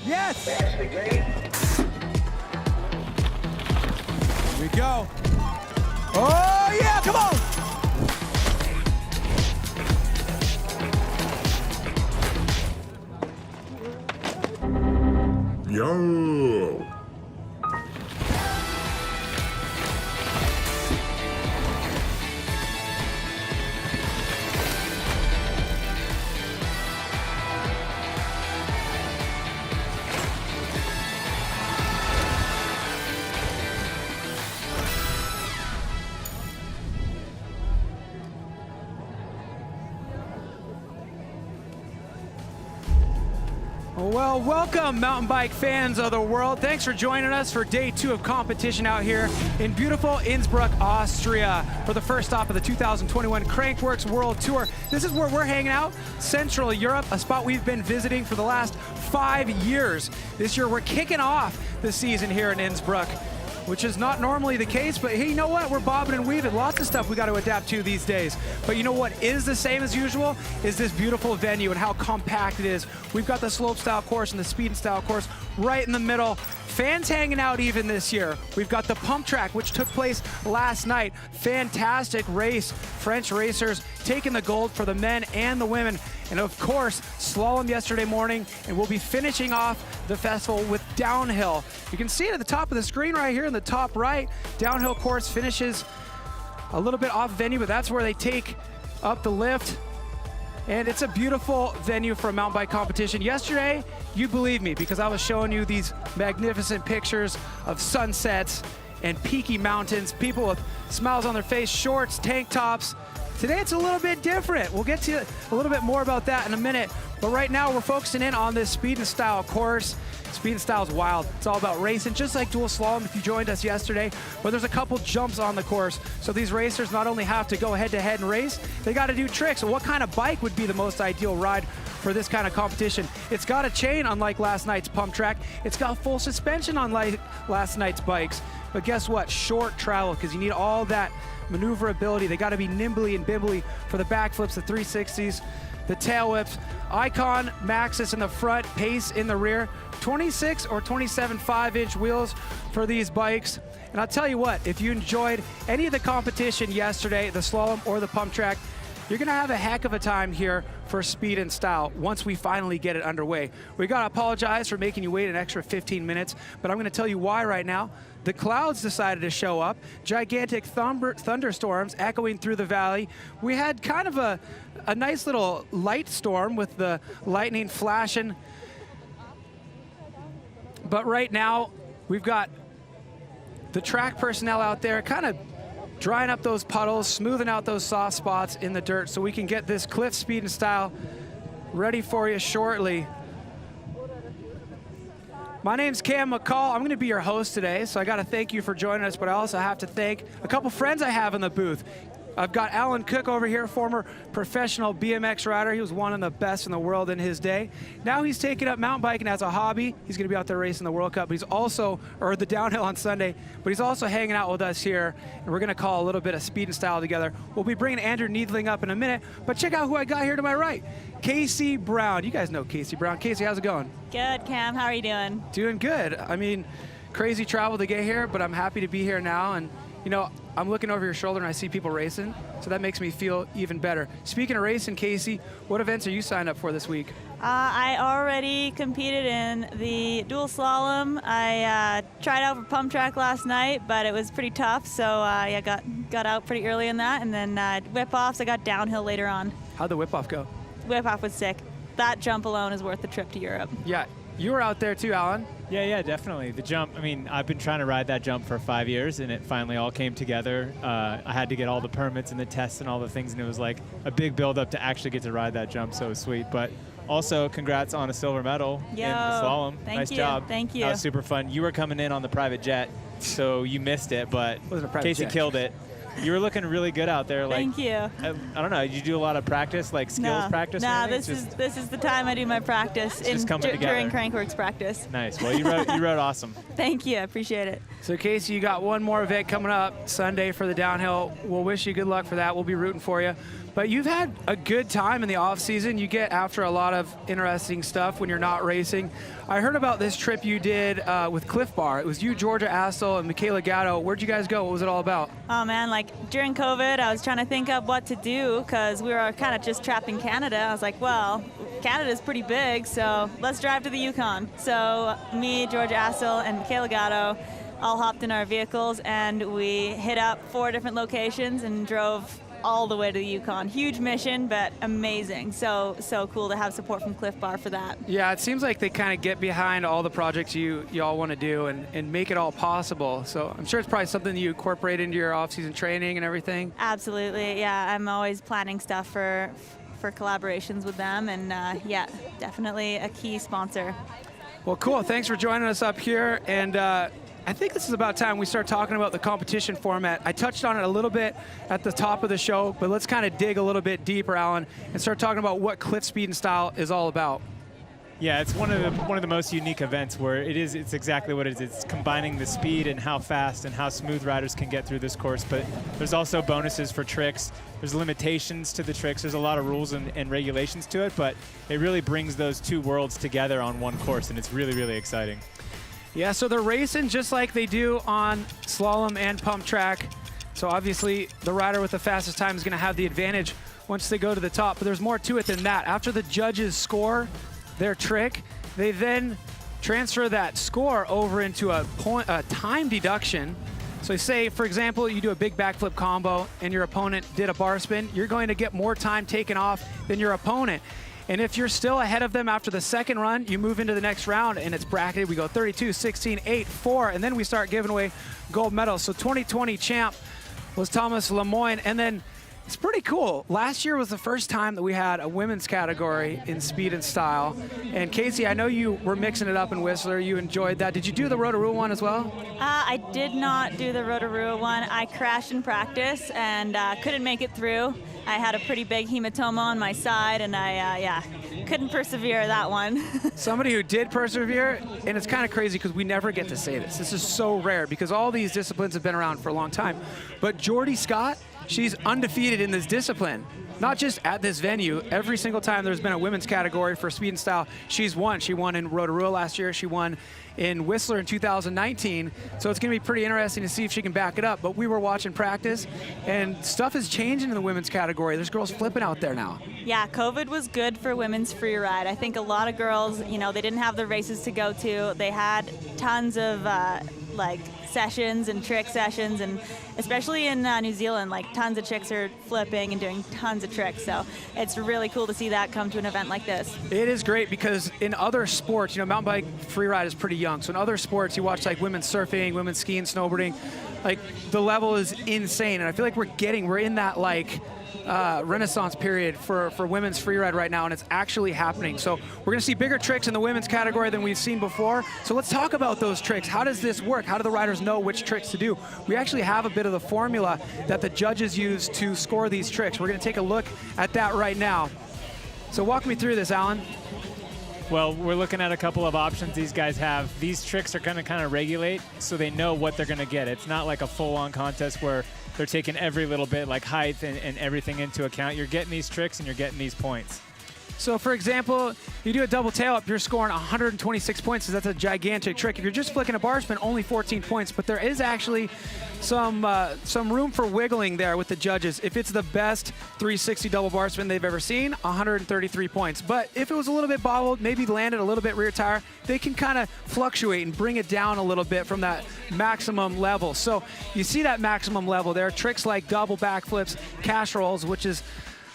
Yes! Here we go. Oh, yeah, come on! Yo! Well, welcome mountain bike fans of the world. Thanks for joining us for day 2 of competition out here in beautiful Innsbruck, Austria for the first stop of the 2021 Crankworx World Tour. This is where we're hanging out, Central Europe, a spot we've been visiting for the last 5 years. This year we're kicking off the season here in Innsbruck, which is not normally the case, but hey, you know what? We're bobbing and weaving. Lots of stuff we got to adapt to these days. But you know what is the same as usual? Is this beautiful venue and how compact it is. We've got the slope style course and the speed and style course right in the middle. Fans hanging out even this year. We've got the pump track, which took place last night. Fantastic race. French racers taking the gold for the men and the women. And of course, slalom yesterday morning, and we'll be finishing off the festival with downhill. You can see it at the top of the screen right here in the top right. Downhill course finishes a little bit off venue, but that's where they take up the lift. And it's a beautiful venue for a mountain bike competition. Yesterday, you believe me, because I was showing you these magnificent pictures of sunsets and peaky mountains, people with smiles on their face, shorts, tank tops. Today it's a little bit different. We'll get to a little bit more about that in a minute. But right now we're focusing in on this speed and style course. Speed and style is wild. It's all about racing, just like dual slalom if you joined us yesterday. But there's a couple jumps on the course. So these racers not only have to go head to head and race, they got to do tricks. So what kind of bike would be the most ideal ride for this kind of competition? It's got a chain, unlike last night's pump track. It's got full suspension, unlike last night's bikes. But guess what? Short travel, because you need all that maneuverability. They got to be nimbly and bimbly for the backflips, the 360s, the tail whips. Icon Maxxis in the front, Pace in the rear. 26 or 27 5-inch wheels for these bikes. And I'll tell you what, if you enjoyed any of the competition yesterday, the slalom or the pump track, you're gonna have a heck of a time here for speed and style once we finally get it underway. We gotta apologize for making you wait an extra 15 minutes, but I'm gonna tell you why right now. The clouds decided to show up, gigantic thunderstorms echoing through the valley. We had kind of a nice little light storm with the lightning flashing. But right now, we've got the track personnel out there kind of drying up those puddles, smoothing out those soft spots in the dirt so we can get this CLIF speed and style ready for you shortly. My name's Cam McCall. I'm going to be your host today, so I got to thank you for joining us, but I also have to thank a couple friends I have in the booth. I've got Alan Cook over here, former professional BMX rider. He was one of the best in the world in his day. Now he's taking up mountain biking as a hobby. He's going to be out there racing the World Cup, but he's also, or the downhill on Sunday, but he's also hanging out with us here, and we're going to call a little bit of speed and style together. We'll be bringing Andrew Needling up in a minute, but check out who I got here to my right. Casey Brown. You guys know Casey Brown. Casey, how's it going? Good, Cam. How are you doing? Doing good. I mean, crazy travel to get here, but I'm happy to be here now. And you know, I'm looking over your shoulder and I see people racing, so that makes me feel even better. Speaking of racing, Casey, what events are you signed up for this week? I already competed in the dual slalom. I tried out for pump track last night, but it was pretty tough, so I got out pretty early in that. And then whip-offs, I got downhill later on. How'd the whip-off go? Whip-off was sick. That jump alone is worth the trip to Europe. Yeah, you were out there too, Alan. Yeah, definitely. The jump, I mean, I've been trying to ride that jump for 5 years, and it finally all came together. I had to get all the permits and the tests and all the things, and it was like a big build-up to actually get to ride that jump, so it was sweet. But also, congrats on a silver medal in the slalom. Nice job. Thank you. That was super fun. You were coming in on the private jet, so you missed it, but Casey killed it. You were looking really good out there. Like, thank you. I don't know. Did you do a lot of practice, like skills practice? No, this is the time I do my practice during Crankworx practice. Nice. Well, you rode awesome. Thank you. I appreciate it. So, Casey, you got one more event coming up Sunday for the downhill. We'll wish you good luck for that. We'll be rooting for you. But you've had a good time in the off season. You get after a lot of interesting stuff when you're not racing. I heard about this trip you did with CLIF Bar. It was you, Georgia Assel, and Michaela Gatto. Where'd you guys go? What was it all about? Oh man, like during COVID, I was trying to think of what to do because we were kind of just trapped in Canada. I was like, well, Canada's pretty big, so let's drive to the Yukon. So me, Georgia Assel, and Michaela Gatto all hopped in our vehicles and we hit up 4 different locations and drove all the way to the Yukon. Huge mission, but amazing. So cool to have support from CLIF Bar for that. Yeah, it seems like they kind of get behind all the projects you all want to do and make it all possible. So I'm sure it's probably something that you incorporate into your off-season training and everything. Absolutely, yeah. I'm always planning stuff for collaborations with them, and yeah, definitely a key sponsor. Well, cool. Thanks for joining us up here. And I think this is about time we start talking about the competition format. I touched on it a little bit at the top of the show, but let's kind of dig a little bit deeper, Alan, and start talking about what CLIF Speed and Style is all about. Yeah, it's one of the most unique events where it's exactly what it is. It's combining the speed and how fast and how smooth riders can get through this course, but there's also bonuses for tricks. There's limitations to the tricks. There's a lot of rules and regulations to it, but it really brings those two worlds together on one course, and it's really, really exciting. Yeah, so they're racing just like they do on slalom and pump track. So obviously the rider with the fastest time is going to have the advantage once they go to the top, but there's more to it than that. After the judges score their trick, they then transfer that score over into a time deduction. So say, for example, you do a big backflip combo and your opponent did a bar spin, you're going to get more time taken off than your opponent. And if you're still ahead of them after the second run, you move into the next round and it's bracketed. We go 32, 16, 8, 4, and then we start giving away gold medals. So 2020 champ was Thomas Lemoyne. And then it's pretty cool. Last year was the first time that we had a women's category in speed and style. And Casey, I know you were mixing it up in Whistler. You enjoyed that. Did you do the Rotorua one as well? I did not do the Rotorua one. I crashed in practice and couldn't make it through. I had a pretty big hematoma on my side, and I couldn't persevere that one. Somebody who did persevere, and it's kind of crazy because we never get to say this. This is so rare because all these disciplines have been around for a long time. But Jordy Scott, she's undefeated in this discipline. Not just at this venue. Every single time there's been a women's category for speed and style, she's won. She won in Rotorua last year. She won in Whistler in 2019. So it's going to be pretty interesting to see if she can back it up. But we were watching practice, and stuff is changing in the women's category. There's girls flipping out there now. Yeah, COVID was good for women's free ride. I think a lot of girls, you know, they didn't have the races to go to. They had tons of like sessions and trick sessions, and especially in New Zealand, like tons of chicks are flipping and doing tons of tricks. So it's really cool to see that come to an event like this. It is great because in other sports, you know, mountain bike free ride is pretty young. So in other sports, you watch like women's surfing, women's skiing, snowboarding, like the level is insane. And I feel like we're in that like renaissance period for women's freeride right now, and it's actually happening. So we're going to see bigger tricks in the women's category than we've seen before. So let's talk about those tricks. How does this work? How do the riders know which tricks to do? We actually have a bit of the formula that the judges use to score these tricks. We're going to take a look at that right now. So walk me through this, Alan. Well, we're looking at a couple of options these guys have. These tricks are going to kind of regulate so they know what they're going to get. It's not like a full-on contest where they're taking every little bit like height and everything into account. You're getting these tricks and you're getting these points. So for example, you do a double tail up, you're scoring 126 points, so that's a gigantic trick. If you're just flicking a bar spin, only 14 points, but there is actually some room for wiggling there with the judges. If it's the best 360 double bar spin they've ever seen, 133 points. But if it was a little bit bobbled, maybe landed a little bit rear tire, they can kind of fluctuate and bring it down a little bit from that maximum level. So you see that maximum level there. Tricks like double backflips, cash rolls, which is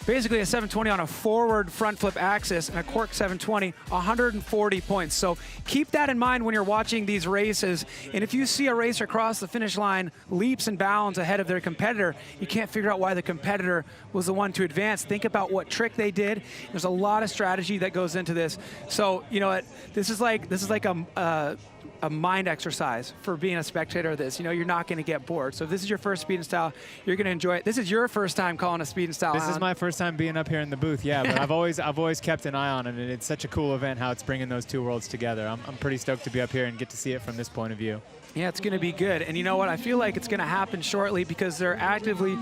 basically a 720 on a forward front flip axis, and a cork 720, 140 points. So keep that in mind when you're watching these races. And if you see a racer cross the finish line leaps and bounds ahead of their competitor, you can't figure out why the competitor was the one to advance. Think about what trick they did. There's a lot of strategy that goes into this. So, you know, this is like a mind exercise for being a spectator of this. You know, you're not going to get bored. So if this is your first speed and style, you're going to enjoy it. This is your first time calling a speed and style. This is my first time being up here in the booth, yeah, but I've always kept an eye on it, and it's such a cool event how it's bringing those two worlds together. I'm pretty stoked to be up here and get to see it from this point of view. Yeah, it's going to be good. And you know what? I feel like it's going to happen shortly because there are actively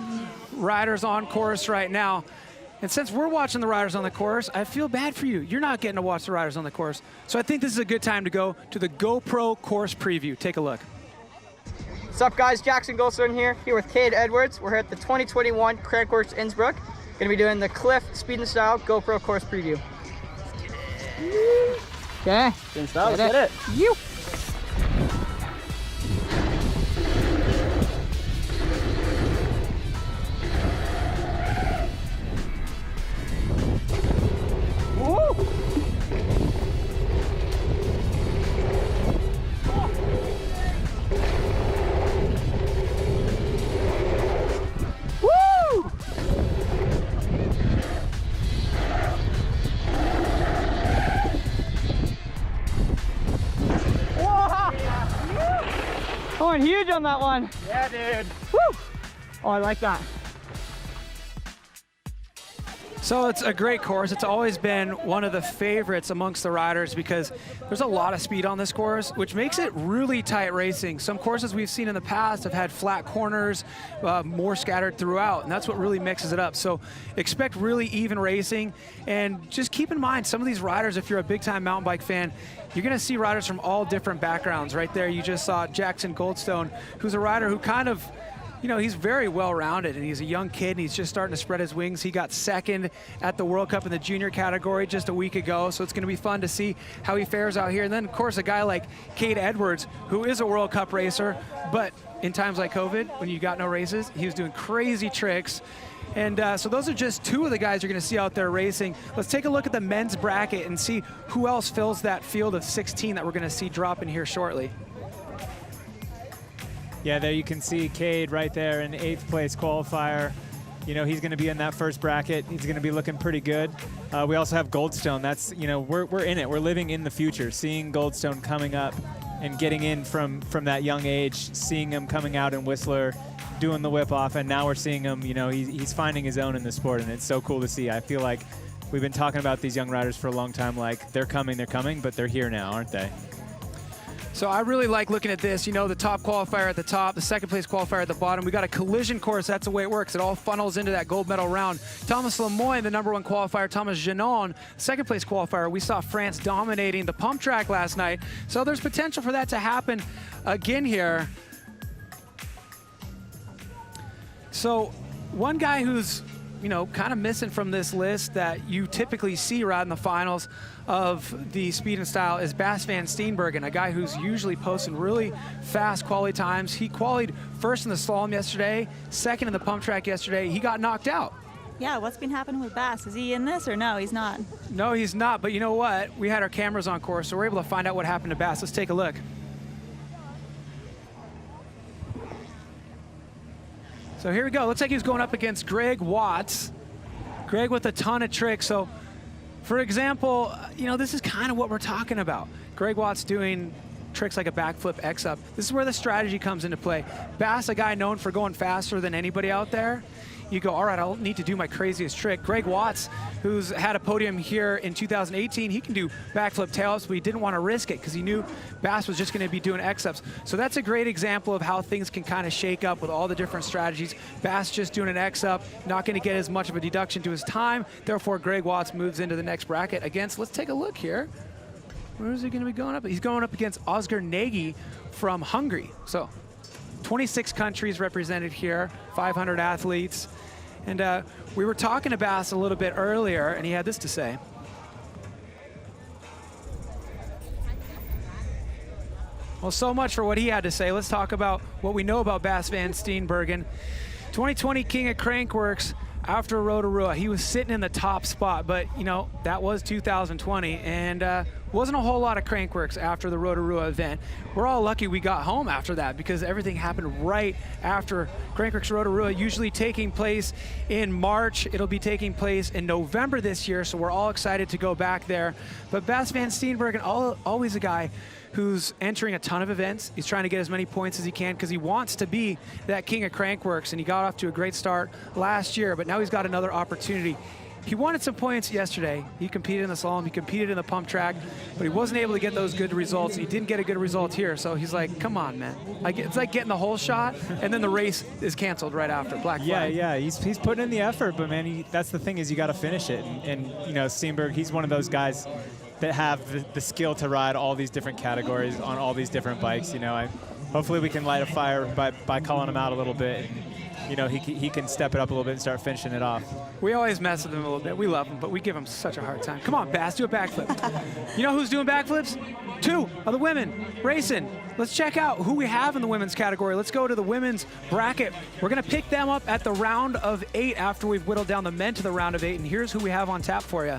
riders on course right now. And since we're watching the riders on the course, I feel bad for you. You're not getting to watch the riders on the course. So I think this is a good time to go to the GoPro course preview. Take a look. What's up, guys? Jackson Goldstone here with Cade Edwards. We're here at the 2021 Crankworx Innsbruck. Going to be doing the CLIF Speed and Style GoPro course preview. Okay. Speed and Style, let's get it. You. Going huge on that one. Yeah, dude. Woo! Oh, I like that. So it's a great course. It's always been one of the favorites amongst the riders because there's a lot of speed on this course, which makes it really tight racing. Some courses we've seen in the past have had flat corners, more scattered throughout, and that's what really mixes it up. So expect really even racing, and just keep in mind some of these riders, if you're a big-time mountain bike fan, you're gonna see riders from all different backgrounds. Right there, you just saw Jackson Goldstone, who's a rider who kind of, you know, he's very well-rounded, and he's a young kid, and he's just starting to spread his wings. He got second at the World Cup in the junior category just a week ago, so it's going to be fun to see how he fares out here. And then, of course, a guy like Cade Edwards, who is a World Cup racer, but in times like COVID, when you got no races, he was doing crazy tricks. And so those are just two of the guys you're going to see out there racing. Let's take a look at the men's bracket and see who else fills that field of 16 that we're going to see drop in here shortly. Yeah, there you can see Cade right there in 8th place qualifier. You know, he's going to be in that first bracket. He's going to be looking pretty good. We also have Goldstone. That's, you know, we're in it. We're living in the future. Seeing Goldstone coming up and getting in from that young age, seeing him coming out in Whistler, doing the whip off, and now we're seeing him, you know, he's finding his own in the sport, and it's so cool to see. I feel like we've been talking about these young riders for a long time, like they're coming, but they're here now, aren't they? So I really like looking at this. You know, the top qualifier at the top, the second place qualifier at the bottom. We got a collision course. That's the way it works. It all funnels into that gold medal round. Thomas Lemoyne, the #1 qualifier. Thomas Genon, second place qualifier. We saw France dominating the pump track last night. So there's potential for that to happen again here. So one guy who's, you know, kind of missing from this list that you typically see riding the finals of the speed and style is Bas van Steenbergen, a guy who's usually posting really fast quality times. He qualified first in the slalom yesterday, second in the pump track yesterday. He got knocked out. Yeah, what's been happening with Bas? Is he in this or no, he's not? No, he's not, but you know what? We had our cameras on course, so we're able to find out what happened to Bas. Let's take a look. So here we go. Looks like he was going up against Greg Watts. Greg with a ton of tricks. So, for example, you know, this is kind of what we're talking about. Greg Watts doing tricks like a backflip X-up. This is where the strategy comes into play. Bas, a guy known for going faster than anybody out there. You go, all right, I'll need to do my craziest trick. Greg Watts, who's had a podium here in 2018, he can do backflip tail-ups, but he didn't want to risk it because he knew Bas was just going to be doing X-ups. So that's a great example of how things can kind of shake up with all the different strategies. Bas just doing an X-up, not going to get as much of a deduction to his time. Therefore, Greg Watts moves into the next bracket against, let's take a look here. Where is he going to be going up? He's going up against Oscar Nagy from Hungary. So 26 countries represented here, 500 athletes. And we were talking to Bas a little bit earlier, and he had this to say. Well, so much for what he had to say. Let's talk about what we know about Bas van Steenbergen. 2020 King of Crankworx after Rotorua. He was sitting in the top spot, but, you know, that was 2020, and wasn't a whole lot of Crankworx after the Rotorua event. We're all lucky we got home after that because everything happened right after Crankworx Rotorua, usually taking place in March. It'll be taking place in November this year, so we're all excited to go back there. But Bas van Steenbergen, always a guy who's entering a ton of events. He's trying to get as many points as he can because he wants to be that king of Crankworx, and he got off to a great start last year, but now he's got another opportunity. he wanted some points yesterday. He competed in the slalom, he competed in the pump track, but he wasn't able to get those good results. He didn't get a good result here, so he's like, come on, man. It's like getting the whole shot, and then the race is canceled right after, black flag. Yeah, he's putting in the effort, but man, that's the thing is you got to finish it. And you know, Steenberg, he's one of those guys that have the skill to ride all these different categories on all these different bikes. You know, hopefully we can light a fire by calling him out a little bit. And, you know, he can step it up a little bit and start finishing it off. We always mess with him a little bit. We love him, but we give him such a hard time. Come on, Bass, do a backflip. You know who's doing backflips? 2 of the women racing. Let's check out who we have in the women's category. Let's go to the women's bracket. We're going to pick them up at the round of 8 after we've whittled down the men to the round of 8, and here's who we have on tap for you.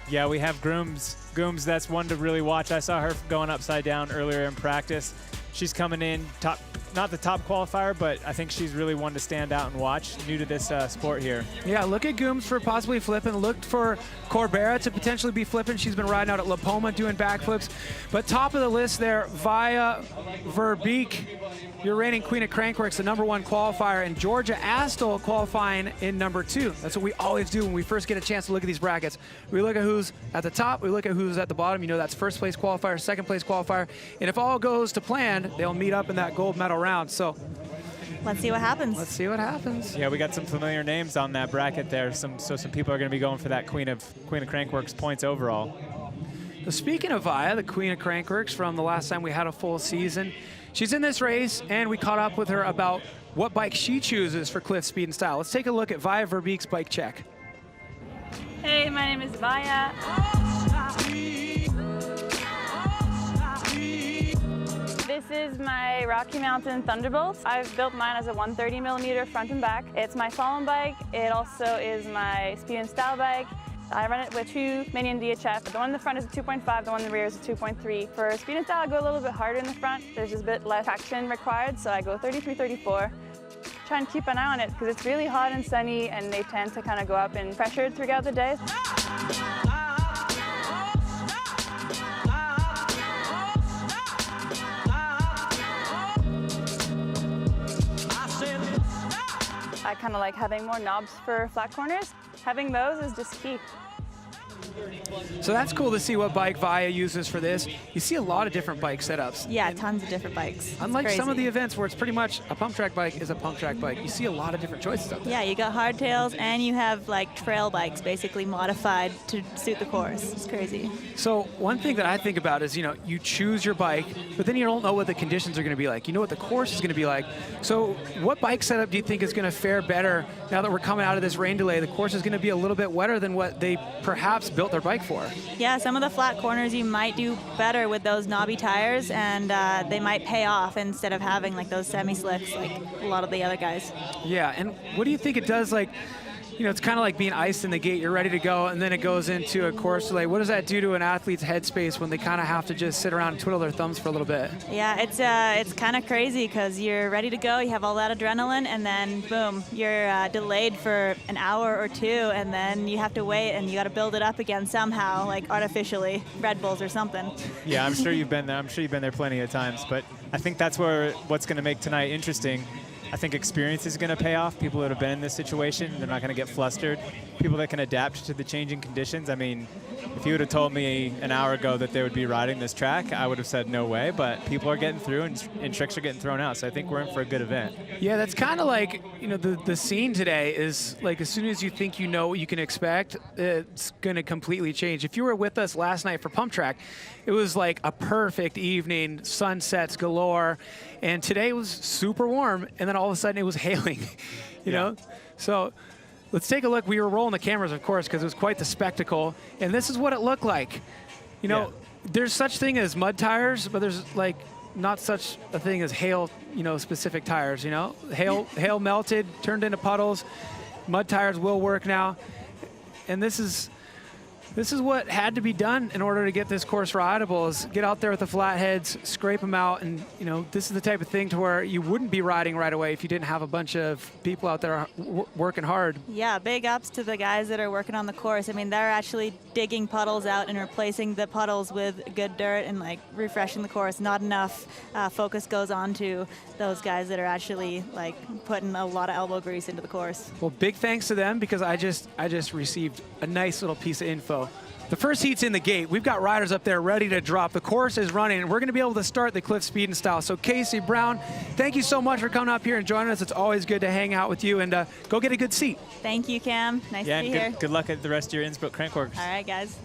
Yeah, we have Grooms. Gooms, that's one to really watch. I saw her going upside down earlier in practice. She's coming in top, not the top qualifier, but I think she's really one to stand out and watch, new to this sport here. Yeah, look at Gooms for possibly flipping. Looked for Corbera to potentially be flipping. She's been riding out at La Poma doing backflips. But top of the list there, Via Verbeek, your reigning queen of Crankworx, the #1 qualifier, and Georgia Astle qualifying in #2. That's what we always do when we first get a chance to look at these brackets. We look at who's at the top, we look at who's at the bottom. You know, that's first place qualifier, second place qualifier. And if all goes to plan, they'll meet up in that gold medal round. So Let's see what happens. let's see what happens. Yeah, we got some familiar names on that bracket there. So some people are going to be going for that Queen of Crankworx points overall. So speaking of Via, the queen of Crankworx from the last time we had a full season, she's in this race, and we caught up with her about what bike she chooses for CLIF Speed and Style. Let's take a look at Via Verbeek's bike check. Hey, my name is Vaya. This is my Rocky Mountain Thunderbolt. I've built mine as a 130mm front and back. It's my slalom bike. It also is my speed and style bike. I run it with 2 Minion DHF. The one in the front is a 2.5, the one in the rear is a 2.3. For speed and style, I go a little bit harder in the front. There's just a bit less traction required, so I go 33, 34. Try and keep an eye on it because it's really hot and sunny, and they tend to kind of go up in pressure throughout the day. I kind of like having more knobs for flat corners. Having those is just key. So that's cool to see what bike Via uses for this. You see a lot of different bike setups. Yeah, tons of different bikes. It's Unlike some of crazy. the events where it's pretty much a pump track bike is a pump track bike, you see a lot of different choices out there. Yeah, you got hardtails and you have like trail bikes basically modified to suit the course. It's crazy. So one thing that I think about is, you know, you choose your bike, but then you don't know what the conditions are going to be like. You know what the course is going to be like. So what bike setup do you think is going to fare better now that we're coming out of this rain delay? The course is going to be a little bit wetter than what they perhaps built their bike for. Yeah, some of the flat corners you might do better with those knobby tires, and they might pay off instead of having like those semi-slicks like a lot of the other guys. Yeah, and what do you think it does? Like, you know, it's kind of like being iced in the gate. You're ready to go, and then it goes into a course delay. What does that do to an athlete's headspace when they kind of have to just sit around and twiddle their thumbs for a little bit? Yeah, it's kind of crazy because you're ready to go. You have all that adrenaline, and then boom, you're delayed for an hour or 2, and then you have to wait, and you got to build it up again somehow, like artificially, Red Bulls or something. Yeah, I'm sure you've been there. I'm sure you've been there plenty of times. But I think that's what's going to make tonight interesting. I think experience is going to pay off. People that have been in this situation, they're not going to get flustered. People that can adapt to the changing conditions. I mean, if you would have told me an hour ago that they would be riding this track, I would have said no way. But people are getting through, and tricks are getting thrown out. So I think we're in for a good event. Yeah, that's kind of like, you know, the scene today is like as soon as you think you know what you can expect, it's going to completely change. If you were with us last night for Pump Track, it was like a perfect evening, sunsets galore, and today was super warm, and then all of a sudden it was hailing, you know? So let's take a look. We were rolling the cameras, of course, because it was quite the spectacle, and this is what it looked like. You know, there's such thing as mud tires, but there's like not such a thing as hail, you know, specific tires, you know? Hail melted, turned into puddles. Mud tires will work now. And this is This is what had to be done in order to get this course rideable, is get out there with the flatheads, scrape them out, and this is the type of thing to where you wouldn't be riding right away if you didn't have a bunch of people out there working hard. Yeah, big ups to the guys that are working on the course. I mean, they're actually digging puddles out and replacing the puddles with good dirt and like refreshing the course. Not enough focus goes on to those guys that are actually like putting a lot of elbow grease into the course. Well, big thanks to them, because I just received a nice little piece of info. The first heat's in the gate. We've got riders up there ready to drop. The course is running, and we're going to be able to start the CLIF Speed and Style. So Casey Brown, thank you so much for coming up here and joining us. It's always good to hang out with you, and go get a good seat. Thank you, Cam. Nice to be here. Good luck at the rest of your Innsbruck Crankworx. All right, guys.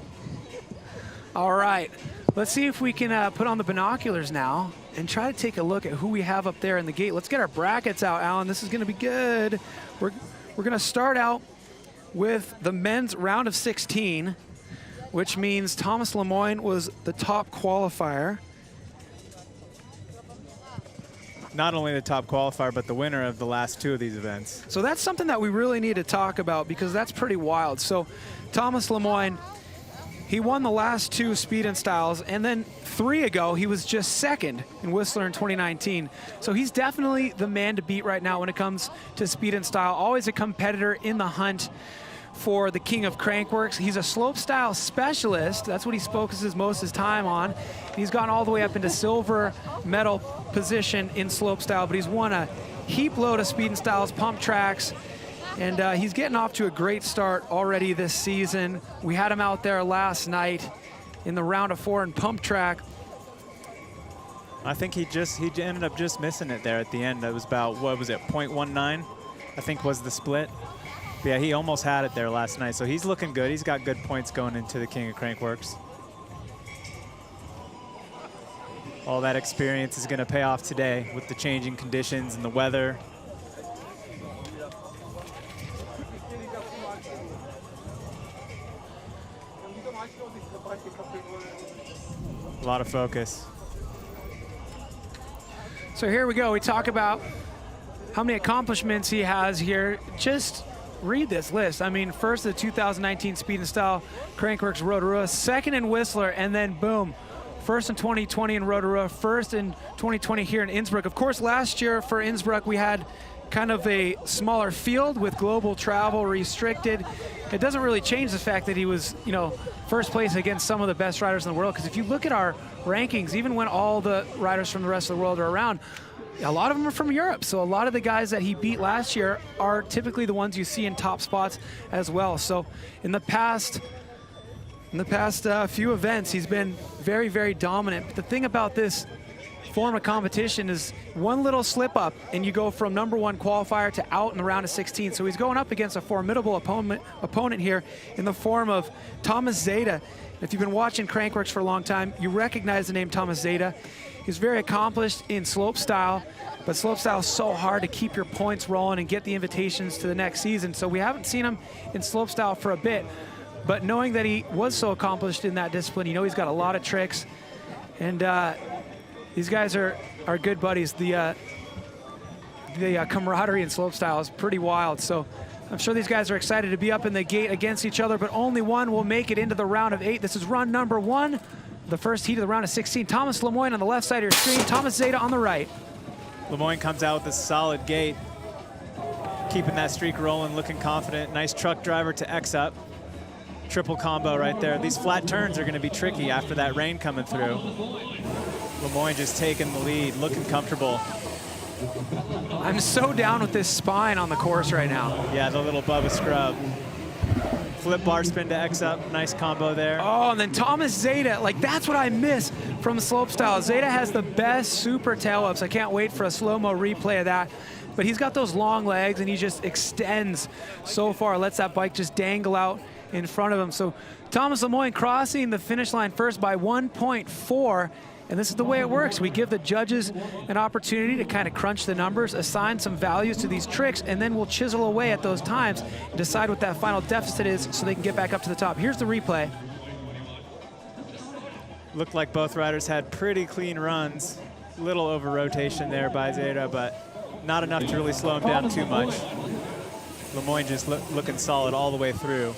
All right. Let's see if we can put on the binoculars now and try to take a look at who we have up there in the gate. Let's get our brackets out, Alan. This is going to be good. We're going to start out with the men's round of 16, which means Thomas Lemoyne was the top qualifier. Not only the top qualifier, but the winner of the last 2 of these events. So that's something that we really need to talk about, because that's pretty wild. So Thomas Lemoyne, he won the last 2 speed and styles, and then 3 ago he was just second in Whistler in 2019. So he's definitely the man to beat right now when it comes to speed and style. Always a competitor in the hunt for the king of Crankworx. He's a slopestyle specialist. That's what he focuses most of his time on. He's gone all the way up into silver medal position in slopestyle, but he's won a heap load of speed and styles, pump tracks, and he's getting off to a great start already this season. We had him out there last night in the round of 4 in pump track. I think he ended up just missing it there at the end. That was about, what was it, 0.19, I think was the split. But yeah, he almost had it there last night, so he's looking good. He's got good points going into the King of Crankworx. All that experience is going to pay off today with the changing conditions and the weather. A lot of focus. So here we go. We talk about how many accomplishments he has here. Just read this list. I mean, first the 2019 Speed and Style Crankworx Rotorua, second in Whistler, and then boom, first in 2020 in Rotorua, first in 2020 here in Innsbruck. Of course, last year for Innsbruck, we had kind of a smaller field with global travel restricted. It doesn't really change the fact that he was, first place against some of the best riders in the world. Because if you look at our rankings, even when all the riders from the rest of the world are around, a lot of them are from Europe. So a lot of the guys that he beat last year are typically the ones you see in top spots as well. So in the past few events, he's been very, very dominant. But the thing about this form of competition is one little slip up and you go from #1 qualifier to out in the round of 16. So he's going up against a formidable opponent here in the form of Thomas Zeta. If you've been watching Crankworx for a long time, you recognize the name Thomas Zeta. He's very accomplished in slopestyle, but slopestyle is so hard to keep your points rolling and get the invitations to the next season. So we haven't seen him in slopestyle for a bit, but knowing that he was so accomplished in that discipline, he's got a lot of tricks, and these guys are good buddies. The camaraderie in slopestyle is pretty wild. So I'm sure these guys are excited to be up in the gate against each other, but only one will make it into the round of 8. This is run number 1, the first heat of the round of 16. Thomas Lemoyne on the left side of your screen, Thomas Zeta on the right. Lemoyne comes out with a solid gate, keeping that streak rolling, looking confident. Nice truck driver to X up. Triple combo right there. These flat turns are going to be tricky after that rain coming through. Lemoyne just taking the lead, looking comfortable. I'm so down with this spine on the course right now. Yeah, the little Bubba scrub. Flip bar spin to X up, nice combo there. Oh, and then Thomas Zeta, that's what I miss from slopestyle. Zeta has the best super tail ups. I can't wait for a slow-mo replay of that. But he's got those long legs and he just extends so far, lets that bike just dangle out in front of him. So Thomas Lemoyne crossing the finish line first by 1.4. And this is the way it works. We give the judges an opportunity to kind of crunch the numbers, assign some values to these tricks, and then we'll chisel away at those times and decide what that final deficit is so they can get back up to the top. Here's the replay. Looked like both riders had pretty clean runs. Little over rotation there by Zeta, but not enough to really slow him down too much. Lemoyne just looking solid all the way through.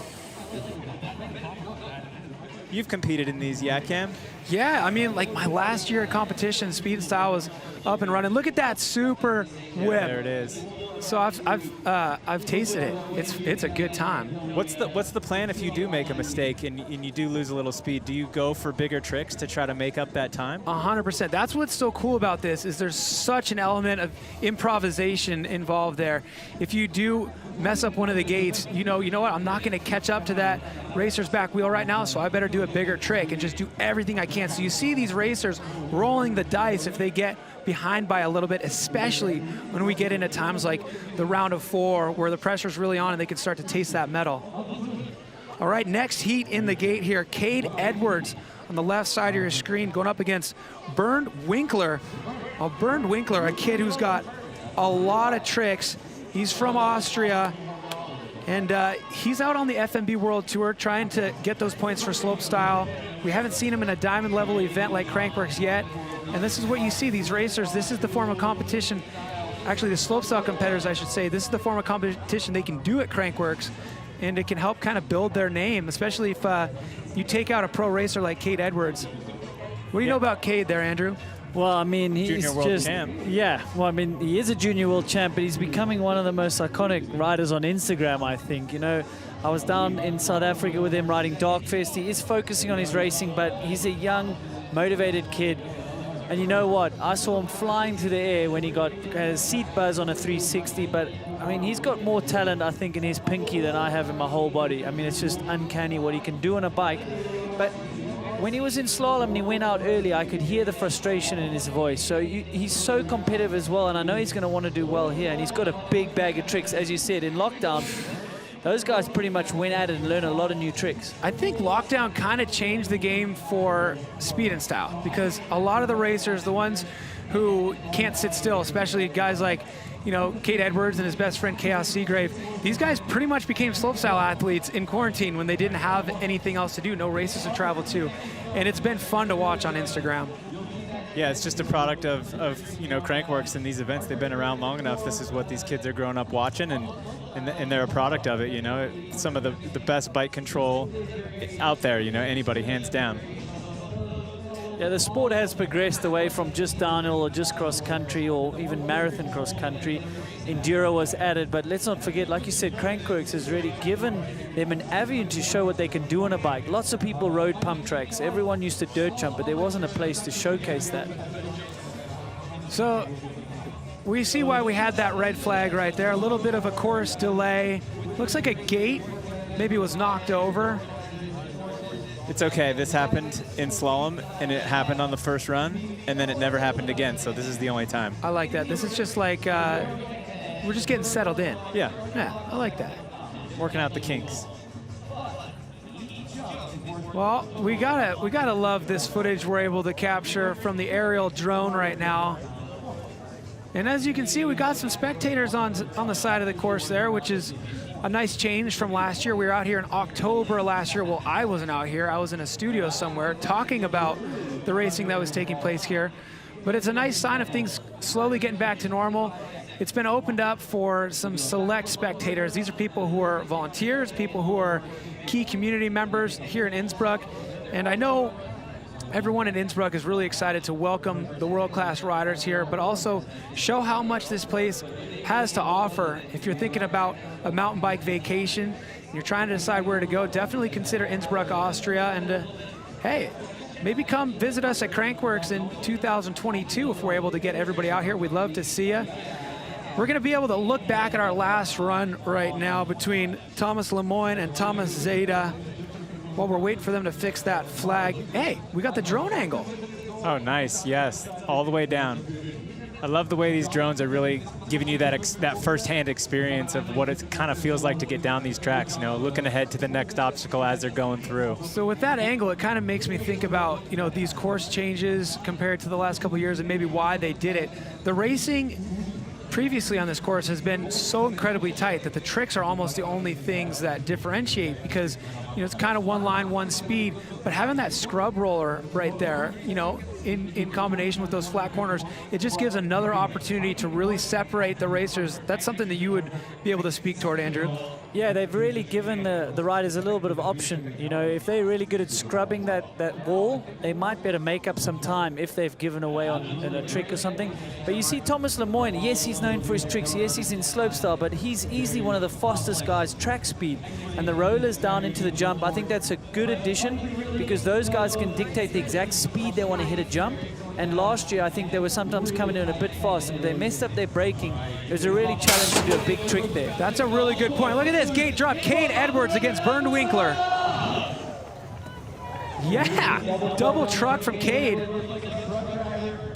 You've competed in these, yeah, Cam? Yeah, I mean, like my last year at competition, speed and style was up and running. Look at that super whip. There it is. So I've tasted it. It's a good time. What's the plan if you do make a mistake and you do lose a little speed? Do you go for bigger tricks to try to make up that time? 100%. That's what's so cool about this is there's such an element of improvisation involved there. If you do mess up one of the gates, you know what? I'm not going to catch up to that racer's back wheel right now, so I better do a bigger trick and just do everything I can. So you see these racers rolling the dice if they get behind by a little bit, especially when we get into times like the round of 4 where the pressure's really on and they can start to taste that metal. All right, next heat in the gate here, Cade Edwards on the left side of your screen going up against Bernd Winkler. Bernd Winkler, a kid who's got a lot of tricks. He's from Austria, and he's out on the FMB World Tour trying to get those points for slopestyle. We haven't seen him in a diamond level event like Crankworx yet, and this is what you see, these racers, this is the form of competition, actually the slopestyle competitors I should say, this is the form of competition they can do at Crankworx, and it can help kind of build their name, especially if you take out a pro racer like Cade Edwards. What do you know about Cade there, Andrew? Well, I mean, he's Junior world just, champ. yeah, well, I mean, he is a junior world champ, but he's becoming one of the most iconic riders on Instagram, I think. You know, I was down in South Africa with him riding Darkfest. He is focusing on his racing, but he's a young, motivated kid. And you know what? I saw him flying through the air when he got a seat buzz on a 360, but I mean, he's got more talent, I think, in his pinky than I have in my whole body. I mean, it's just uncanny what he can do on a bike. But when he was in slalom and he went out early, I could hear the frustration in his voice. So he's so competitive as well, and I know he's going to want to do well here. And he's got a big bag of tricks. As you said, in lockdown, those guys pretty much went at it and learned a lot of new tricks. I think lockdown kind of changed the game for speed and style because a lot of the racers, the ones who can't sit still, especially guys like, you know, Cade Edwards and his best friend Chaos Seagrave, these guys pretty much became slopestyle athletes in quarantine when they didn't have anything else to do, no races to travel to. And it's been fun to watch on Instagram. Yeah, it's just a product of you know, Crankworx and these events. They've been around long enough. This is what these kids are growing up watching, and they're a product of it, you know. Some of the best bike control out there, you know, anybody, hands down. Yeah, the sport has progressed away from just downhill or just cross country or even marathon cross country. Enduro was added, but let's not forget, like you said, Crankworx has really given them an avenue to show what they can do on a bike. Lots of people rode pump tracks. Everyone used to dirt jump, but there wasn't a place to showcase that. So we see why we had that red flag right there. A little bit of a course delay. Looks like a gate maybe was knocked over. It's okay. This happened in slalom, and it happened on the first run, and then it never happened again. So this is the only time. I like that. This is just like we're just getting settled in. Yeah. Yeah, I like that. Working out the kinks. Well, we gotta love this footage we're able to capture from the aerial drone right now. And as you can see, we got some spectators on the side of the course there, which is a nice change from last year. We were out here in October last year. Well, I wasn't out here. I was in a studio somewhere talking about the racing that was taking place here. But it's a nice sign of things slowly getting back to normal. It's been opened up for some select spectators. These are people who are volunteers, people who are key community members here in Innsbruck. And I know everyone in Innsbruck is really excited to welcome the world-class riders here, but also show how much this place has to offer. If you're thinking about a mountain bike vacation, and you're trying to decide where to go, definitely consider Innsbruck, Austria, and hey, maybe come visit us at Crankworx in 2022 if we're able to get everybody out here. We'd love to see you. We're gonna be able to look back at our last run right now between Thomas Lemoyne and Thomas Zeta while we're waiting for them to fix that flag. Hey, we got the drone angle. Oh, nice. Yes, all the way down. I love the way these drones are really giving you that first-hand experience of what it kind of feels like to get down these tracks, you know, looking ahead to the next obstacle as they're going through. So with that angle, it kind of makes me think about, you know, these course changes compared to the last couple of years and maybe why they did it. The racing previously on this course has been so incredibly tight that the tricks are almost the only things that differentiate because, you know, it's kind of one line, one speed, but having that scrub roller right there, you know, in combination with those flat corners, it just gives another opportunity to really separate the racers. That's something that you would be able to speak toward, Andrew. Yeah, they've really given the riders a little bit of option. You know, if they're really good at scrubbing that wall, they might be able to make up some time if they've given away on a trick or something. But you see Thomas Lemoyne, yes, he's known for his tricks. Yes, he's in slopestyle, but he's easily one of the fastest guys track speed. And the rollers down into the jump, I think that's a good addition because those guys can dictate the exact speed they want to hit a jump. And last year, I think they were sometimes coming in a bit fast. And if they messed up their braking, it was a really challenge to do a big trick there. That's a really good point. Look at this gate drop. Cade Edwards against Bernd Winkler. Yeah, double truck from Cade.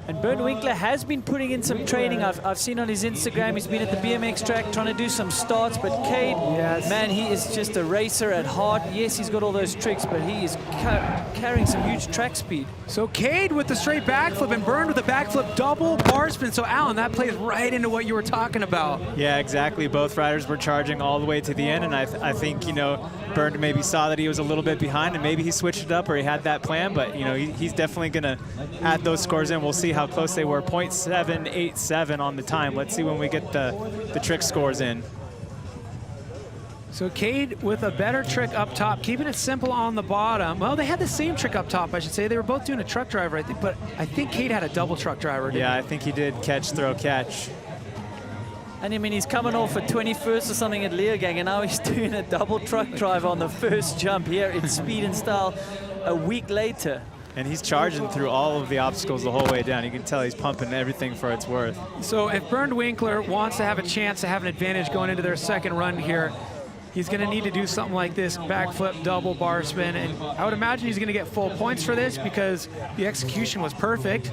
And Bernd Winkler has been putting in some training. I've seen on his Instagram, he's been at the BMX track trying to do some starts. But Cade, man, he is just a racer at heart. Yes, he's got all those tricks, but he is carrying some huge track speed. So Cade with the straight backflip and Bernd with the backflip double bar spin. So Alan, that plays right into what you were talking about. Yeah, exactly. Both riders were charging all the way to the end, and I think, you know, Bernd maybe saw that he was a little bit behind, and maybe he switched it up or he had that plan, but, you know, he's definitely going to add those scores in. We'll see how close they were. 0.787 on the time. Let's see when we get the trick scores in. So Cade with a better trick up top, keeping it simple on the bottom. Well, they had the same trick up top, I should say. They were both doing a truck driver, I think, but I think Cade had a double truck driver. Yeah, I think he did catch, throw, catch. And I mean, he's coming off a 21st or something at Leogang, and now he's doing a double truck drive on the first jump here in Speed and Style a week later. And he's charging through all of the obstacles the whole way down. You can tell he's pumping everything for its worth. So if Bernd Winkler wants to have a chance to have an advantage going into their second run here, he's going to need to do something like this, backflip, double bar spin. And I would imagine he's going to get full points for this because the execution was perfect.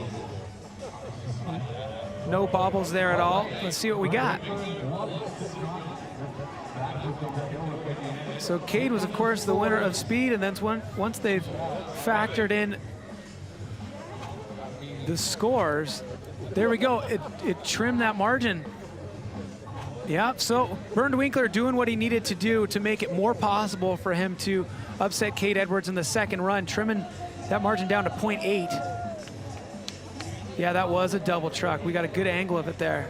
No bobbles there at all. Let's see what we got. So Cade was, of course, the winner of speed, and then once they've factored in the scores, there we go. It trimmed that margin. Yeah, so Bernd Winkler doing what he needed to do to make it more possible for him to upset Cade Edwards in the second run, trimming that margin down to 0.8. Yeah, that was a double truck. We got a good angle of it there.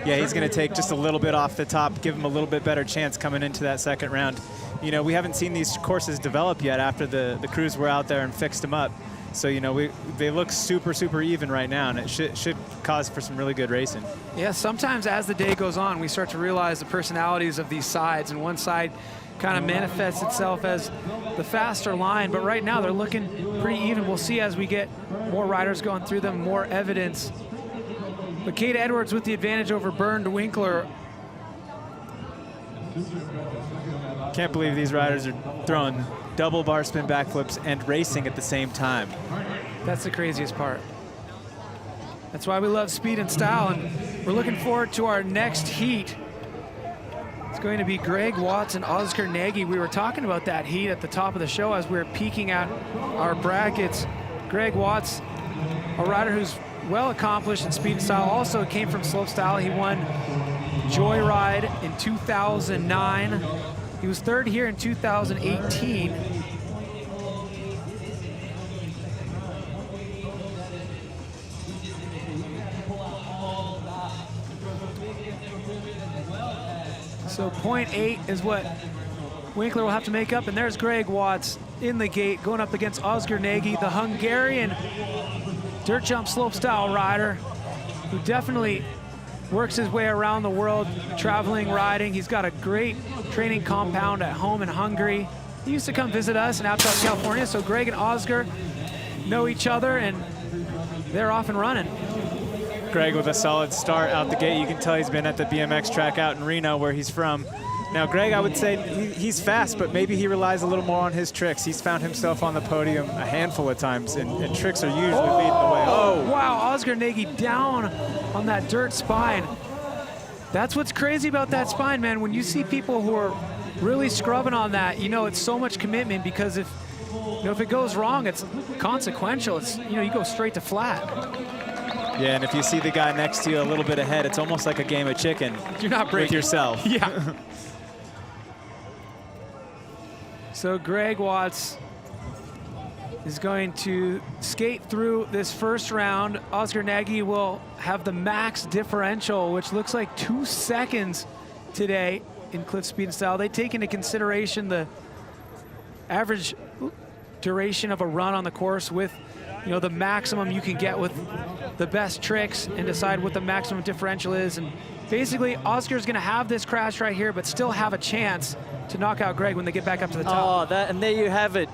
Yeah, he's going to take just a little bit off the top, give him a little bit better chance coming into that second round. You know, we haven't seen these courses develop yet after the crews were out there and fixed them up. So, you know, they look super, super even right now, and it should cause for some really good racing. Yeah, sometimes as the day goes on, we start to realize the personalities of these sides, and one side kind of manifests itself as the faster line, but right now they're looking pretty even. We'll see as we get more riders going through them, more evidence. But Cade Edwards with the advantage over Bernd Winkler. Can't believe these riders are throwing double bar spin backflips and racing at the same time. That's the craziest part. That's why we love speed and style, and we're looking forward to our next heat. It's going to be Greg Watts and Oscar Nagy. We were talking about that heat at the top of the show as we were peeking at our brackets. Greg Watts, a rider who's well accomplished in speed and style, also came from slopestyle. He won Joyride in 2009. He was third here in 2018. So 0.8 is what Winkler will have to make up, and there's Greg Watts in the gate going up against Oscar Nagy, the Hungarian dirt jump slopestyle rider who definitely works his way around the world, traveling, riding. He's got a great training compound at home in Hungary. He used to come visit us in Aptos, California, so Greg and Oscar know each other, and they're off and running. Greg with a solid start out the gate. You can tell he's been at the BMX track out in Reno, where he's from. Now, Greg, I would say he's fast, but maybe he relies a little more on his tricks. He's found himself on the podium a handful of times, and tricks are usually leading the way. Oh, wow, Oscar Nagy down on that dirt spine. That's what's crazy about that spine, man. When you see people who are really scrubbing on that, you know it's so much commitment, because if it goes wrong, it's consequential. It's, you go straight to flat. Yeah, and if you see the guy next to you a little bit ahead, it's almost like a game of chicken. You're not breaking with yourself. Yeah. So Greg Watts is going to skate through this first round. Oscar Nagy will have the max differential, which looks like 2 seconds today in CLIF Speed and Style. They take into consideration the average duration of a run on the course with, you know, the maximum you can get with the best tricks and decide what the maximum differential is. And basically, Oscar's gonna have this crash right here, but still have a chance to knock out Greg when they get back up to the top. Oh, and there you have it.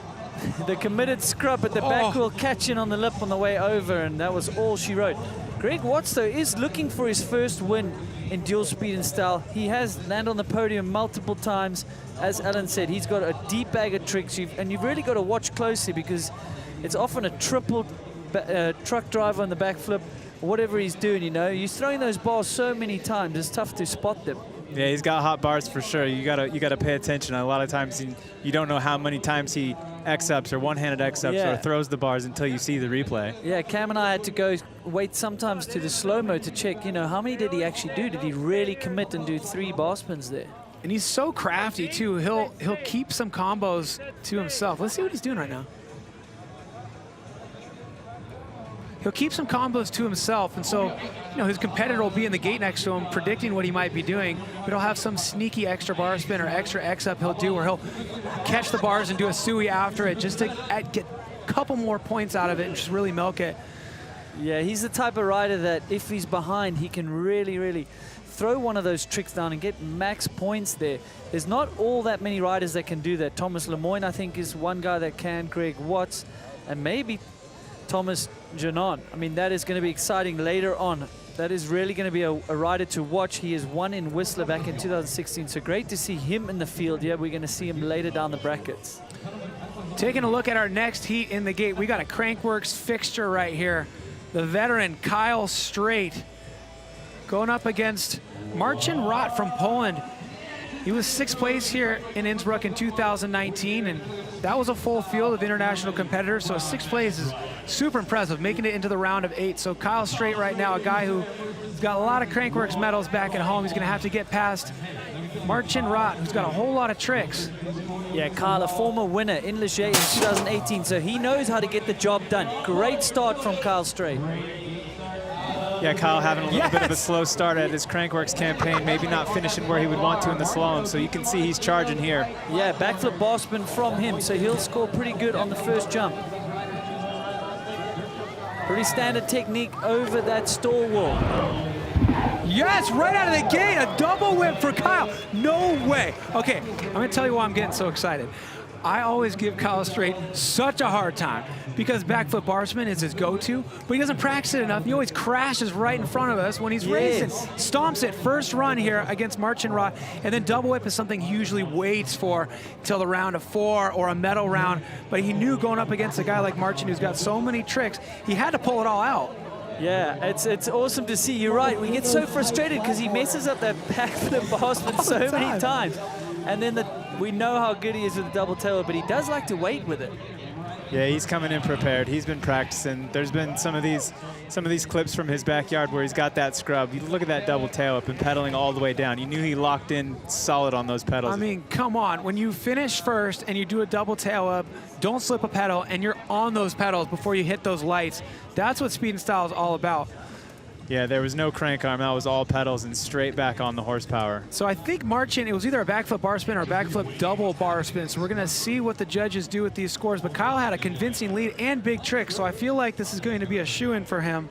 The committed scrub at the back will catch in on the lip on the way over, and that was all she wrote. Greg Watts, though, is looking for his first win in dual speed and style. He has landed on the podium multiple times. As Alan said, he's got a deep bag of tricks, and you've really got to watch closely because it's often a triple truck driver on the backflip, whatever he's doing, you know. He's throwing those bars so many times, it's tough to spot them. Yeah, he's got hot bars for sure. You gotta pay attention. A lot of times you don't know how many times he X-ups or one-handed X-ups or throws the bars until you see the replay. Yeah, Cam and I had to go wait sometimes to the slow-mo to check, you know, how many did he actually do? Did he really commit and do 3 bar spins there? And he's so crafty too. He'll keep some combos to himself. Let's see what he's doing right now. He'll keep some combos to himself, and so, you know, his competitor will be in the gate next to him predicting what he might be doing, but he'll have some sneaky extra bar spin or extra X-up he'll do where he'll catch the bars and do a Sui after it just to get a couple more points out of it and just really milk it. Yeah, he's the type of rider that if he's behind, he can really, really throw one of those tricks down and get max points there. There's not all that many riders that can do that. Thomas Lemoyne, I think, is one guy that can, Greg Watts, and maybe Thomas Janon. I mean, that is going to be exciting later on. That is really going to be a rider to watch. He has won in Whistler back in 2016, so great to see him in the field. Yeah, we're going to see him later down the brackets. Taking a look at our next heat in the gate, we got a Crankworx fixture right here. The veteran Kyle Straight going up against Marcin Rott from Poland. He was 6th place here in Innsbruck in 2019, and that was a full field of international competitors, so 6th place is super impressive, making it into the round of 8. So Kyle Straight right now, a guy who's got a lot of Crankworx medals back at home. He's gonna have to get past Marcin Rott, who's got a whole lot of tricks. Yeah, Kyle, a former winner in Leger in 2018, so he knows how to get the job done. Great start from Kyle Straight. Yeah, Kyle having a little bit of a slow start at his Crankworx campaign, maybe not finishing where he would want to in the slalom, so you can see he's charging here. Yeah, backflip bar spin from him, so he'll score pretty good on the first jump. Pretty standard technique over that stall wall. Yes, right out of the gate, a double whip for Kyle. No way. Okay, I'm gonna tell you why I'm getting so excited. I always give Kyle Straight such a hard time because backflip bar spin is his go-to, but he doesn't practice it enough. He always crashes right in front of us when he's racing. Stomps it first run here against Marcin Rott, and then double whip is something he usually waits for till the round of 4 or a medal round, but he knew going up against a guy like Marcin who's got so many tricks, he had to pull it all out. Yeah, it's awesome to see. You're right. We get so frustrated because he messes up that backflip bar spin so many times. And then we know how good he is with the double tail, but he does like to wait with it. Yeah, he's coming in prepared. He's been practicing. There's been some of these clips from his backyard where he's got that scrub. You look at that double tail up and pedaling all the way down. You knew he locked in solid on those pedals. I mean, come on. When you finish first and you do a double tail up, don't slip a pedal, and you're on those pedals before you hit those lights. That's what speed and style is all about. Yeah, there was no crank arm. That was all pedals and straight back on the horsepower. So I think Marcin, it was either a backflip bar spin or a backflip double bar spin. So we're going to see what the judges do with these scores. But Kyle had a convincing lead and big tricks, so I feel like this is going to be a shoo-in for him.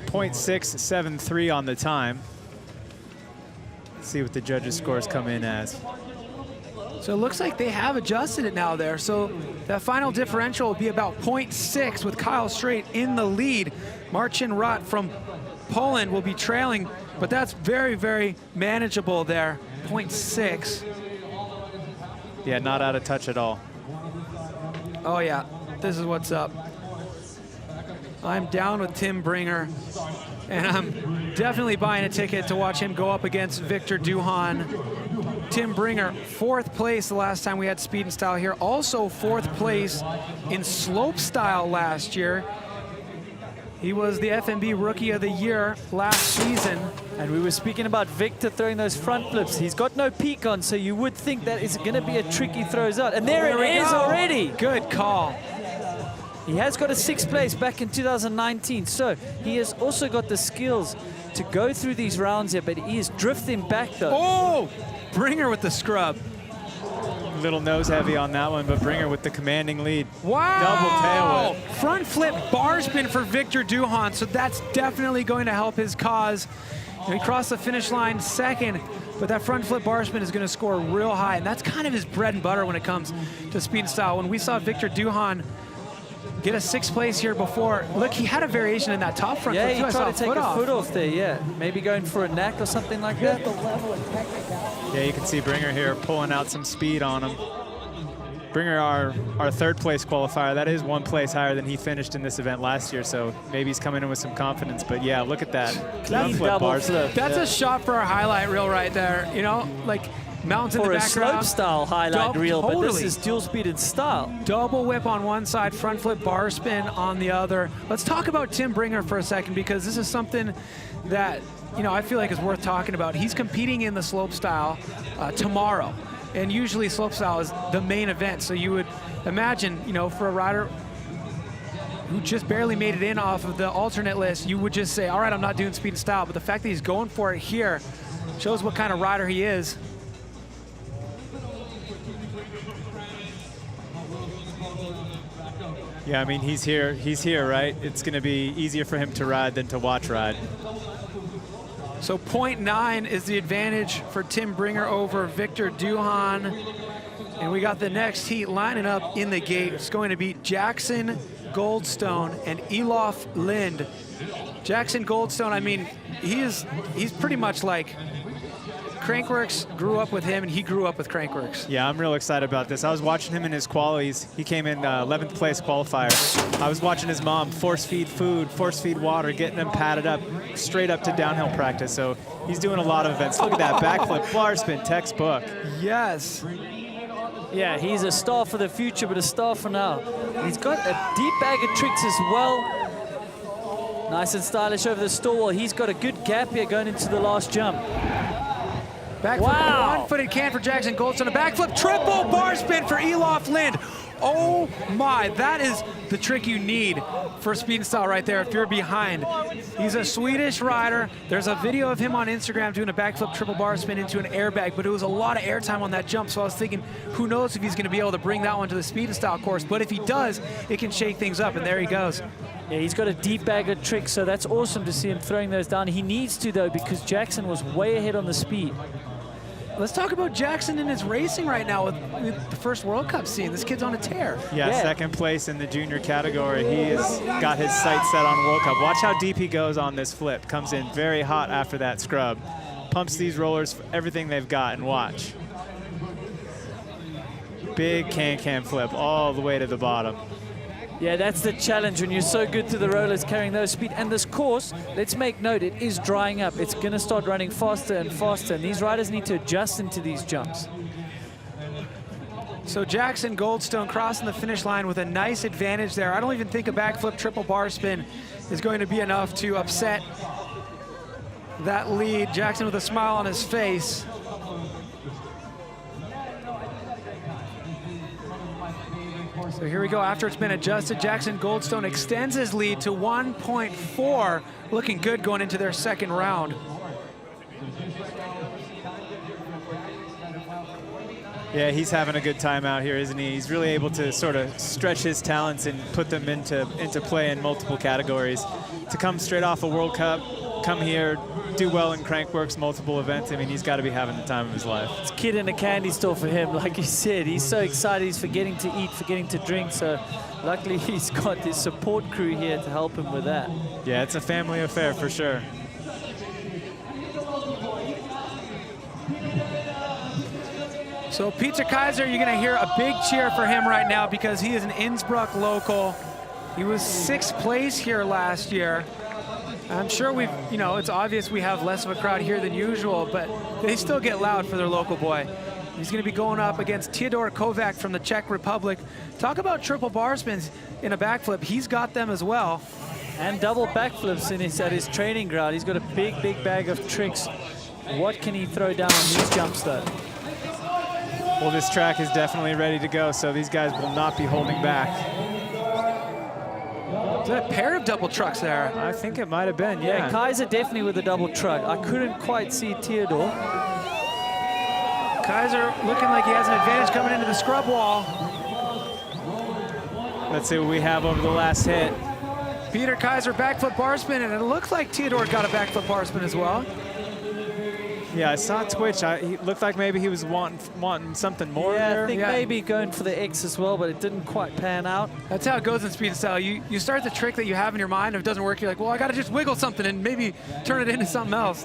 .673 on the time. Let's see what the judges' scores come in as. So it looks like they have adjusted it now there. So that final differential will be about 0.6 with Kyle Straight in the lead. Marcin Rott from Poland will be trailing, but that's very, very manageable there, 0.6. Yeah, not out of touch at all. Oh yeah, this is what's up. I'm down with Tim Bringer, and I'm definitely buying a ticket to watch him go up against Victor Duhan. Tim Bringer, 4th place the last time we had speed and style here. Also 4th place in slopestyle last year. He was the FMB Rookie of the Year last season. And we were speaking about Victor throwing those front flips. He's got no peak on, so you would think that is going to be a trick he throws out. And there it is already. Good call. He has got a 6th place back in 2019, so he has also got the skills to go through these rounds here, but he is drifting back though. Oh, Bringer with the scrub. Little nose heavy on that one, but Bringer with the commanding lead. Wow. Double tail whip. Front flip bar spin for Victor Duhan, so that's definitely going to help his cause. He crossed the finish line 2nd, but that front flip bar spin is going to score real high, and that's kind of his bread and butter when it comes to speed and style. When we saw Victor Duhan get a 6th place here before, look, he had a variation in that top front flip too. He tried to take a foot off there, yeah. Maybe going for a knack or something like that. Yeah, you can see Bringer here pulling out some speed on him. Bringer, our 3rd place qualifier, that is 1 place higher than he finished in this event last year, so maybe he's coming in with some confidence. But yeah, look at that. Clean double flip. That's a shot for our highlight reel right there. You know, like mountains in the background. For a slope style highlight reel, totally. but this is dual speed and style. Double whip on one side, front flip bar spin on the other. Let's talk about Tim Bringer for a second, because this is something that, you know, I feel like is worth talking about. He's competing in the slope style tomorrow. And usually slopestyle is the main event. So you would imagine, you know, for a rider who just barely made it in off of the alternate list, you would just say, all right, I'm not doing speed and style. But the fact that he's going for it here shows what kind of rider he is. Yeah, I mean, he's here, right? It's going to be easier for him to ride than to watch ride. So 0.9 is the advantage for Tim Bringer over Victor Duhan. And we got the next heat lining up in the gate. It's going to be Jackson Goldstone and Elof Lind. Jackson Goldstone, I mean, he's pretty much like Crankworx grew up with him and he grew up with Crankworx. Yeah, I'm real excited about this. I was watching him in his qualies. He came in 11th place qualifier. I was watching his mom force feed food, force feed water, getting him padded up, straight up to downhill practice. So he's doing a lot of events. Look at that backflip, bar spin, textbook. Yes. Yeah, he's a star for the future, but a star for now. He's got a deep bag of tricks as well. Nice and stylish over the stall wall. He's got a good gap here going into the last jump. Backflip, wow. One-footed can for Jackson Goldstone. A backflip, triple bar spin for Elof Lind. Oh my, that is the trick you need for speed and style right there if you're behind. He's a Swedish rider. There's a video of him on Instagram doing a backflip triple bar spin into an airbag, but it was a lot of airtime on that jump, so I was thinking, who knows if he's gonna be able to bring that one to the speed and style course, but if he does, it can shake things up, and there he goes. Yeah, he's got a deep bag of tricks, so that's awesome to see him throwing those down. He needs to, though, because Jackson was way ahead on the speed. Let's talk about Jackson in his racing right now with the first World Cup scene. This kid's on a tear. Yeah, 2nd place in the junior category. He has got his sights set on World Cup. Watch how deep he goes on this flip. Comes in very hot after that scrub. Pumps these rollers for everything they've got, and watch. Big can-can flip all the way to the bottom. Yeah, that's the challenge when you're so good to the rollers carrying those speed. And this course, let's make note, it is drying up. It's going to start running faster and faster, and these riders need to adjust into these jumps. So Jackson Goldstone crossing the finish line with a nice advantage there. I don't even think a backflip triple bar spin is going to be enough to upset that lead. Jackson with a smile on his face. So here we go. After it's been adjusted, Jackson Goldstone extends his lead to 1.4. Looking good going into their 2nd round. Yeah, he's having a good time out here, isn't he? He's really able to sort of stretch his talents and put them into play in multiple categories. To come straight off a World Cup, come here, do well in Crankworx multiple events, I mean, he's got to be having the time of his life. It's a kid in a candy store for him, like you said. He's so excited, he's forgetting to eat, forgetting to drink, so luckily he's got his support crew here to help him with that. Yeah, it's a family affair for sure. So Peter Kaiser, you're gonna hear a big cheer for him right now because he is an Innsbruck local. He was 6th place here last year. I'm sure we've, you know, it's obvious we have less of a crowd here than usual, but they still get loud for their local boy. He's going to be going up against Theodor Kovac from the Czech Republic. Talk about triple bar spins in a backflip. He's got them as well. And double backflips at his training ground. He's got a big, big bag of tricks. What can he throw down on these jumps, though? Well, this track is definitely ready to go, so these guys will not be holding back. that a pair of double trucks there? I think it might have been, Yeah, yeah. Kaiser definitely with a double truck. I couldn't quite see Theodore. Kaiser looking like he has an advantage coming into the scrub wall. Let's see what we have over the last hit. Peter Kaiser back foot bar spin, and it looked like Theodore got a back foot bar spin as well. Yeah, I saw Twitch. He looked like maybe he was wanting something more Yeah, there. I think Yeah. maybe going for the X as well, but it didn't quite pan out. That's how it goes in speed and style. You start the trick that you have in your mind. If it doesn't work, you're like, well, I got to just wiggle something and maybe turn it into something else.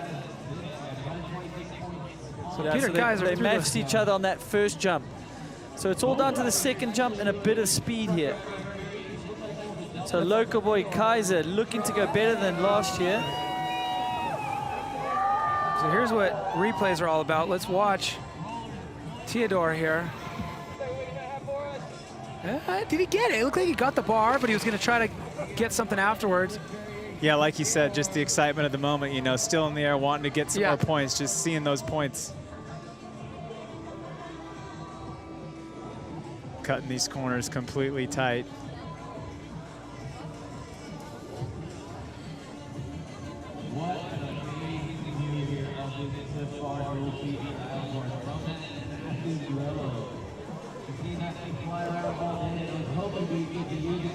So Yeah, Peter so Kaiser they threw matched each other on that first jump. So it's all down to the second jump and a bit of speed here. So local boy Kaiser looking to go better than last year. So here's what replays are all about. Let's watch Theodore here. Did he get it? It looked like he got the bar, but he was going to try to get something afterwards. Yeah, like you said, just the excitement of the moment, you know, still in the air, wanting to get some more points, just seeing those points. Cutting these corners completely tight.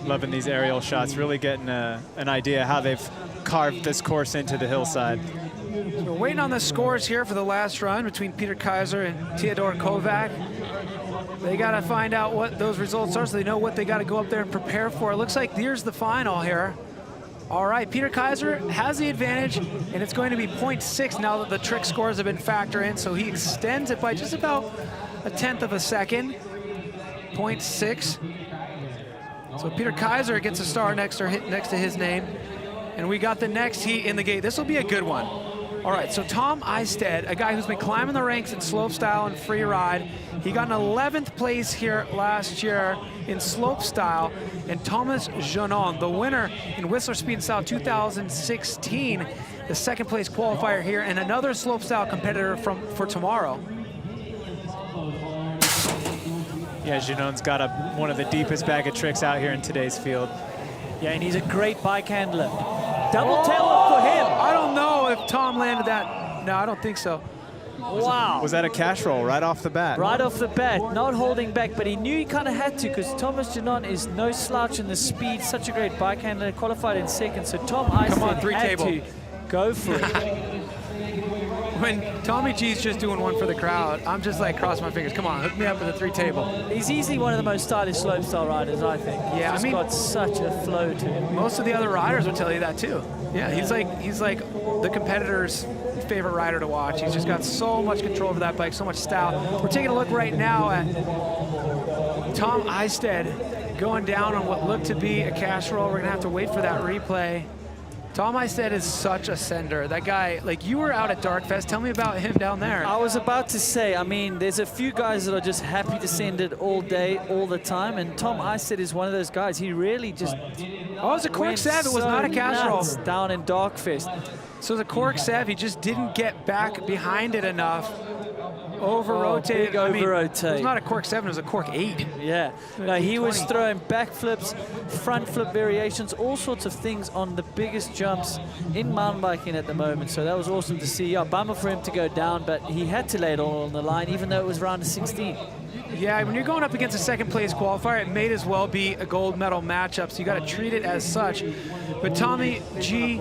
Loving these aerial shots, really getting an idea how they've carved this course into the hillside. So we're waiting on the scores here for the last run between Peter Kaiser and Theodore Kovac. They got to find out what those results are so they know what they got to go up there and prepare for. It looks like here's the final here. All right, Peter Kaiser has the advantage, and it's going to be 0.6 now that the trick scores have been factored in, so he extends it by just about a tenth of a second. 0.6. So Peter Kaiser gets a star next to his name, and we got the next heat in the gate. This will be a good one. All right, so Tom Eistedt, a guy who's been climbing the ranks in slopestyle and free ride. He got an 11th place here last year in slopestyle. And Thomas Jeannon, the winner in Whistler Speed and Style 2016, the second place qualifier here, and another slopestyle competitor for tomorrow. Yeah, Janon's got one of the deepest bag of tricks out here in today's field. Yeah, and he's a great bike handler. Double tail up for him. I don't know if Tom landed that. No, I don't think so. Wow. Was that a cash roll right off the bat? Right off the bat, not holding back, but he knew he kind of had to because Thomas Janon is no slouch in the speed, such a great bike handler, qualified in second. So Tom Eistedt had to go for it. When Tommy G's just doing one for the crowd, I'm just like crossing my fingers. Come on, hook me up with a 3 table. He's easily one of the most stylish slopestyle riders, I think. Yeah, He's got such a flow to him. Most of the other riders would tell you that too. Yeah, he's like the competitor's favorite rider to watch. He's just got so much control over that bike, so much style. We're taking a look right now at Tom Eistedt going down on what looked to be a cash roll. We're gonna have to wait for that replay. Tom Eistedt is such a sender. That guy, like, you were out at Darkfest. Tell me about him down there. I was about to say, I mean, there's a few guys that are just happy to send it all day, all the time, and Tom Eistedt is one of those guys. He really just Oh, it was a cork sev. It was not a cash roll. Down in Darkfest. So it was a cork sev. He just didn't get back behind it enough. Over-rotated. Big over-rotate. It was not a cork 7, it was a cork 8. Yeah, no, he was 20. throwing back flips, front flip variations, all sorts of things on the biggest jumps in mountain biking at the moment. So that was awesome to see. Yeah, bummer for him to go down, but he had to lay it all on the line, even though it was round of 16. Yeah, when you're going up against a second place qualifier, it may as well be a gold medal matchup, so you got to treat it as such. But Tommy G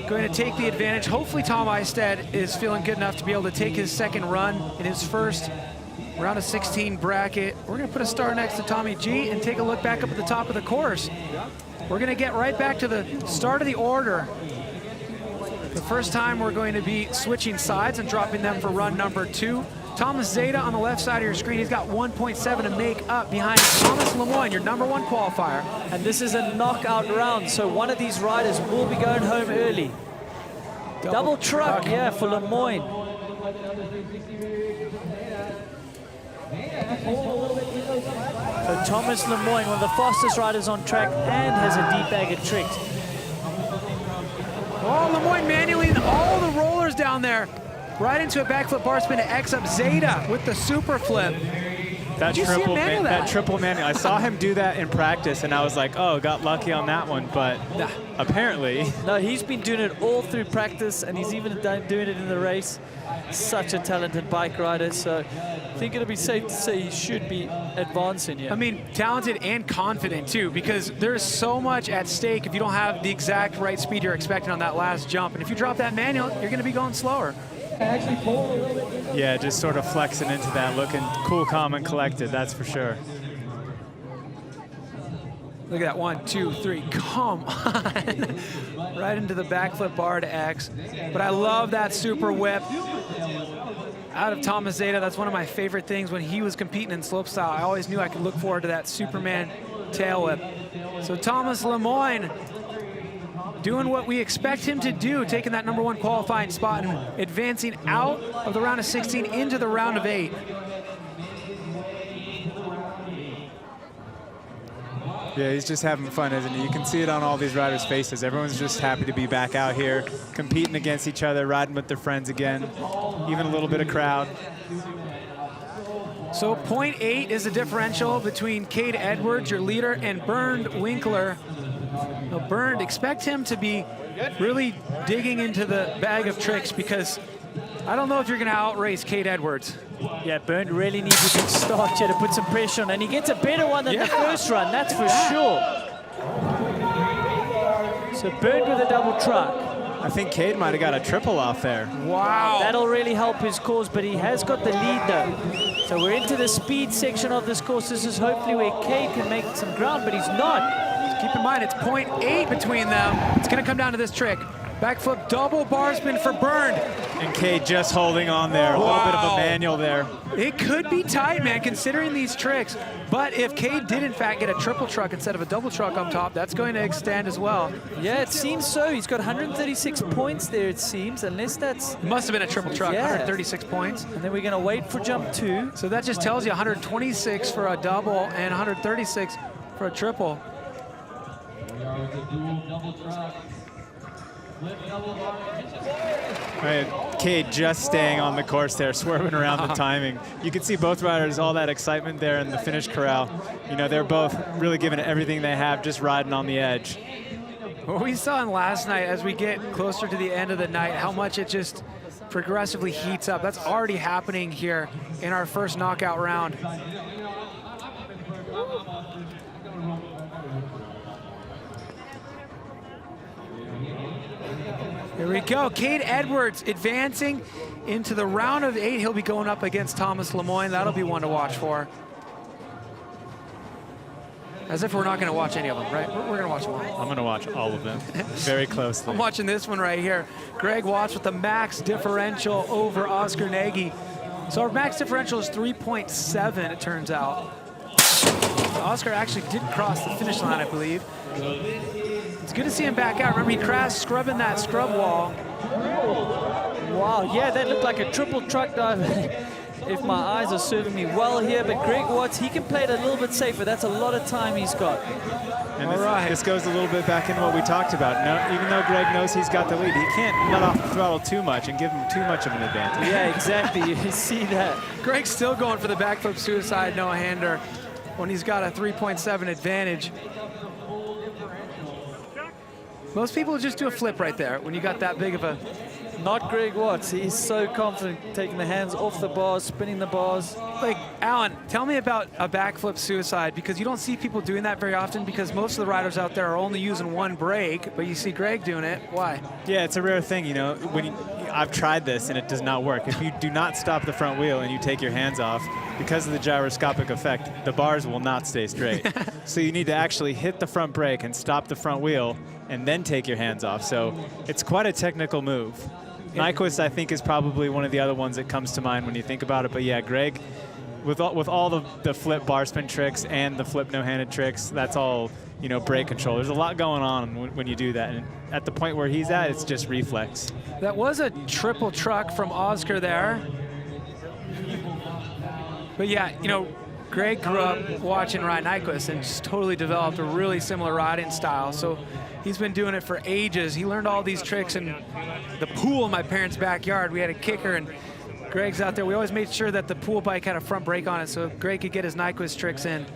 going to take the advantage. Hopefully Tom Eistedt is feeling good enough to be able to take his second run in his first round of 16 bracket. We're going to put a star next to Tommy G and take a look back up at the top of the course. We're going to get right back to the start of the order. The first time we're going to be switching sides and dropping them for run number 2. Thomas Zeta on the left side of your screen. He's got 1.7 to make up behind Thomas Lemoyne, your number 1 qualifier. And this is a knockout round, so one of these riders will be going home early. Double truck, yeah, for Lemoyne. So Thomas Lemoyne, one of the fastest riders on track and has a deep bag of tricks. Oh, Lemoyne manually and all the rollers down there. Right into a backflip bar spin to X up Zeta with the super flip. That Did you see him manual that? that triple manual. I saw him do that in practice, and I was like, oh, got lucky on that one. But apparently, No, he's been doing it all through practice, and he's even doing it in the race. Such a talented bike rider, so I think it'll be safe to say he should be advancing here. I mean, talented and confident too, because there's so much at stake if you don't have the exact right speed you're expecting on that last jump. And if you drop that manual, you're going to be going slower. yeah, just sort of flexing into that, looking cool, calm, and collected, that's for sure. Look at that, 1, 2, 3, come on. Right into the backflip bar to X. But I love that super whip out of Thomas Zeta. That's one of my favorite things when he was competing in slopestyle. I always knew I could look forward to that Superman tail whip. So Thomas Lemoyne doing what we expect him to do, taking that #1 qualifying spot and advancing out of the round of 16 into the round of 8. Yeah, he's just having fun, isn't he? You can see it on all these riders' faces. Everyone's just happy to be back out here, competing against each other, riding with their friends again, even a little bit of crowd. So 0.8 is the differential between Cade Edwards, your leader, and Bernd Winkler. Now Bernd, expect him to be really digging into the bag of tricks, because I don't know if you're going to outrace Cade Edwards. Yeah, Bernd really needs a good start here to put some pressure on, and he gets a better one than the first run, that's for sure. So Bernd with a double truck. I think Cade might have got a triple off there. Wow. That'll really help his cause, but he has got the lead though. So we're into the speed section of this course. This is hopefully where Cade can make some ground, but he's not. Keep in mind, it's 0.8 between them. It's going to come down to this trick. Backflip double bar spin for Bernd. And Cade just holding on there. A little bit of a manual there. It could be tight, man, considering these tricks. But if Cade did, in fact, get a triple truck instead of a double truck up top, that's going to extend as well. Yeah, it seems so. He's got 136 points there, it seems, unless that's... It must have been a triple truck, Yeah. 136 points. And then we're going to wait for jump 2. So that just tells you 126 for a double and 136 for a triple. Right, Cade just staying on the course there, swerving around the timing. You can see both riders, all that excitement there in the finish corral. You know, they're both really giving it everything they have, just riding on the edge. What we saw in last night, as we get closer to the end of the night, how much it just progressively heats up. That's already happening here in our first knockout round. Here we go, Cade Edwards advancing into the round of 8. He'll be going up against Thomas Lemoyne. That'll be one to watch for. As if we're not gonna watch any of them, right? We're gonna watch them all. I'm gonna watch all of them very closely. I'm watching this one right here. Greg Watts with the max differential over Oscar Nagy. So our max differential is 3.7, it turns out. Oscar actually did cross the finish line, I believe. It's good to see him back out. Remember, he crashed scrubbing that scrub wall. Wow, yeah, that looked like a triple truck dive. If my eyes are serving me well here, but Greg Watts, he can play it a little bit safer. That's a lot of time he's got. And this goes a little bit back into what we talked about. No, even though Greg knows he's got the lead, he can't let off the throttle too much and give him too much of an advantage. Yeah, exactly. You see that. Greg's still going for the backflip suicide no-hander when he's got a 3.7 advantage. Most people just do a flip right there when you got that big of a... Not Greg Watts. He's so confident, taking the hands off the bars, spinning the bars. Like, Alan, tell me about a backflip suicide, because you don't see people doing that very often, because most of the riders out there are only using one brake, but you see Greg doing it. Why? Yeah, it's a rare thing, you know. I've tried this and it does not work. If you do not stop the front wheel and you take your hands off, because of the gyroscopic effect, the bars will not stay straight. So you need to actually hit the front brake and stop the front wheel and then take your hands off. So it's quite a technical move. Nyquist, I think, is probably one of the other ones that comes to mind when you think about it. But yeah, Greg, with all the flip bar spin tricks and the flip no-handed tricks, that's all, you know, brake control. There's a lot going on when you do that. And at the point where he's at, it's just reflex. That was a triple truck from Oscar there. But yeah, you know, Greg grew up watching Ryan Nyquist and just totally developed a really similar riding style. So he's been doing it for ages. He learned all these tricks in the pool in my parents' backyard. We had a kicker, and Greg's out there. We always made sure that the pool bike had a front brake on it so Greg could get his Nyquist tricks in.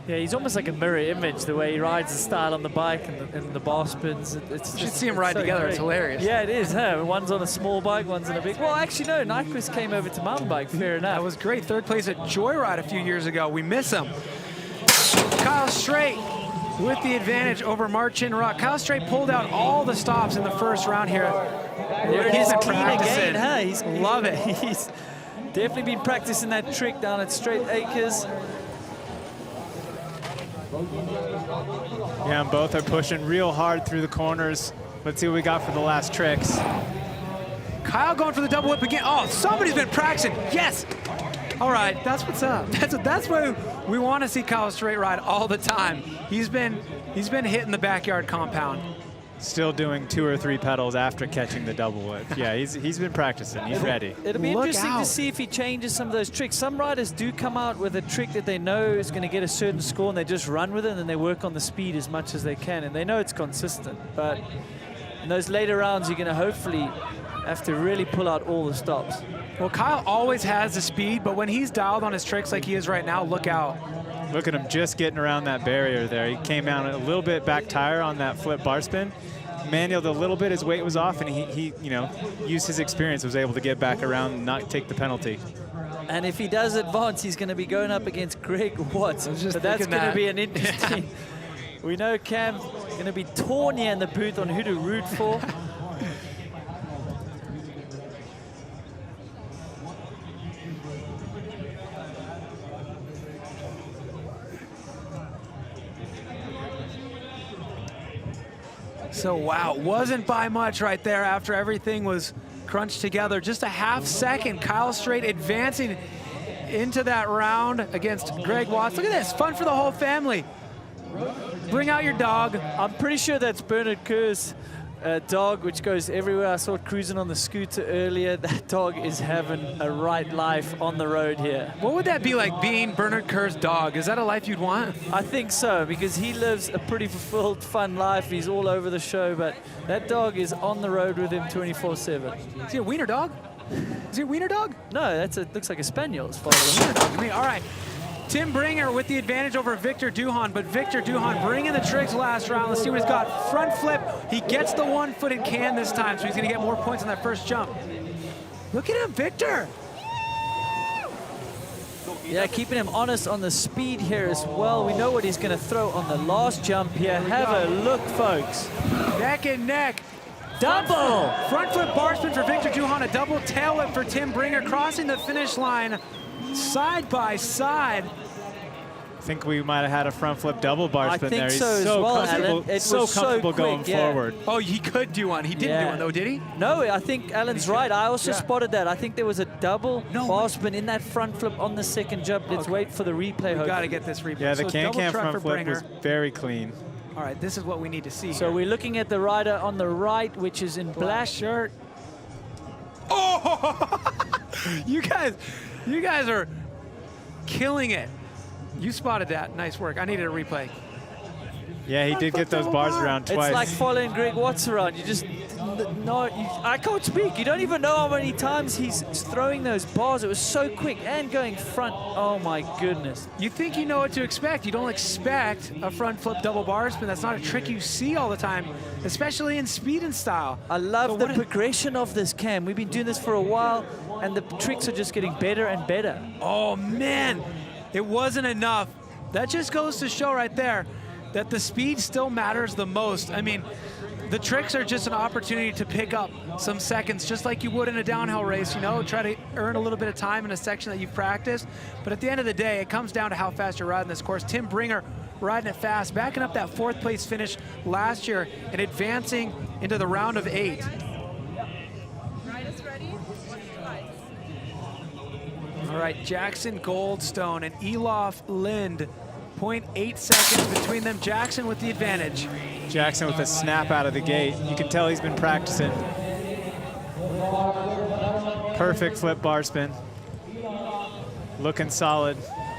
Yeah, he's almost like a mirror image, the way he rides the style on the bike and the bar spins. You should see them ride together. Great. It's hilarious. Yeah, it is. Huh? One's on a small bike, one's on a big. Well, actually, no. Nyquist came over to mountain bike. Fair enough. That was great. Third place at Joyride a few years ago. We miss him. Kyle Straight with the advantage over Marcin Rock. Kyle Straight pulled out all the stops in the first round here. There it He's is, been clean practicing. again, huh? Love it. He's definitely been practicing that trick down at Straight Acres. Yeah, and both are pushing real hard through the corners. Let's see what we got for the last tricks. Kyle going for the double whip again. Oh, somebody's been practicing. Yes. All right, that's what's up. That's why we want to see Kyle Straight ride all the time. He's been hitting the backyard compound. Still doing 2 or 3 pedals after catching the double whip. Yeah, he's been practicing. He's ready. It'll be Look interesting out. to see if he changes some of those tricks. Some riders do come out with a trick that they know is going to get a certain score, and they just run with it, and then they work on the speed as much as they can, and they know it's consistent. But in those later rounds, you're going to hopefully have to really pull out all the stops. Well, Kyle always has the speed, but when he's dialed on his tricks like he is right now, look out. Look at him just getting around that barrier there. He came down a little bit back tire on that flip bar spin. Manualed a little bit, his weight was off, and he you know, used his experience, was able to get back around and not take the penalty. And if he does advance, he's going to be going up against Greg Watts. So that's going to be an interesting. We know Cam's going to be torn here in the booth on who to root for. So, wow, wasn't by much right there after everything was crunched together. Just a half second. Kyle Straight advancing into that round against Greg Watts. Look at this, fun for the whole family. Bring out your dog. I'm pretty sure that's Bernard Kerr's dog, which goes everywhere. I saw it cruising on the scooter earlier. That dog is having a right life on the road here. What would that be like being Bernard Kerr's dog? Is that a life you'd want? I think so, because he lives a pretty fulfilled, fun life. He's all over the show, but that dog is on the road with him 24/7. Is he a wiener dog? Is he a wiener dog? No, looks like a spaniel. As far A as wiener dog to me. All right. Tim Bringer with the advantage over Victor Duhan, but Victor Duhan bringing the tricks last round. Let's see what he's got. Front flip. He gets the one-footed can this time, so he's going to get more points on that first jump. Look at him, Victor. Yeah, keeping him honest on the speed here as well. We know what he's going to throw on the last jump here. Have a look, folks. Neck and neck. Double! Front flip bar spin for Victor Duhan. A double tail whip for Tim Bringer, crossing the finish line side by side. I think we might have had a front flip double bar spin there. I think He's so as so well, comfortable, Alan. It so was so comfortable quick, going yeah. forward. Oh, he could do one. He didn't do one, though, did he? No, I think Alan's right. I also spotted that. I think there was a double No. bar spin in that front flip on the second jump. Let's wait for the replay. We got to get this replay. Yeah, the So double can-can truck front for flip Bringer. was very clean. All right, this is what we need to see. So here. we're looking at the rider on the right, which is in black shirt. Oh, you guys are killing it. You spotted that. Nice work. I needed a replay. Yeah, he did get those bars around twice. It's like following Greg Watts around. You just, I can't speak. You don't even know how many times he's throwing those bars. It was so quick and going front. Oh my goodness. You think you know what to expect. You don't expect a front flip double bar spin. That's not a trick you see all the time, especially in speed and style. I love So the what progression of this, Cam. We've been doing this for a while, and the tricks are just getting better and better. Oh, man. It wasn't enough. That just goes to show right there that the speed still matters the most. I mean, the tricks are just an opportunity to pick up some seconds, just like you would in a downhill race, you know, try to earn a little bit of time in a section that you've practiced. But at the end of the day, it comes down to how fast you're riding this course. Tim Bringer riding it fast, backing up that 4th place finish last year and advancing into the round of 8. All right, Jackson Goldstone and Elof Lind, 0.8 seconds between them. Jackson with the advantage. Jackson with a snap out of the gate. You can tell he's been practicing. Perfect flip bar spin. Looking solid.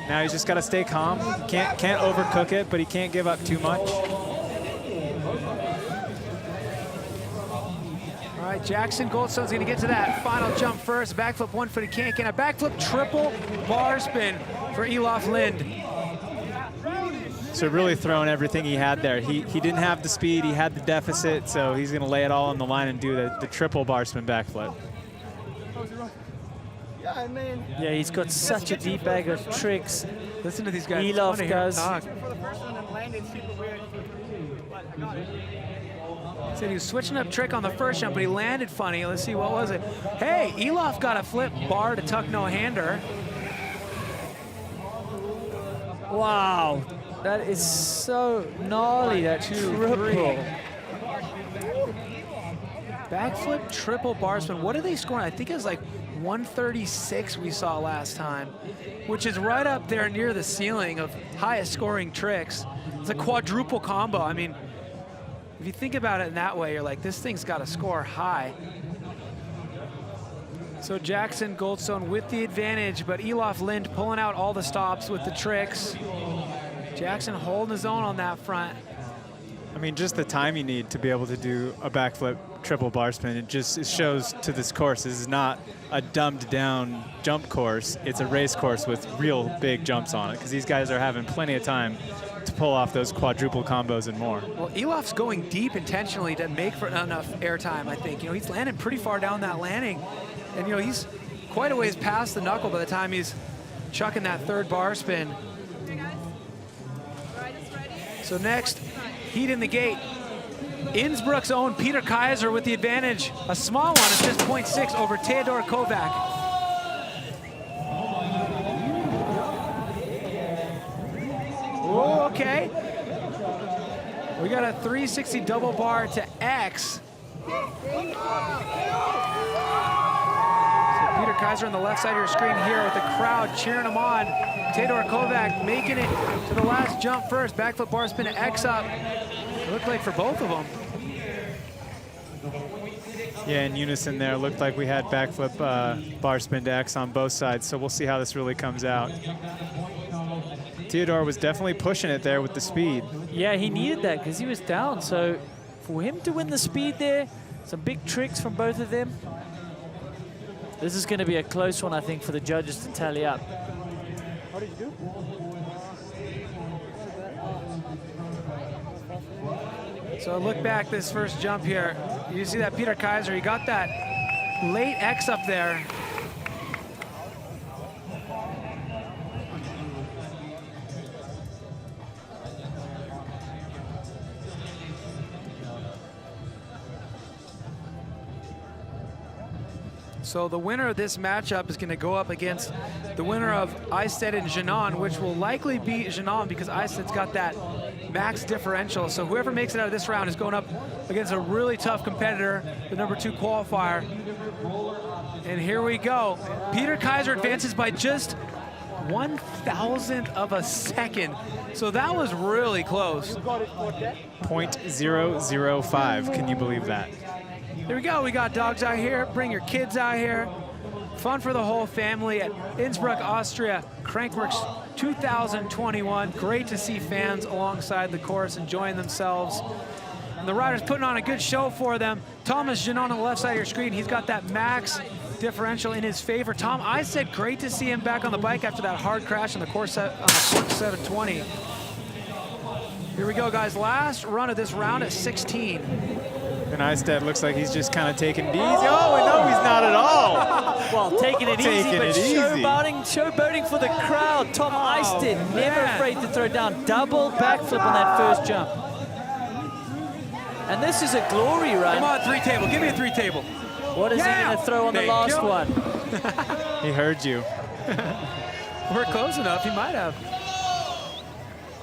Now he's just got to stay calm. Can't overcook it, but he can't give up too much. All right, Jackson Goldstone's gonna get to that final jump first. Backflip one-footed can-can. A backflip triple bar spin for Elof Lind. So really throwing everything he had there. He didn't have the speed, he had the deficit, so he's gonna lay it all on the line and do the triple bar spin backflip. Yeah, he's got such a deep bag of tricks. Listen to these guys. Elof does. Said he was switching up trick on the first jump, but he landed funny. Let's see, what was it? Hey, Elof got a flip bar to tuck no-hander. Wow, that is so gnarly, that triple. Backflip triple bar spin. What are they scoring? I think it was like 136 we saw last time, which is right up there near the ceiling of highest scoring tricks. It's a quadruple combo. I mean, if you think about it in that way, you're like, this thing's got to score high. So Jackson Goldstone with the advantage, but Elof Lind pulling out all the stops with the tricks. Jackson holding his own on that front. I mean, just the time you need to be able to do a backflip triple bar spin, it shows to this course. This is not a dumbed down jump course. It's a race course with real big jumps on it, because these guys are having plenty of time to pull off those quadruple combos and more. Well, Elof's going deep intentionally to make for enough airtime, I think. You know, he's landing pretty far down that landing. And, you know, he's quite a ways past the knuckle by the time he's chucking that third bar spin. So next, heat in the gate. Innsbruck's own Peter Kaiser with the advantage. A small one is just 0.6 over Theodor Kovac. Oh, okay. We got a 360 double bar to X. So Peter Kaiser on the left side of your screen here with the crowd cheering him on. Theodor Kovac making it to the last jump first. Backflip bar spin to X up. It looked like for both of them. Yeah, in unison there. Looked like we had backflip bar spin to X on both sides, so we'll see how this really comes out. Theodor was definitely pushing it there with the speed. Yeah, he needed that because he was down. So for him to win the speed there, some big tricks from both of them. This is going to be a close one, I think, for the judges to tally up. How did you do? So look back this first jump here. You see that Peter Kaiser, he got that late X up there. So the winner of this matchup is going to go up against the winner of Eistedt and Janon, which will likely be Janon because Eistedt's got that max differential. So whoever makes it out of this round is going up against a really tough competitor, the #2 qualifier. And here we go. Peter Kaiser advances by just 1,000th of a second. So that was really close. 0.005, can you believe that? Here we go, we got dogs out here, bring your kids out here. Fun for the whole family at Innsbruck, Austria, Crankworx 2021. Great to see fans alongside the course enjoying themselves. And the riders putting on a good show for them. Thomas Janon on the left side of your screen, he's got that max differential in his favor. Tom, I said great to see him back on the bike after that hard crash on the course 720. Here we go, guys, last run of this round at 16. And Eistedt looks like he's just kind of taking it easy. Oh, no, he's not at all. Well, taking it easy, but showboating for the crowd. Tom Eistedt, never afraid to throw down double backflip on that first jump. And this is a glory run. Come on, three table, give me a three table. What is he going to throw on the last one? He heard you. We're close enough, he might have.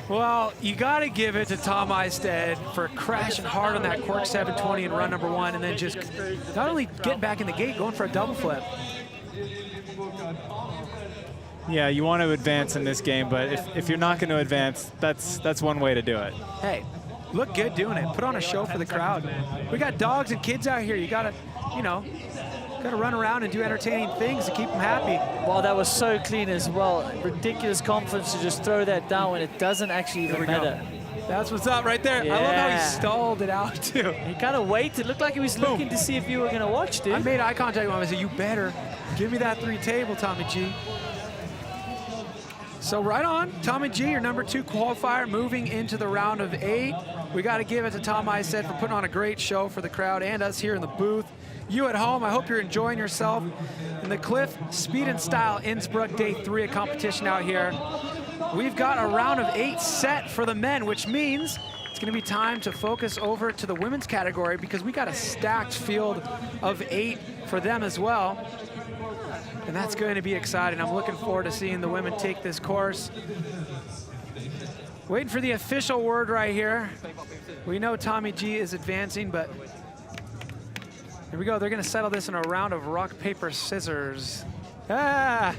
Well, you got to give it to Tom Eistedt for crashing hard on that Quark 720 in run #1, and then just not only getting back in the gate, going for a double flip. Yeah, you want to advance in this game, but if you're not going to advance, that's one way to do it. Hey, look good doing it. Put on a show for the crowd. We got dogs and kids out here. You got to, you know, got to run around and do entertaining things to keep them happy. Well, that was so clean as well. Ridiculous confidence to just throw that down when it doesn't actually even matter. That's what's up right there. Yeah. I love how he stalled it out, too. He kind of waited. It looked like he was looking to see if you were going to watch, dude. I made eye contact with him. I said, you better give me that 3 table, Tommy G. So right on, Tommy G, your number 2 qualifier, moving into the round of 8. We got to give it to Tom Iset for putting on a great show for the crowd and us here in the booth. You at home, I hope you're enjoying yourself in the CLIF Speed and Style Innsbruck Day 3 of competition out here. We've got a round of 8 set for the men, which means it's going to be time to focus over to the women's category because we got a stacked field of 8 for them as well. And that's going to be exciting. I'm looking forward to seeing the women take this course. Waiting for the official word right here. We know Tommy G is advancing, but here we go. They're going to settle this in a round of rock, paper, scissors. Ah!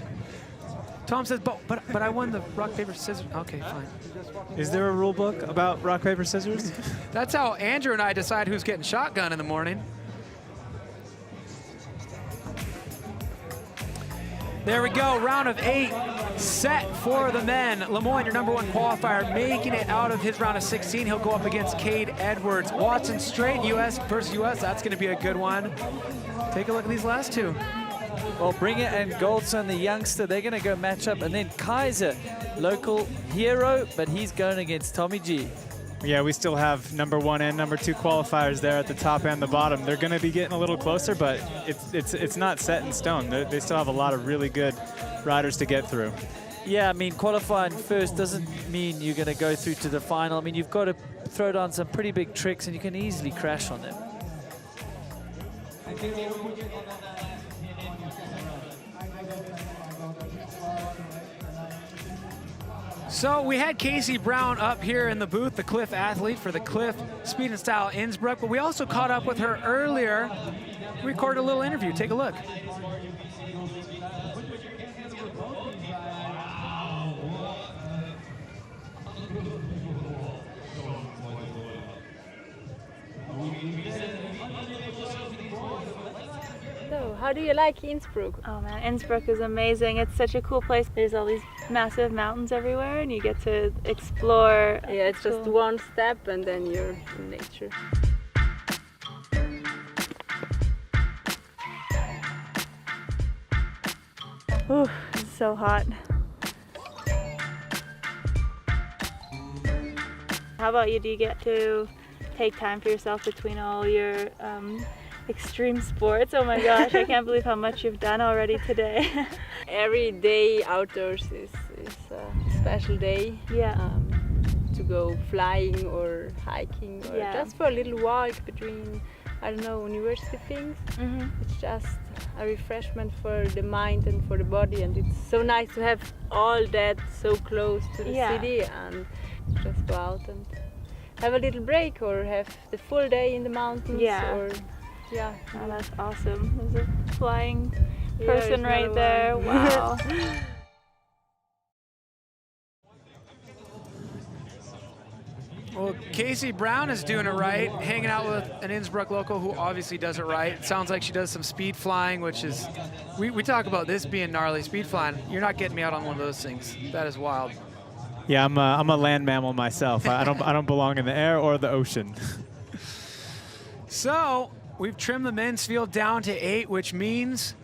Tom says, but I won the rock, paper, scissors. Okay, fine. Is there a rule book about rock, paper, scissors? That's how Andrew and I decide who's getting shotgun in the morning. There we go, round of 8 set for the men. Lemoyne, your number 1 qualifier, making it out of his round of 16. He'll go up against Cade Edwards. Watson Straight, US versus US. That's going to be a good one. Take a look at these last 2. Well, Bringer and Goldson, the youngster, they're going to go match up. And then Kaiser, local hero, but he's going against Tommy G. Yeah, we still have number 1 and number 2 qualifiers there at the top and the bottom. They're going to be getting a little closer, but it's not set in stone. They still have a lot of really good riders to get through. Yeah, I mean, qualifying first doesn't mean you're going to go through to the final. I mean, you've got to throw down some pretty big tricks, and you can easily crash on them. So we had Casey Brown up here in the booth, the CLIF athlete for the CLIF Speed and Style Innsbruck, but we also caught up with her earlier. We recorded a little interview. Take a look. So, how do you like Innsbruck? Oh man, Innsbruck is amazing. It's such a cool place. There's all these massive mountains everywhere and you get to explore. Yeah, it's just one step and then you're in nature. Ooh, it's so hot. How about you? Do you get to take time for yourself between all your extreme sports? Oh my gosh, I can't believe how much you've done already today. Every day outdoors is a special day. Yeah. To go flying or hiking or just for a little walk between, I don't know, university things. Mm-hmm. It's just a refreshment for the mind and for the body, and it's so nice to have all that so close to the city and just go out and have a little break or have the full day in the mountains. Or Oh, that's awesome. There's a flying person right there. Wow. Well, Casey Brown is doing it right, hanging out with an Innsbruck local who obviously does it right. It sounds like she does some speed flying, which is, we talk about this being gnarly, speed flying. You're not getting me out on one of those things. That is wild. Yeah, I'm a land mammal myself. I don't belong in the air or the ocean. So we've trimmed the men's field down to 8, which means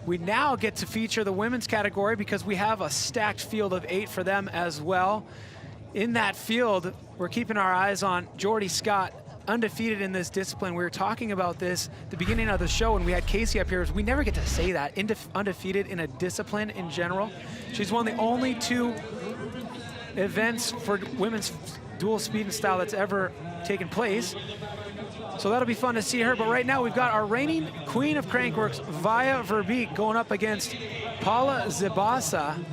we now get to feature the women's category because we have a stacked field of 8 for them as well. In that field, we're keeping our eyes on Jordy Scott, undefeated in this discipline. We were talking about this at the beginning of the show when we had Casey up here. We never get to say that, undefeated in a discipline in general. She's one of the only 2 events for women's dual speed and style that's ever taken place. So that'll be fun to see her. But right now we've got our reigning queen of Crankworx, Vaya Verbeek, going up against Paula Zibasa.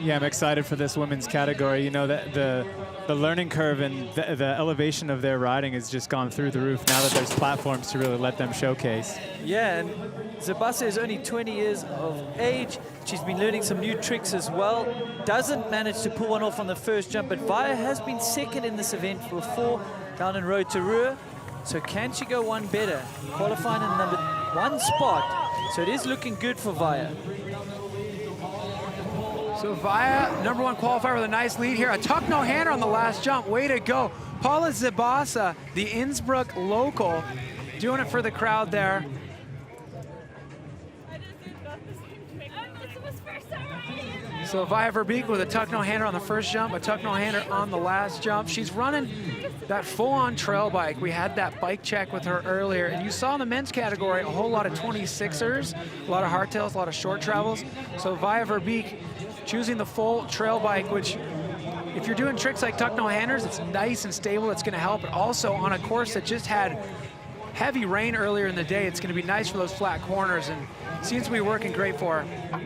Yeah, I'm excited for this women's category. You know, the learning curve and the elevation of their riding has just gone through the roof now that there's platforms to really let them showcase. Yeah, and Zibasa is only 20 years of age. She's been learning some new tricks as well. Doesn't manage to pull one off on the first jump, but Vaya has been second in this event before down in Rotorua. So can she go one better? Qualifying in number 1 spot. So it is looking good for Vaya. So Via, #1 qualifier with a nice lead here. A tuck no-hander on the last jump. Way to go. Paula Zabasa, the Innsbruck local, doing it for the crowd there. So Via Verbeek with a tuck no-hander on the first jump, a tuck no-hander on the last jump. She's running that full-on trail bike. We had that bike check with her earlier, and you saw in the men's category a whole lot of 26ers, a lot of hardtails, a lot of short travels. So Via Verbeek choosing the full trail bike, which if you're doing tricks like tuck no-handers, it's nice and stable, it's gonna help. But also on a course that just had heavy rain earlier in the day, it's gonna be nice for those flat corners, and seems to be working great for her.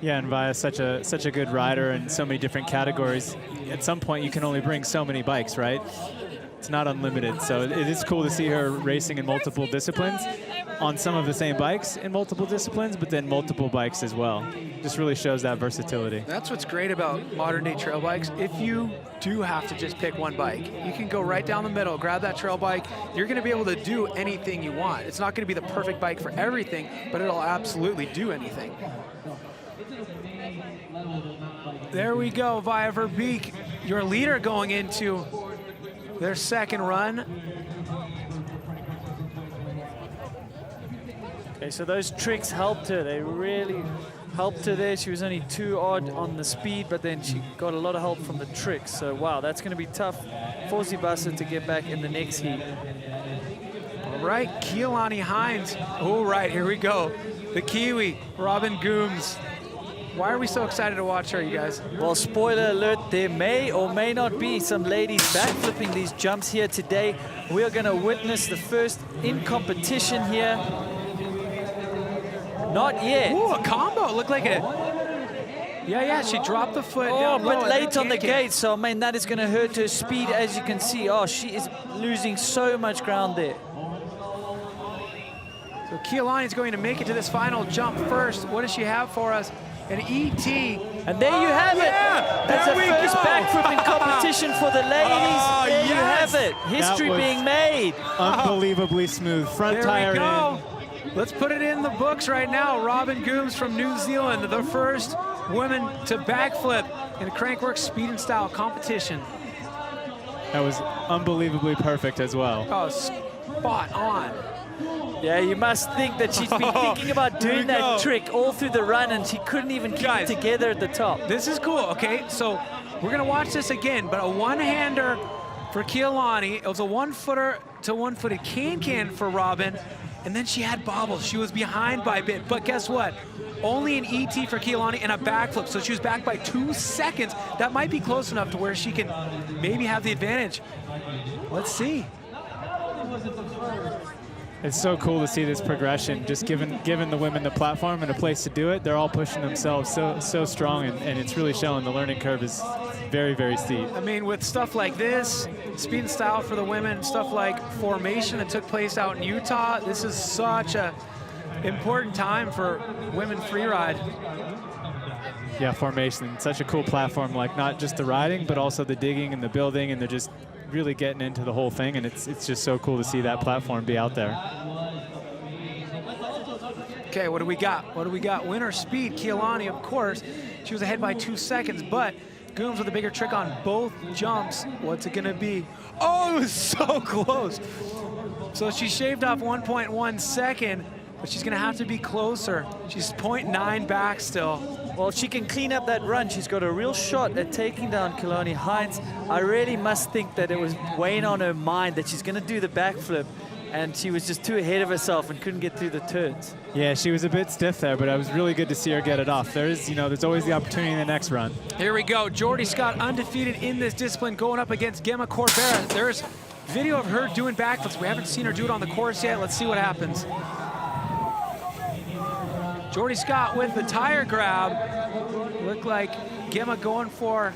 Yeah, and Via's such a good rider in so many different categories. At some point, you can only bring so many bikes, right? It's not unlimited, so it is cool to see her racing in multiple disciplines, on some of the same bikes in multiple disciplines, but then multiple bikes as well. Just really shows that versatility. That's what's great about modern day trail bikes. If you do have to just pick one bike, you can go right down the middle, grab that trail bike. You're gonna be able to do anything you want. It's not gonna be the perfect bike for everything, but it'll absolutely do anything. There we go, Via Verbeek, your leader going into their second run. Okay, so those tricks helped her. They really helped her there. She was only 2 odd on the speed, but then she got a lot of help from the tricks. So wow, that's going to be tough for Zabasa to get back in the next heat. All right, Keelani Hines. Oh, right, here we go. The Kiwi, Robin Gooms. Why are we so excited to watch her, you guys? Well, spoiler alert, there may or may not be some ladies backflipping these jumps here today. We are going to witness the first in competition here. Not yet. Ooh, a combo. Looked like a... Yeah, she dropped the foot down low. But late on the gate, so I mean, that is going to hurt her speed, as you can see. Oh, she is losing so much ground there. So Keelani's going to make it to this final jump first. What does she have for us? An ET. And there you have it. That's a first backflip in competition for the ladies. There you have it. History being made. Unbelievably smooth. Front tire in. Let's put it in the books right now. Robin Gooms from New Zealand, the first woman to backflip in a Crankworx Speed and Style competition. That was unbelievably perfect as well. Oh, spot on. Yeah, you must think that she's been thinking about doing that trick all through the run, and she couldn't even keep it together at the top. This is cool, okay? So we're gonna watch this again, but a one-hander for Keelani. It was a one-footer to one-footed can-can for Robin, and then she had bobbles. She was behind by a bit, but guess what? Only an ET for Keelani and a backflip, so she was back by 2 seconds. That might be close enough to where she can maybe have the advantage. Let's see. It's so cool to see this progression, just giving the women the platform and a place to do it. They're all pushing themselves so strong, and it's really showing. The learning curve is very, very steep. I mean, with stuff like this, Speed and Style for the women, stuff like Formation that took place out in Utah, this is such a important time for women freeride. Yeah, Formation, such a cool platform, like not just the riding, but also the digging and the building, and they're just really getting into the whole thing, and it's just so cool to see that platform be out there. Okay, what do we got? What do we got? Winner speed, Keelani, of course. She was ahead by 2 seconds, but Gooms with a bigger trick on both jumps. What's it gonna be? Oh, it was so close. So she shaved off 1.1 second, but she's gonna have to be closer. She's 0.9 back still. Well, she can clean up that run. She's got a real shot at taking down Keelani Hines. I really must think that it was weighing on her mind that she's gonna do the backflip, and she was just too ahead of herself and couldn't get through the turns. Yeah, she was a bit stiff there, but it was really good to see her get it off. There's always the opportunity in the next run. Here we go. Jordy Scott undefeated in this discipline, going up against Gemma Corbera. There's video of her doing backflips. We haven't seen her do it on the course yet. Let's see what happens. Jordy Scott with the tire grab. Looked like Gemma going for...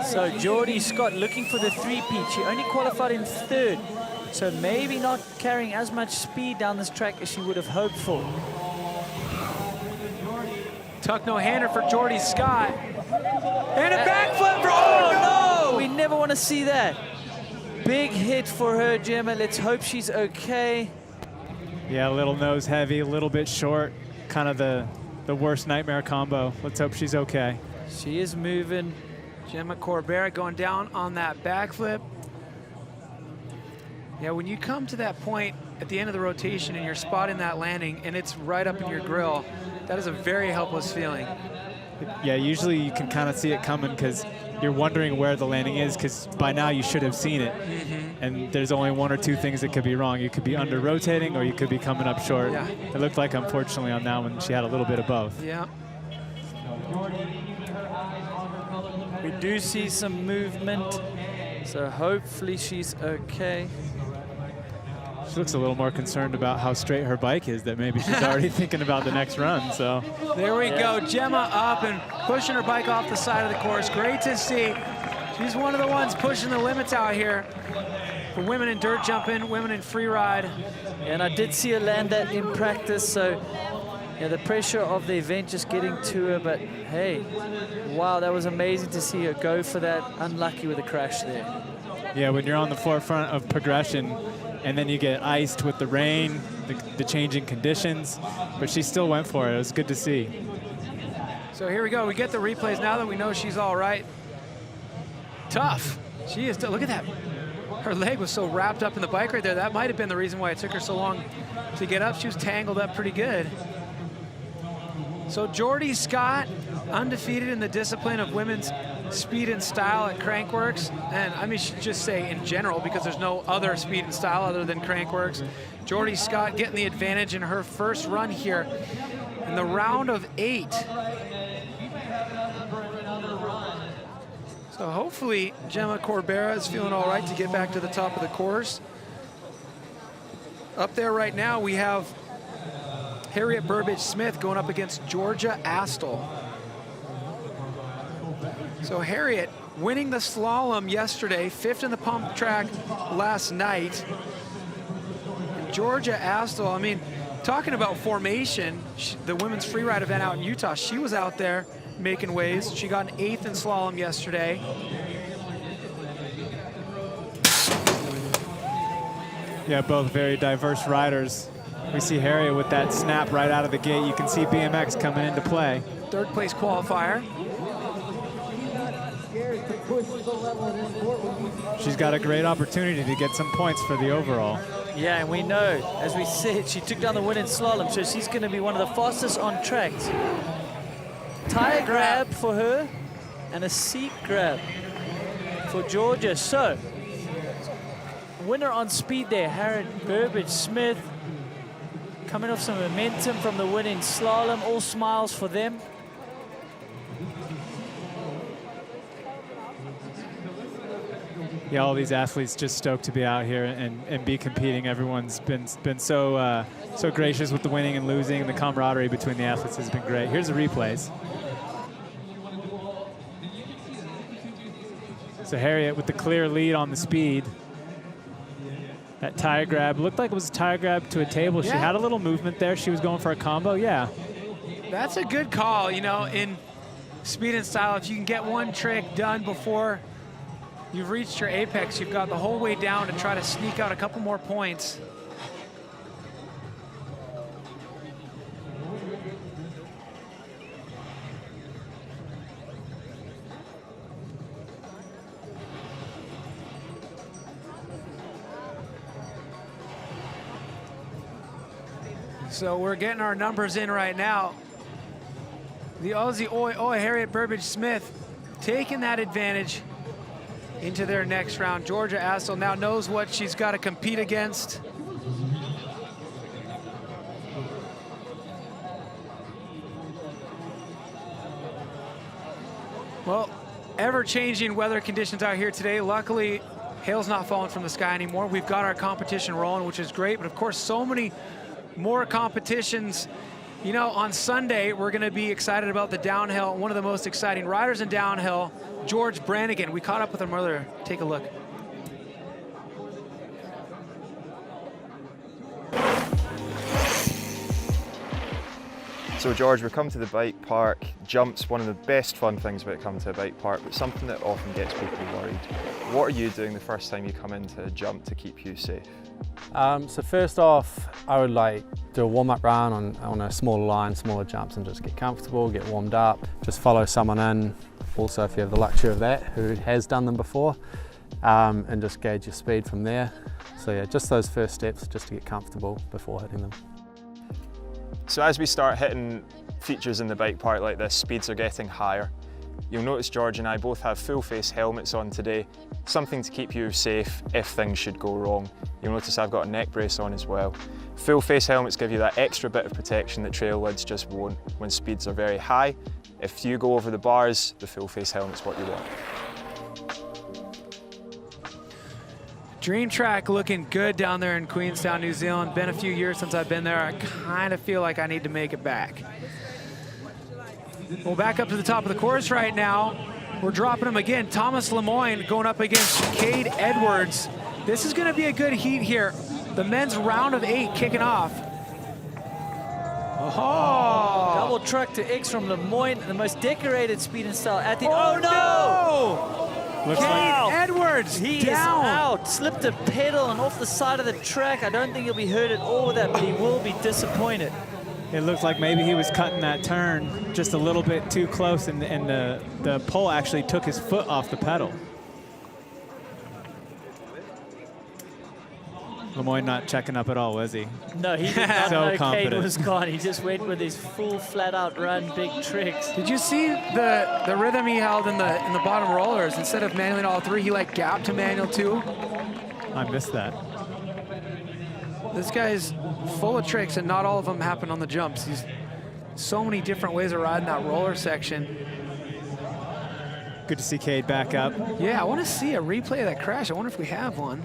So Jordy Scott looking for the three-peat. She only qualified in 3rd, so maybe not carrying as much speed down this track as she would have hoped for. Tuck no-hander for Jordy Scott. And a backflip for... Oh no! We never want to see that. Big hit for her, Gemma. Let's hope she's okay. Yeah, a little nose heavy, a little bit short, kind of the the worst nightmare combo. Let's hope she's okay. She is moving. Gemma Corbera going down on that backflip. Yeah, when you come to that point at the end of the rotation and you're spotting that landing and it's right up in your grill, that is a very helpless feeling. Yeah, usually you can kind of see it coming because you're wondering where the landing is, because by now you should have seen it. And there's only one or two things that could be wrong. You could be under rotating or you could be coming up short. Yeah. It looked like, unfortunately, on that one, she had a little bit of both. Yeah. We do see some movement, so hopefully she's okay. She looks a little more concerned about how straight her bike is, that maybe she's already thinking about the next run. So there we go. Gemma up and pushing her bike off the side of the course. Great to see. She's one of the ones pushing the limits out here for women in dirt jumping, women in free ride. And I did see her land that in practice, so yeah, the pressure of the event just getting to her, but hey, wow, that was amazing to see her go for that. Unlucky with the crash there. yeah, when you're on the forefront of progression and then you get iced with the rain, the changing conditions, but she still went for it. It was good to see. So here we go. We get the replays now that we know she's all right. Tough. She is, look at that. Her leg was so wrapped up in the bike right there. That might have been the reason why it took her so long to get up. She was tangled up pretty good. So Jordy Scott, undefeated in the discipline of women's speed and style at Crankworx. And I mean, should just say in general, because there's no other speed and style other than Crankworx. Jordy Scott getting the advantage in her first run here in the round of 8. So hopefully Gemma Corbera is feeling all right to get back to the top of the course. Up there right now we have Harriet Burbage-Smith going up against Georgia Astle. So Harriet winning the slalom yesterday, 5th in the pump track last night. And Georgia Astle, I mean, talking about formation, the women's freeride event out in Utah, she was out there making waves. She got an 8th in slalom yesterday. Yeah, both very diverse riders. We see Harriet with that snap right out of the gate. You can see BMX coming into play. 3rd place qualifier. She's got a great opportunity to get some points for the overall. Yeah, and we know, as we said, she took down the win in slalom, so she's going to be one of the fastest on tracks. Tire grab for her and a seat grab for Georgia. So, winner on speed there, Harriet Burbage-Smith, coming off some momentum from the win in slalom. All smiles for them. Yeah, all these athletes just stoked to be out here and be competing. Everyone's been so so gracious with the winning and losing, and the camaraderie between the athletes has been great. Here's the replays. So Harriet with the clear lead on the speed. That tire grab looked like it was a tire grab to a table. Yeah. She had a little movement there. She was going for a combo. Yeah. That's a good call, you know, in speed and style. If you can get one trick done before you've reached your apex, you've got the whole way down to try to sneak out a couple more points. So we're getting our numbers in right now. The Aussie Oi Harriet Burbage-Smith taking that advantage into their next round. Georgia Astle now knows what she's got to compete against. Well, ever-changing weather conditions out here today. Luckily, hail's not falling from the sky anymore. We've got our competition rolling, which is great, but of course, so many more competitions. You know, on Sunday, we're going to be excited about the downhill. One of the most exciting riders in downhill, George Brannigan. We caught up with him earlier. Take a look. So George, we come to the bike park. Jump's one of the best fun things about coming to a bike park, but something that often gets people worried. What are you doing the first time you come into a jump to keep you safe? So first off, I would like do a warm-up run on a smaller line, smaller jumps, and just get comfortable, get warmed up, just follow someone in. Also, if you have the luxury of that, who has done them before, and just gauge your speed from there. So yeah, just those first steps just to get comfortable before hitting them. So as we start hitting features in the bike park like this, speeds are getting higher. You'll notice George and I both have full face helmets on today, something to keep you safe if things should go wrong. You'll notice I've got a neck brace on as well. Full face helmets give you that extra bit of protection that trail lids just won't when speeds are very high. If you go over the bars, the full face helmet's what you want. Dream Track looking good down there in Queenstown, New Zealand. Been a few years since I've been there. I kind of feel like I need to make it back. Well, back up to the top of the course right now. We're dropping him again. Thomas Lemoyne going up against Cade Edwards. This is going to be a good heat here. The men's round of 8 kicking off. Oh! Double truck to X from Lemoyne, the most decorated speed and style athlete. Oh no! Looks Cade like Edwards He down. is out, slipped a pedal and off the side of the track. I don't think he'll be hurt at all with that, but he will be disappointed. it looked like maybe he was cutting that turn just a little bit too close, and the pole actually took his foot off the pedal. Lemoyne not checking up at all, was he? No, he did not So know confident. Cade was gone. He just went with his full flat-out run, big tricks. Did you see the rhythm he held in the bottom rollers? Instead of manualing all 3, he like gapped to manual 2. I missed that. This guy's full of tricks, and not all of them happen on the jumps. He's so many different ways of riding that roller section. Good to see Cade back up. Yeah, I want to see a replay of that crash. I wonder if we have one.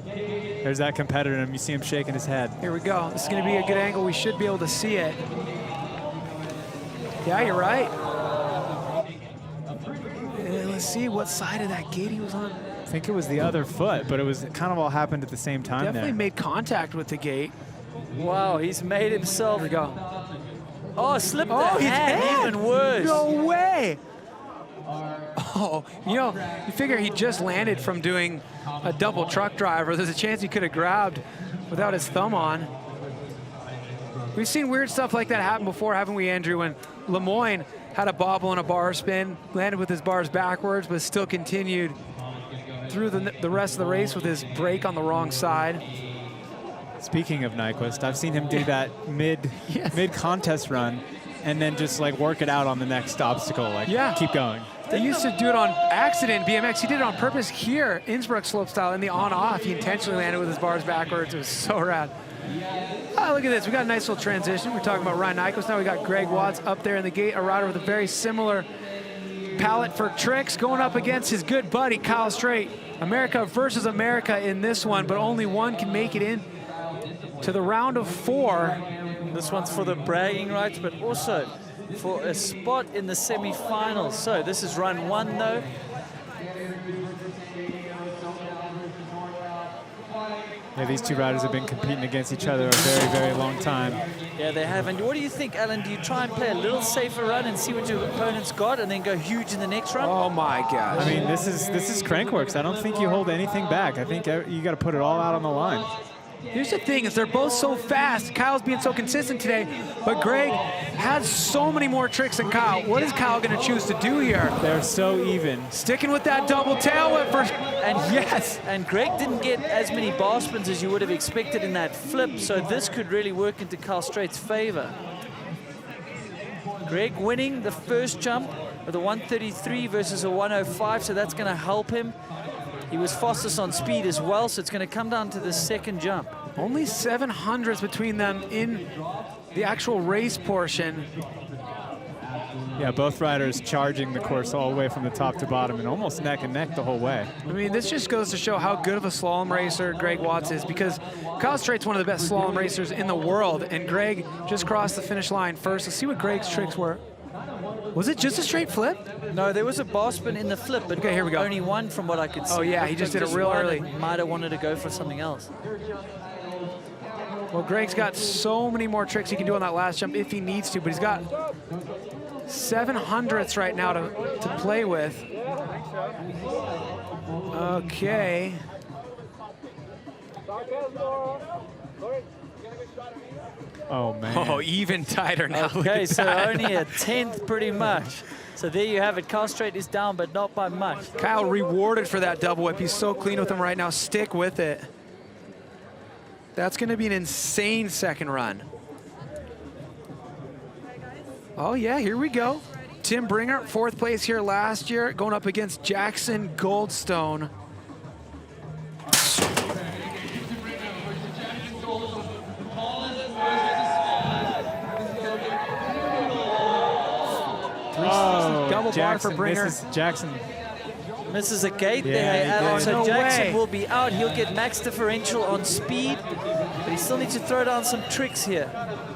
There's that competitor, and you see him shaking his head. Here we go. This is going to be a good angle. We should be able to see it. Yeah, you're right. Let's see what side of that gate he was on. I think it was the other foot, but it was kind of all happened at the same time. Definitely there. made contact with the gate. Wow, he's made himself. Here we go. Oh, slipped the he hand, did. even worse. No way. Oh, you know, you figure he just landed from doing a double truck driver. There's a chance he could have grabbed without his thumb on. We've seen weird stuff like that happen before, haven't we, Andrew? When Lemoyne had a bobble and a bar spin, landed with his bars backwards, but still continued through the rest of the race with his brake on the wrong side. Speaking of Nyquist, I've seen him do that mid-contest run and then just like work it out on the next obstacle, like keep going. He used to do it on accident, BMX. He did it on purpose here, Innsbruck slopestyle, in the on-off. He intentionally landed with his bars backwards. It was so rad. Oh, look at this. We got a nice little transition. We're talking about Ryan Nyquist. Now we got Greg Watts up there in the gate, a rider with a very similar palette for tricks, going up against his good buddy, Kyle Straight. America versus America in this one, but only one can make it in to the round of 4. This one's for the bragging rights, but also for a spot in the semi-finals. So this is run 1, though. Yeah, these two riders have been competing against each other a very, very long time. Yeah, they have. And what do you think, Alan? Do you try and play a little safer run and see what your opponent's got and then go huge in the next run? Oh my gosh. I mean, this is Crankworx. I don't think you hold anything back. I think you got to put it all out on the line. Here's the thing, is they're both so fast. Kyle's being so consistent today, but Greg has so many more tricks than Kyle. What is Kyle going to choose to do here? They're so even. Sticking with that double tail whip first. And yes, and Greg didn't get as many bar spins as you would have expected in that flip, so this could really work into Kyle Straight's favor. Greg winning the first jump with a 133 versus a 105, so that's going to help him. He was fastest on speed as well, so it's going to come down to the second jump. Only 700s between them in the actual race portion. Yeah, both riders charging the course all the way from the top to bottom and almost neck and neck the whole way. I mean, this just goes to show how good of a slalom racer Greg Watts is, because Kyle Straight's one of the best slalom racers in the world, and Greg just crossed the finish line first. Let's see what Greg's tricks were. Was it just a straight flip? No, there was a bar spin in the flip, but okay, here we go. Only one from what I could see. Oh yeah, he just did it real early. Might have wanted to go for something else. Well, Greg's got so many more tricks he can do on that last jump if he needs to, but he's got 700ths right now to play with. Okay. Oh, man. Oh, even tighter now. Okay, so only a 10th pretty much. So there you have it. Car straight is down, but not by much. Kyle rewarded for that double whip. He's so clean with him right now. Stick with it. That's going to be an insane second run. Oh, yeah, here we go. Tim Bringer, 4th place here last year, going up against Jackson Goldstone. Oh, double Jackson bar for Bringer. misses Jackson. Misses a gate Yeah, there, he Alan. did. So No Jackson way. will be out. He'll get max differential on speed, but he still needs to throw down some tricks here.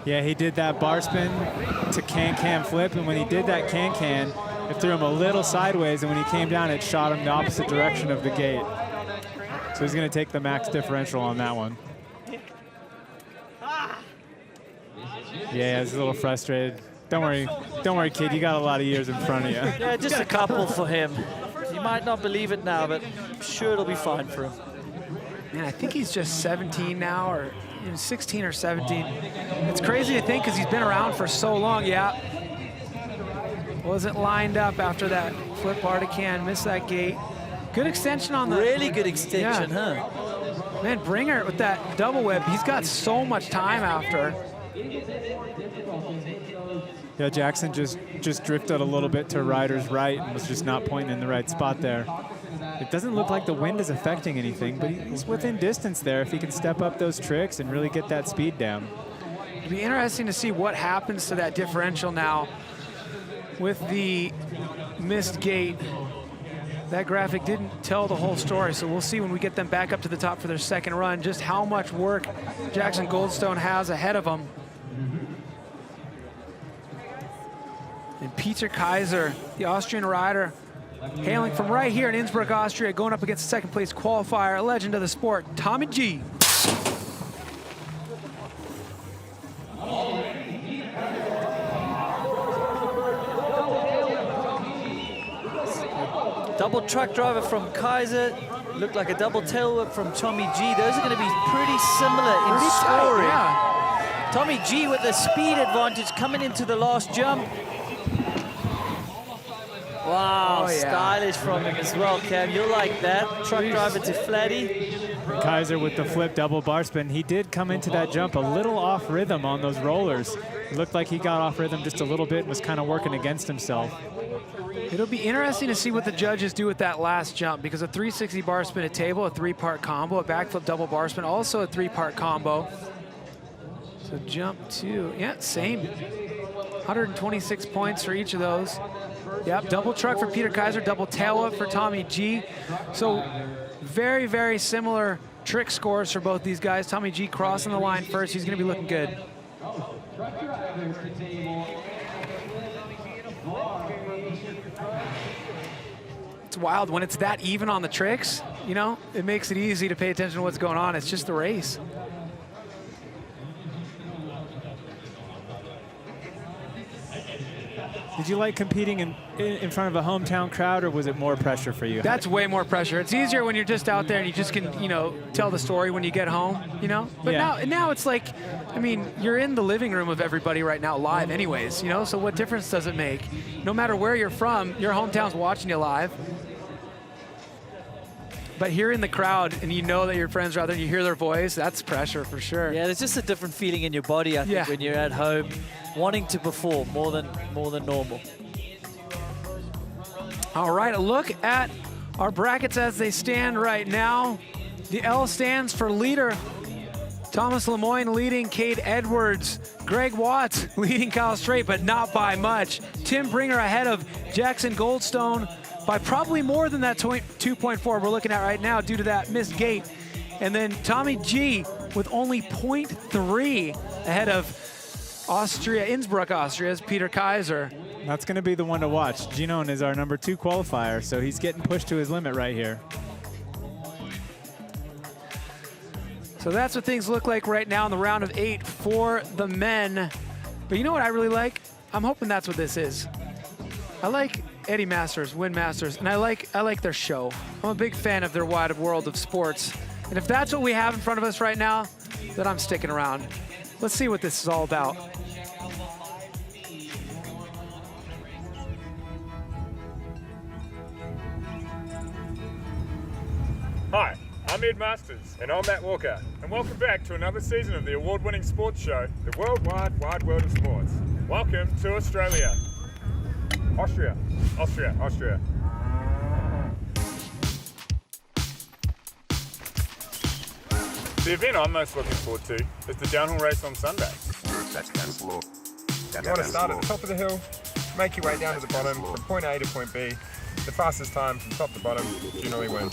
Yeah, he did that bar spin to can-can flip, and when he did that can-can, it threw him a little sideways, and when he came down, it shot him the opposite direction of the gate. So he's going to take the max differential on that one. Yeah, he's a little frustrated. Don't worry, kid. You got a lot of years in front of you. Yeah, just a couple for him. You might not believe it now, but I'm sure it'll be fine for him. Man, I think he's just 17 now, or 16 or 17. It's crazy to think because he's been around for so long. Yeah. Wasn't lined up after that flip bar to can, missed that gate. Good extension on the... Really good extension, yeah. huh? Man, Bringer with that double whip, he's got so much time after. Yeah, Jackson just drifted a little bit to rider's right and was just not pointing in the right spot there. It doesn't look like the wind is affecting anything, but he's within distance there if he can step up those tricks and really get that speed down. It'll be interesting to see what happens to that differential now with the missed gate. That graphic didn't tell the whole story, so we'll see when we get them back up to the top for their second run just how much work Jackson Goldstone has ahead of him. And Peter Kaiser, the Austrian rider, hailing from right here in Innsbruck, Austria, going up against the second place qualifier, a legend of the sport, Tommy G. Double truck driver from Kaiser. Looked like a double tail whip from Tommy G. Those are going to be pretty similar in Pretty tight, scoring. yeah. Tommy G with the speed advantage coming into the last jump. Wow, Oh, yeah. stylish from him as well, Cam. You'll like that. Truck driver to flatty. Kaiser with the flip double bar spin. He did come into that jump a little off rhythm on those rollers. It looked like he got off rhythm just a little bit and was kind of working against himself. It'll be interesting to see what the judges do with that last jump, because a 360 bar spin at table, a 3-part combo, a backflip double bar spin, also a 3-part combo. So jump 2, yeah, same. 126 points for each of those. Yep, double truck for Peter Kaiser, double tail whip for Tommy G. So very, very similar trick scores for both these guys. Tommy G crossing the line first. He's going to be looking good. It's wild when it's that even on the tricks, you know, it makes it easy to pay attention to what's going on. It's just the race. Did you like competing in front of a hometown crowd, or was it more pressure for you? That's way more pressure. It's easier when you're just out there and you just can, you know, tell the story when you get home, you know? But Yeah. now it's like, I mean, you're in the living room of everybody right now live anyways, you know? So what difference does it make? No matter where you're from, your hometown's watching you live. But hearing the crowd and you know that your friends are out there and you hear their voice, that's pressure for sure. Yeah, there's just a different feeling in your body, I think, Yeah. when you're at home, wanting to perform more than normal. All right, a look at our brackets as they stand right now. The L stands for leader. Thomas Lemoyne leading Cade Edwards. Greg Watts leading Kyle Straight, but not by much. Tim Bringer ahead of Jackson Goldstone by probably more than that 2.4 we're looking at right now due to that missed gate. And then Tommy G with only 0.3 ahead of Austria, Innsbruck, Austria's Peter Kaiser. That's going to be the one to watch. Ginon is our number 2 qualifier, so he's getting pushed to his limit right here. So that's what things look like right now in the round of 8 for the men. But you know what I really like? I'm hoping that's what this is. I like Eddie Masters, Win Masters, and I like their show. I'm a big fan of their wide world of sports. And if that's what we have in front of us right now, then I'm sticking around. Let's see what this is all about. Hi, I'm Ed Masters. And I'm Matt Walker. And welcome back to another season of the award-winning sports show, the Worldwide Wide World of Sports. Welcome to Australia. Austria. The event I'm most looking forward to is the downhill race on Sunday. You want to start at the top of the hill, make your way down to the bottom from point A to point B. The fastest time from top to bottom generally wins.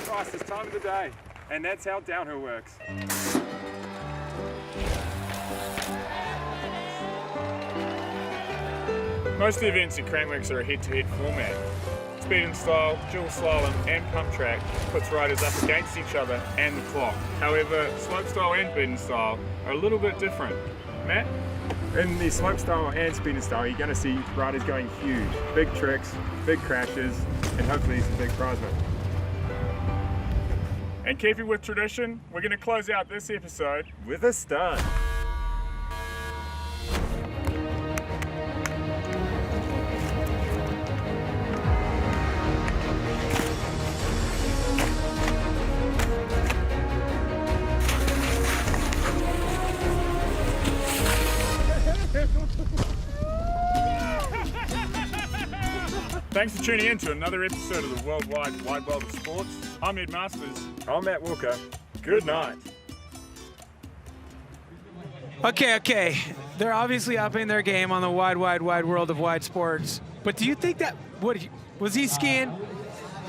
Fastest time of the day, and that's how downhill works. Most of the events at Crankworx are a head-to-head format. Speed and style, dual slalom and pump track puts riders up against each other and the clock. However, slopestyle and speed and style are a little bit different. Matt? In the slopestyle and speed and style, you're going to see riders going huge. Big tricks, big crashes, and hopefully some big prize money. And keeping with tradition, we're going to close out this episode with a stunt. Thanks for tuning in to another episode of the Worldwide Wide World of Sports. I'm Ed Masters. I'm Matt Walker. Good night. Okay. They're obviously upping their game on the wide world of wide sports. But do you think that, was he skiing?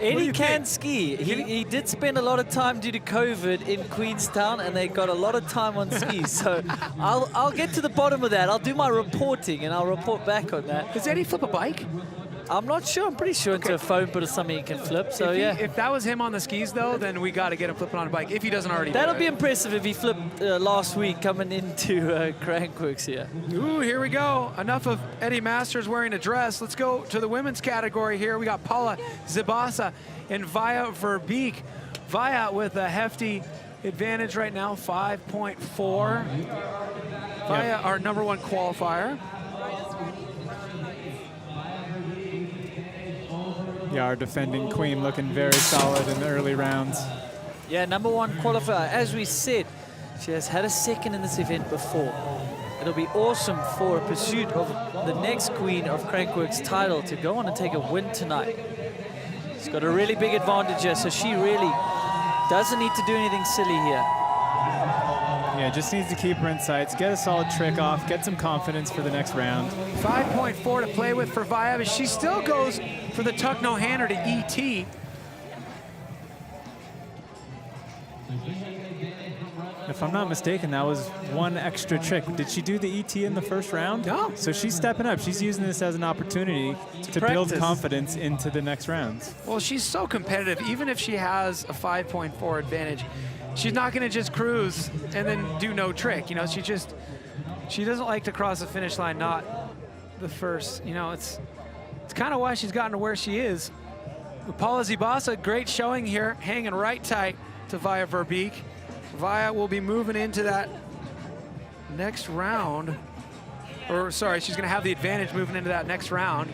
Eddie can ski. He did spend a lot of time due to COVID in Queenstown, and they got a lot of time on skis. So I'll get to the bottom of that. I'll do my reporting, and I'll report back on that. Does Eddie flip a bike? I'm not sure. I'm pretty sure it's a foam put or something he can flip. So if that was him on the skis, though, then we got to get him flipping on a bike if he doesn't already. That'll be impressive if he flipped last week coming into Crankworx here. Ooh, here we go. Enough of Eddie Masters wearing a dress. Let's go to the women's category here. We got Paula Zibasa and Via Verbeek. Via with a hefty advantage right now, 5.4. Via, our #1 qualifier. Yeah, our defending queen looking very solid in the early rounds. Yeah, #1 qualifier. As we said, she has had a second in this event before. It'll be awesome for a pursuit of the next queen of Crankworx title to go on and take a win tonight. She's got a really big advantage here, so she really doesn't need to do anything silly here. Yeah, just needs to keep her in sights, get a solid trick off, get some confidence for the next round. 5.4 to play with for Via, but she still goes for the tuck no-hander to ET. If I'm not mistaken, that was one extra trick. Did she do the ET in the first round? No. So she's stepping up. She's using this as an opportunity to build confidence into the next rounds. Well, she's so competitive. Even if she has a 5.4 advantage, she's not going to just cruise and then do no trick. You know, she doesn't like to cross the finish line, not the first. You know, it's kind of why she's gotten to where she is. Paula Zibasa, great showing here, hanging right tight to Via Verbeek. Via will be moving into that next round. Or, sorry, she's going to have the advantage moving into that next round.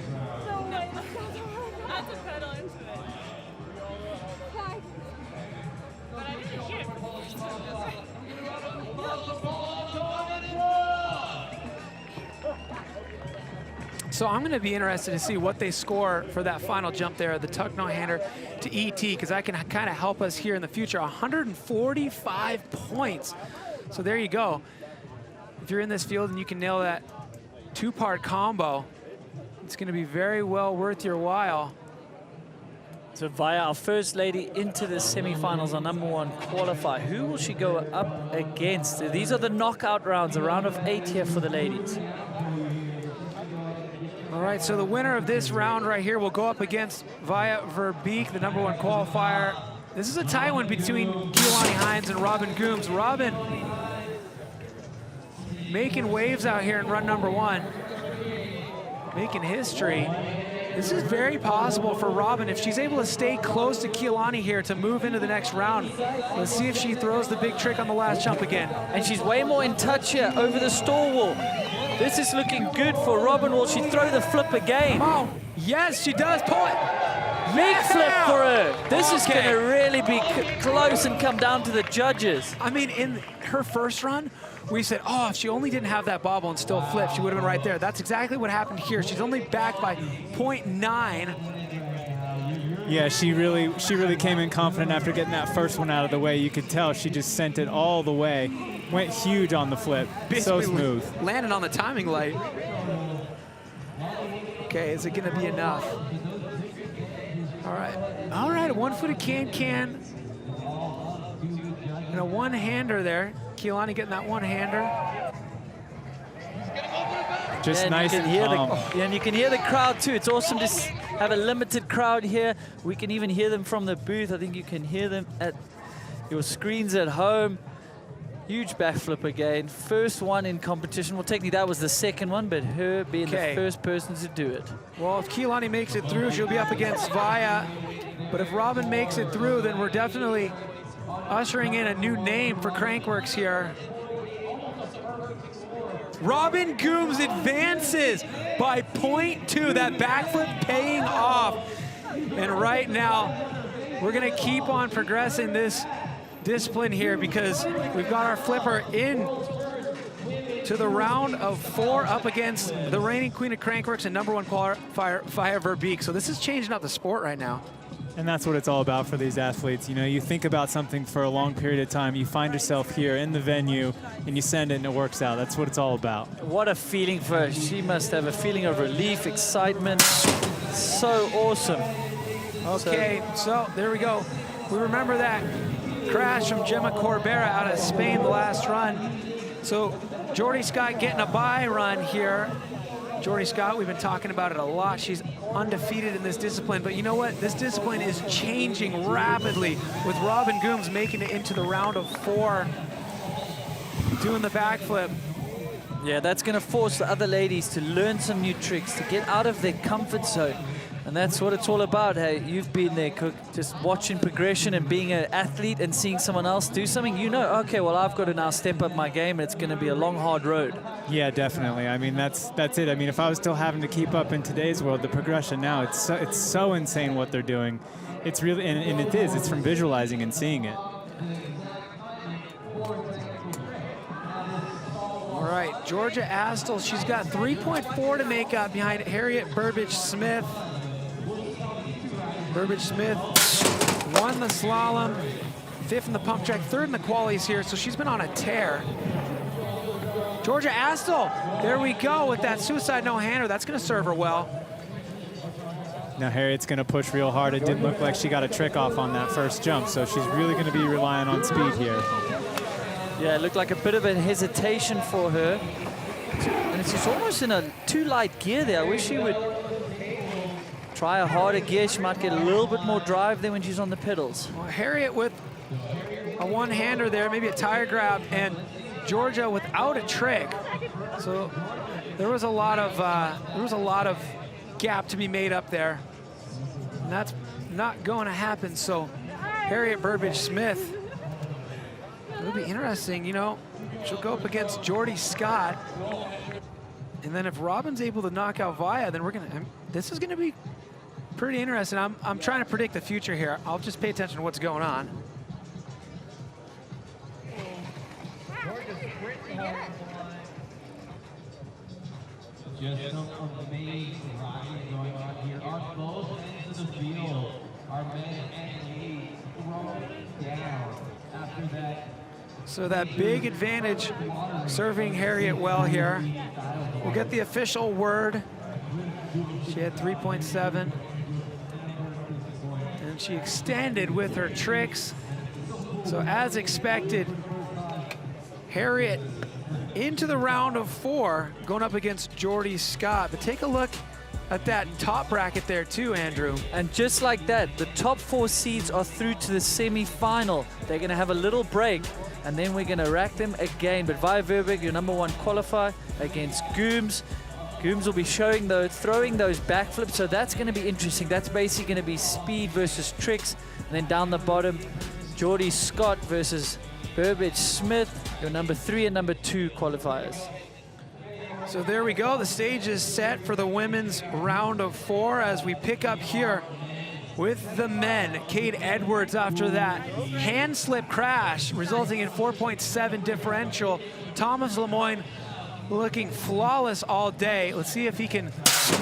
So I'm going to be interested to see what they score for that final jump there, the tuck no-hander to ET, because that can kind of help us here in the future. 145 points. So there you go. If you're in this field and you can nail that two-part combo, it's going to be very well worth your while. So Via, our first lady into the semifinals, our #1 qualifier. Who will she go up against? These are the knockout rounds, a round of 8 here for the ladies. All right, so the winner of this round right here will go up against Via Verbeek, the #1 qualifier. This is a tight one between Keilani Hines and Robin Gooms. Robin making waves out here in run #1, making history. This is very possible for Robin if she's able to stay close to Keilani here to move into the next round. Let's see if she throws the big trick on the last jump again. And she's way more in touch here over the stall wall. This is looking good for Robin. Will she throw the flip again? Oh, yes, she does. Pull it. Big flip for her. This is Okay. going to really be close and come down to the judges. I mean, in her first run, we said, oh, if she only didn't have that bobble and still flipped, she would have been right there. That's exactly what happened here. She's only back by 0.9. Yeah, she really came in confident after getting that first one out of the way. You could tell she just sent it all the way. Went huge on the flip. Basically so smooth. Landed on the timing light. Okay, is it going to be enough? All right, a one-footed can-can. And a one-hander there. Keilani getting that one-hander. Just and nice you can hear calm. and you can hear the crowd too. It's awesome to have a limited crowd here. We can even hear them from the booth. I think you can hear them at your screens at home. Huge backflip again. First one in competition. Well, technically that was the second one, but her being the first person to do it. Well, if Keilani makes it through, she'll be up against Via. But if Robin makes it through, then we're definitely ushering in a new name for Crankworx here. Robin Gooms advances by 0.2. That backflip paying off. And right now, we're going to keep on progressing this discipline here because we've got our flipper in to the round of 4 up against the reigning queen of Crankworx and #1 qualifier, Via Verbeek. So this is changing up the sport right now. And that's what it's all about for these athletes. You know, you think about something for a long period of time, you find yourself here in the venue, and you send it and it works out. That's what it's all about. What a feeling for her. She must have a feeling of relief, excitement. So awesome. Okay, so there we go. We remember that crash from Gemma Corbera out of Spain the last run. So Jordy Scott getting a bye run here. Jordy Scott, we've been talking about it a lot. She's undefeated in this discipline, but you know what? This discipline is changing rapidly with Robin Gooms making it into the round of 4, doing the backflip. Yeah, that's going to force the other ladies to learn some new tricks, to get out of their comfort zone. And that's what it's all about. Hey, you've been there, Cook, just watching progression and being an athlete and seeing someone else do something. You know, okay, well, I've got to now step up my game. It's going to be a long, hard road. Yeah, definitely. I mean, that's it. I mean, if I was still having to keep up in today's world, the progression now, it's so insane what they're doing. It's really, and it is. It's from visualizing and seeing it. All right, Georgia Astle, she's got 3.4 to make up behind Harriet Burbage-Smith. Burbage-Smith won the slalom, 5th in the pump track, 3rd in the qualies here, so she's been on a tear. Georgia Astle, there we go with that suicide no-hander. That's going to serve her well. Now Harriet's going to push real hard. It didn't look like she got a trick off on that first jump, so she's really going to be relying on speed here. Yeah, it looked like a bit of a hesitation for her. And it's just almost in a too light gear there. I wish she would try a harder gear. She might get a little bit more drive there when she's on the pedals. Well, Harriet with a one-hander there, maybe a tire grab, and Georgia without a trick. So there was a lot of gap to be made up there. And that's not going to happen. So Harriet Burbage-Smith, it'll be interesting, you know, she'll go up against Jordy Scott. And then if Robin's able to knock out Via, then this is gonna be pretty interesting. I'm trying to predict the future here. I'll just pay attention to what's going on. Just some amazing riding going on here on both ends of the field. Our men and ladies throwing down after that. So that big advantage serving Harriet well here. We'll get the official word. She had 3.7. And and she extended with her tricks. So as expected, Harriet into the round of 4, going up against Jordy Scott. But take a look at that top bracket there too, Andrew. And just like that, the top 4 seeds are through to the semi-final. They're going to have a little break, and then we're going to rack them again. But Vi Verbeek, your #1 qualifier against Gooms. Gooms will be throwing those backflips, so that's going to be interesting. That's basically going to be speed versus tricks. And then down the bottom, Jordy Scott versus Burbage Smith, your #3 and #2 qualifiers. So there we go. The stage is set for the women's round of 4 as we pick up here with the men. Cade Edwards after that hand slip crash resulting in 4.7 differential. Thomas Lemoyne looking flawless all day. Let's see if he can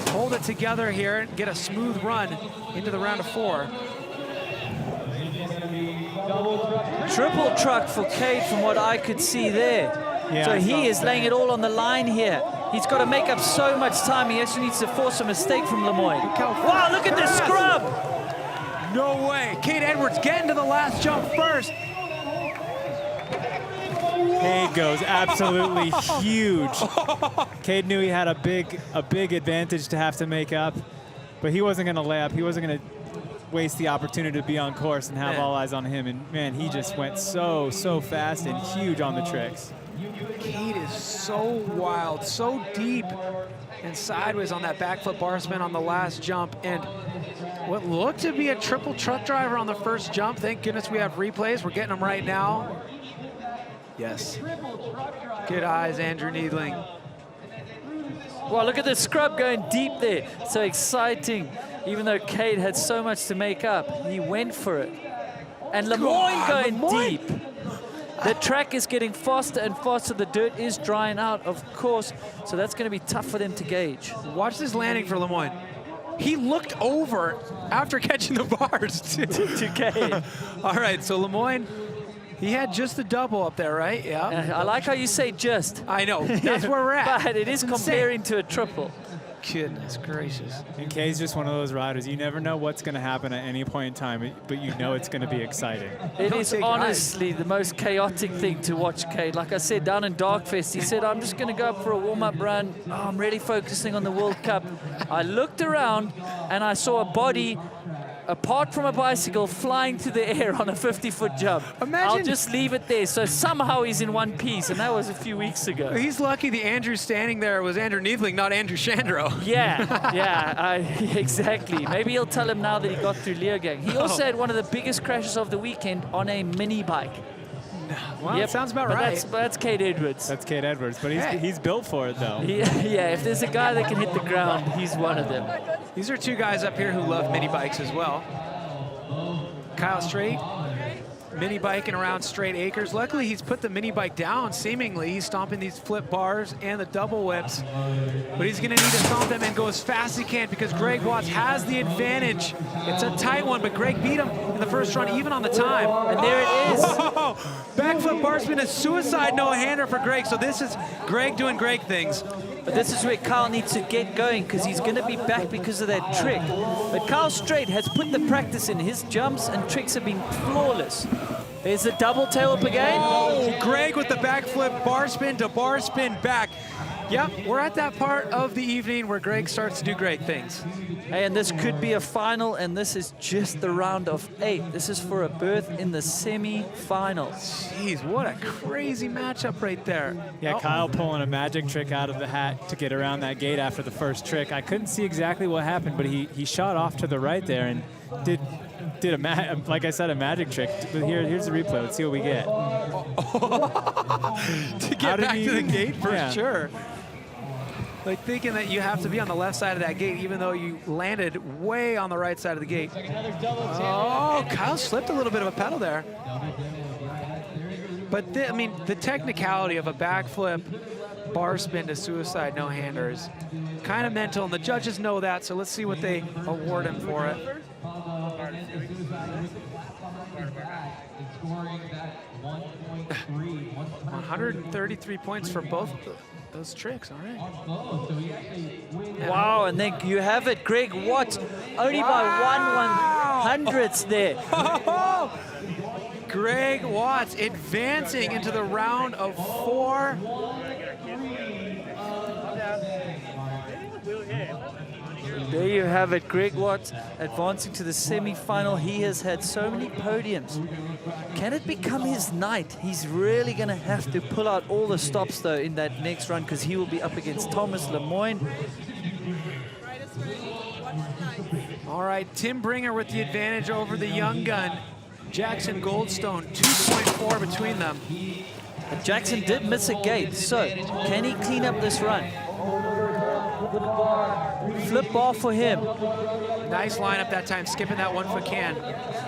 hold it together here and get a smooth run into the round of 4. Triple truck for Cade from what I could see there. Yeah, so he is laying it all on the line here. He's got to make up so much time. He actually needs to force a mistake from Lemoyne. Wow, look at this scrub! No way. Cade Edwards getting to the last jump first. Cade goes absolutely huge. Cade knew he had a big advantage to have to make up, but he wasn't going to lay up. He wasn't going to waste the opportunity to be on course and have all eyes on him. And man, he just went so fast and huge on the tricks. Cade is so wild, so deep and sideways on that backflip bar spin on the last jump. And what looked to be a triple truck driver on the first jump. Thank goodness we have replays. We're getting them right now. Yes. Good eyes, Andrew Needling. Wow, look at the scrub going deep there. So exciting. Even though Cade had so much to make up, he went for it. And Lemoyne going deep. The track is getting faster and faster. The dirt is drying out, of course. So that's going to be tough for them to gauge. Watch this landing for Lemoyne. He looked over after catching the bars to Cade. All right, so Lemoyne, he had just the double up there, right? Yeah. I like how you say just. I know. That's where we're at. But it is comparing to a triple. Goodness gracious. And Kay's just one of those riders. You never know what's going to happen at any point in time, but you know it's going to be exciting. It is honestly the most chaotic thing to watch Cade. Like I said, down in Darkfest, he said, I'm just going to go up for a warm-up run. Oh, I'm really focusing on the World Cup. I looked around and I saw a body apart from a bicycle flying through the air on a 50-foot jump. Imagine. I'll just leave it there. So somehow he's in one piece, and that was a few weeks ago. He's lucky the Andrew standing there was Andrew Needling, not Andrew Shandro. Yeah, exactly. Maybe he'll tell him now that he got through Leogang. He also had one of the biggest crashes of the weekend on a mini bike. Well, that sounds about right. That's Cade Edwards. That's Cade Edwards, but he's built for it, though. Yeah, if there's a guy that can hit the ground, he's one of them. These are two guys up here who love mini bikes as well. Kyle Strait, mini biking around Straight Acres. Luckily, he's put the mini bike down, seemingly. He's stomping these flip bars and the double whips. But he's going to need to stomp them and go as fast as he can because Greg Watts has the advantage. It's a tight one, but Greg beat him in the first run, even on the time. And there it is. Whoa! Backflip bar spin, a suicide no-hander for Greg. So this is Greg doing Greg things. But this is where Kyle needs to get going because he's going to be back because of that trick. But Kyle Strait has put the practice in. His jumps and tricks have been flawless. There's the double tail up again. Oh, Greg with the backflip bar spin to bar spin back. Yep, we're at that part of the evening where Greg starts to do great things. Hey, and this could be a final, and this is just the round of 8. This is for a berth in the semi-finals. Jeez, what a crazy matchup right there. Yeah, Kyle pulling a magic trick out of the hat to get around that gate after the first trick. I couldn't see exactly what happened, but he shot off to the right there and did like I said, a magic trick. But here's the replay. Let's see what we get. To get back to the gate for sure. Like thinking that you have to be on the left side of that gate, even though you landed way on the right side of the gate. Oh, Kyle slipped a little bit of a pedal there. But I mean, the technicality of a backflip bar spin to suicide no-hander is kind of mental, and the judges know that, so let's see what they award him for it. 133 points for both those tricks, all right. Wow, and then you have it, Greg Watts, only by 1/1. hundredths there. Greg Watts advancing into the round of 4. There you have it, Greg Watts advancing to the semi-final. He has had so many podiums. Can it become his night? He's really going to have to pull out all the stops, though, in that next run, because he will be up against Thomas Lemoyne. All right, Tim Bringer with the advantage over the young gun, Jackson Goldstone, 2.4 between them. And Jackson did miss a gate, so can he clean up this run? Flip bar for him. Nice lineup that time, skipping that 1 foot can.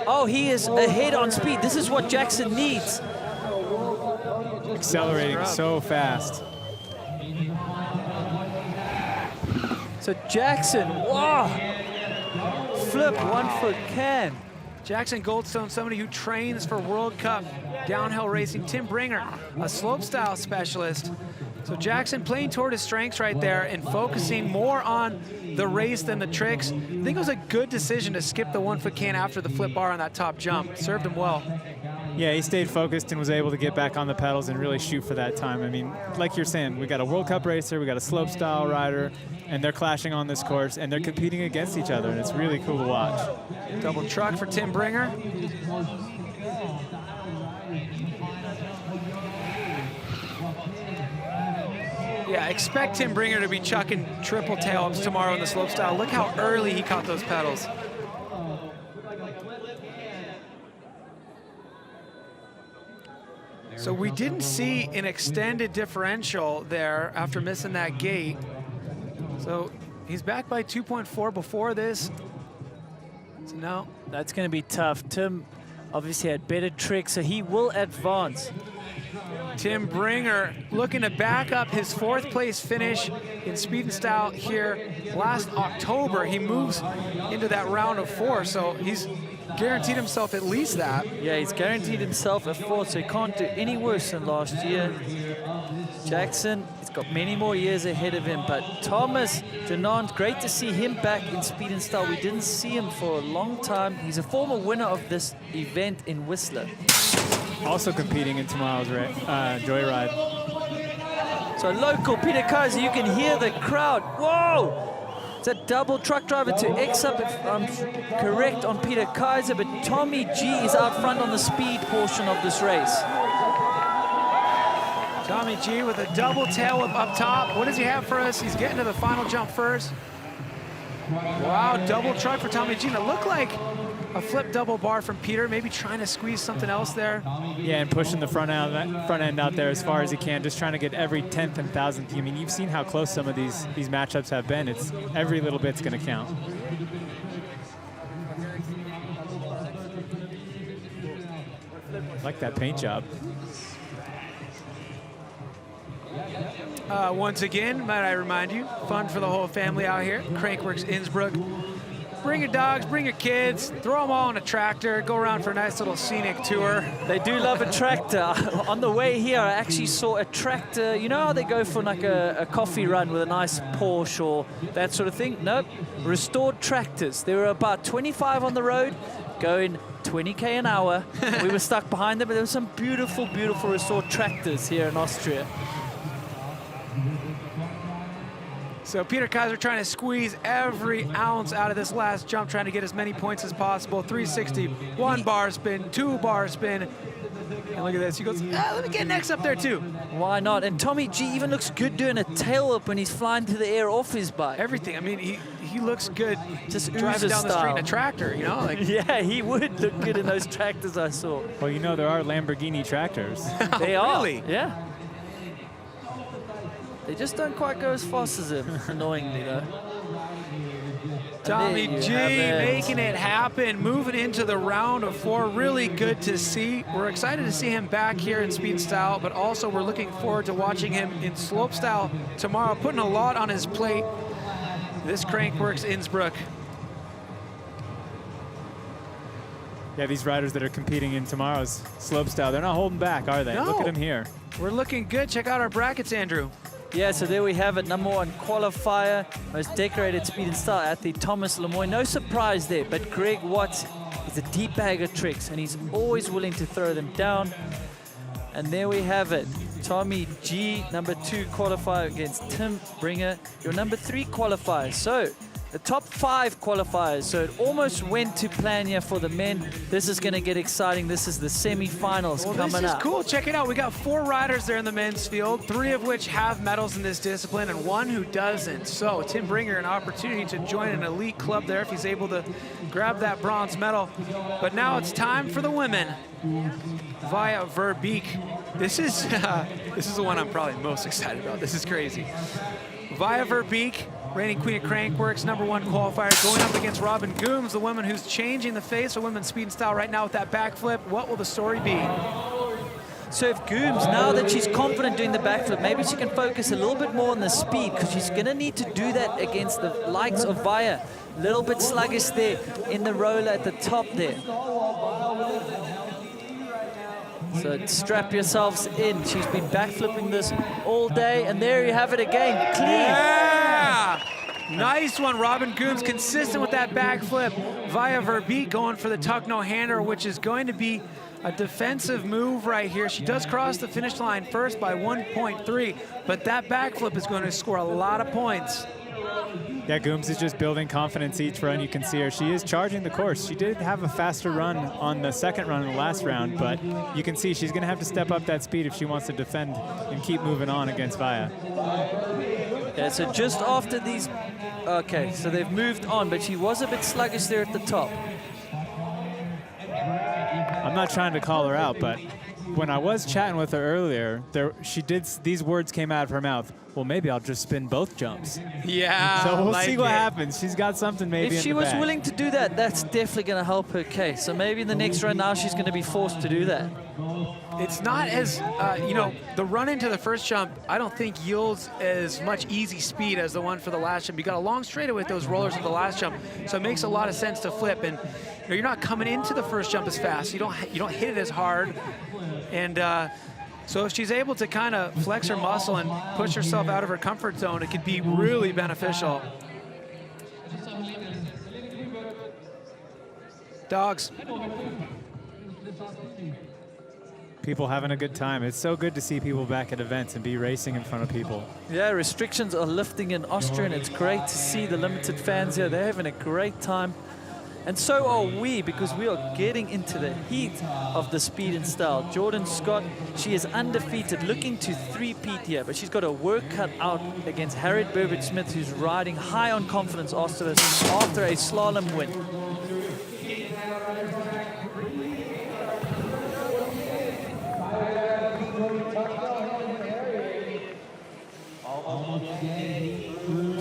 Oh, he is ahead on speed. This is what Jackson needs. Accelerating so fast. So Jackson, wow. Flip 1 foot can. Jackson Goldstone, somebody who trains for World Cup downhill racing. Tim Bringer, a slopestyle specialist. So Jackson playing toward his strengths right there and focusing more on the race than the tricks. I think it was a good decision to skip the 1 foot can after the flip bar on that top jump. Served him well. Yeah, he stayed focused and was able to get back on the pedals and really shoot for that time. I mean, like you're saying, we got a World Cup racer, we got a slopestyle rider, and they're clashing on this course, and they're competing against each other, and it's really cool to watch. Double truck for Tim Bringer. Yeah, expect Tim Bringer to be chucking triple tail-ups tomorrow in the slopestyle. Look how early he caught those pedals. So we didn't see an extended differential there after missing that gate. So he's back by 2.4 before this. So no. That's going to be tough. Tim obviously had better tricks, so he will advance. Tim Bringer looking to back up his 4th place finish in speed and style here last October. He moves into that round of 4, so he's guaranteed himself at least that. Yeah, he's guaranteed himself a 4th, so he can't do any worse than last year. Jackson, he's got many more years ahead of him, but Thomas Janant, great to see him back in speed and style. We didn't see him for a long time. He's a former winner of this event in Whistler. Also competing in tomorrow's Joyride. So local Peter Kaiser, you can hear the crowd. Whoa! It's a double truck driver to X up, if I'm correct, on Peter Kaiser, but Tommy G is out front on the speed portion of this race. Tommy G with a double tail whip up top. What does he have for us? He's getting to the final jump first. Wow, double truck for Tommy G. It looked like a flip double bar from Peter, maybe trying to squeeze something else there. Yeah, and pushing the front end out there as far as he can, just trying to get every 10th and 1000th. I mean, you've seen how close some of these matchups have been. It's every little bit's going to count. I like that paint job. Once again, might I remind you, fun for the whole family out here. Crankworx Innsbruck. Bring your dogs, bring your kids, throw them all on a tractor, go around for a nice little scenic tour. They do love a tractor. On the way here, I actually saw a tractor. You know how they go for like a coffee run with a nice Porsche or that sort of thing? Nope, restored tractors. There were about 25 on the road going 20K an hour. We were stuck behind them, but there were some beautiful, beautiful restored tractors here in Austria. So Peter Kaiser trying to squeeze every ounce out of this last jump, trying to get as many points as possible. 360, 1 bar spin, 2 bar spin. And look at this, he goes, let me get next up there too. Why not? And Tommy G even looks good doing a tail whip when he's flying through the air off his bike. Everything, I mean, he looks good just driving down the street in a tractor, you know? Like. Yeah, he would look good in those tractors I saw. Well, you know, there are Lamborghini tractors. They are, really? Yeah. They just don't quite go as fast as him, annoyingly though. Tommy G making it happen, moving into the round of 4. Really good to see. We're excited to see him back here in speed style, but also we're looking forward to watching him in slopestyle tomorrow, putting a lot on his plate. This Crankworx Innsbruck. Yeah, these riders that are competing in tomorrow's slopestyle, they're not holding back, are they? No. Look at them here. We're looking good. Check out our brackets, Andrew. Yeah, so there we have it. #1 qualifier, most decorated speed and style athlete, Thomas Lemoyne. No surprise there, but Greg Watts is a deep bag of tricks, and he's always willing to throw them down. And there we have it. Tommy G, #2 qualifier against Tim Bringer, your #3 qualifier. So the top 5 qualifiers. So it almost went to plan here for the men. This is going to get exciting. This is the semifinals coming up. This is cool. Check it out. We got 4 riders there in the men's field, 3 of which have medals in this discipline and 1 who doesn't. So Tim Bringer, an opportunity to join an elite club there if he's able to grab that bronze medal. But now it's time for the women. Via Verbeek. This is the one I'm probably most excited about. This is crazy. Via Verbeek, reigning queen of Crankworx, #1 qualifier, going up against Robin Gooms, the woman who's changing the face of women's speed and style right now with that backflip. What will the story be? So if Gooms, now that she's confident doing the backflip, maybe she can focus a little bit more on the speed, because she's going to need to do that against the likes of Via. A little bit sluggish there in the roller at the top there. So strap yourselves in. She's been backflipping this all day, and there you have it again, clean. Yeah! Nice one, Robin Gooms, consistent with that backflip. Via Verbeek going for the tuck no-hander, which is going to be a defensive move right here. She does cross the finish line first by 1.3, but that backflip is going to score a lot of points. Yeah, Gooms is just building confidence each run. You can see her. She is charging the course. She did have a faster run on the second run in the last round, but you can see she's going to have to step up that speed if she wants to defend and keep moving on against Via. Yeah, so just after these, okay, so they've moved on, but she was a bit sluggish there at the top. I'm not trying to call her out, but when I was chatting with her earlier, these words came out of her mouth. Well, maybe I'll just spin both jumps. Yeah. So we'll see what happens. She's got something maybe If she in the was bag. willing to do that, that's definitely going to help her case. So maybe in the next run now she's going to be forced to do that. It's not as, you know, the run into the first jump, I don't think yields as much easy speed as the one for the last jump. You got a long straightaway with those rollers at the last jump, so it makes a lot of sense to flip. And you know, you're not coming into the first jump as fast. You don't hit it as hard. And so if she's able to kind of flex her muscle and push herself out of her comfort zone, it could be really beneficial. Dogs. People having a good time. It's so good to see people back at events and be racing in front of people. Yeah, restrictions are lifting in Austria, and it's great to see the limited fans here. They're having a great time. And so are we, because we are getting into the heat of the speed and style. Jordan Scott, she is undefeated, looking to three-peat here, but she's got her work cut out against Harriet Burbage-Smith, who's riding high on confidence after a slalom win.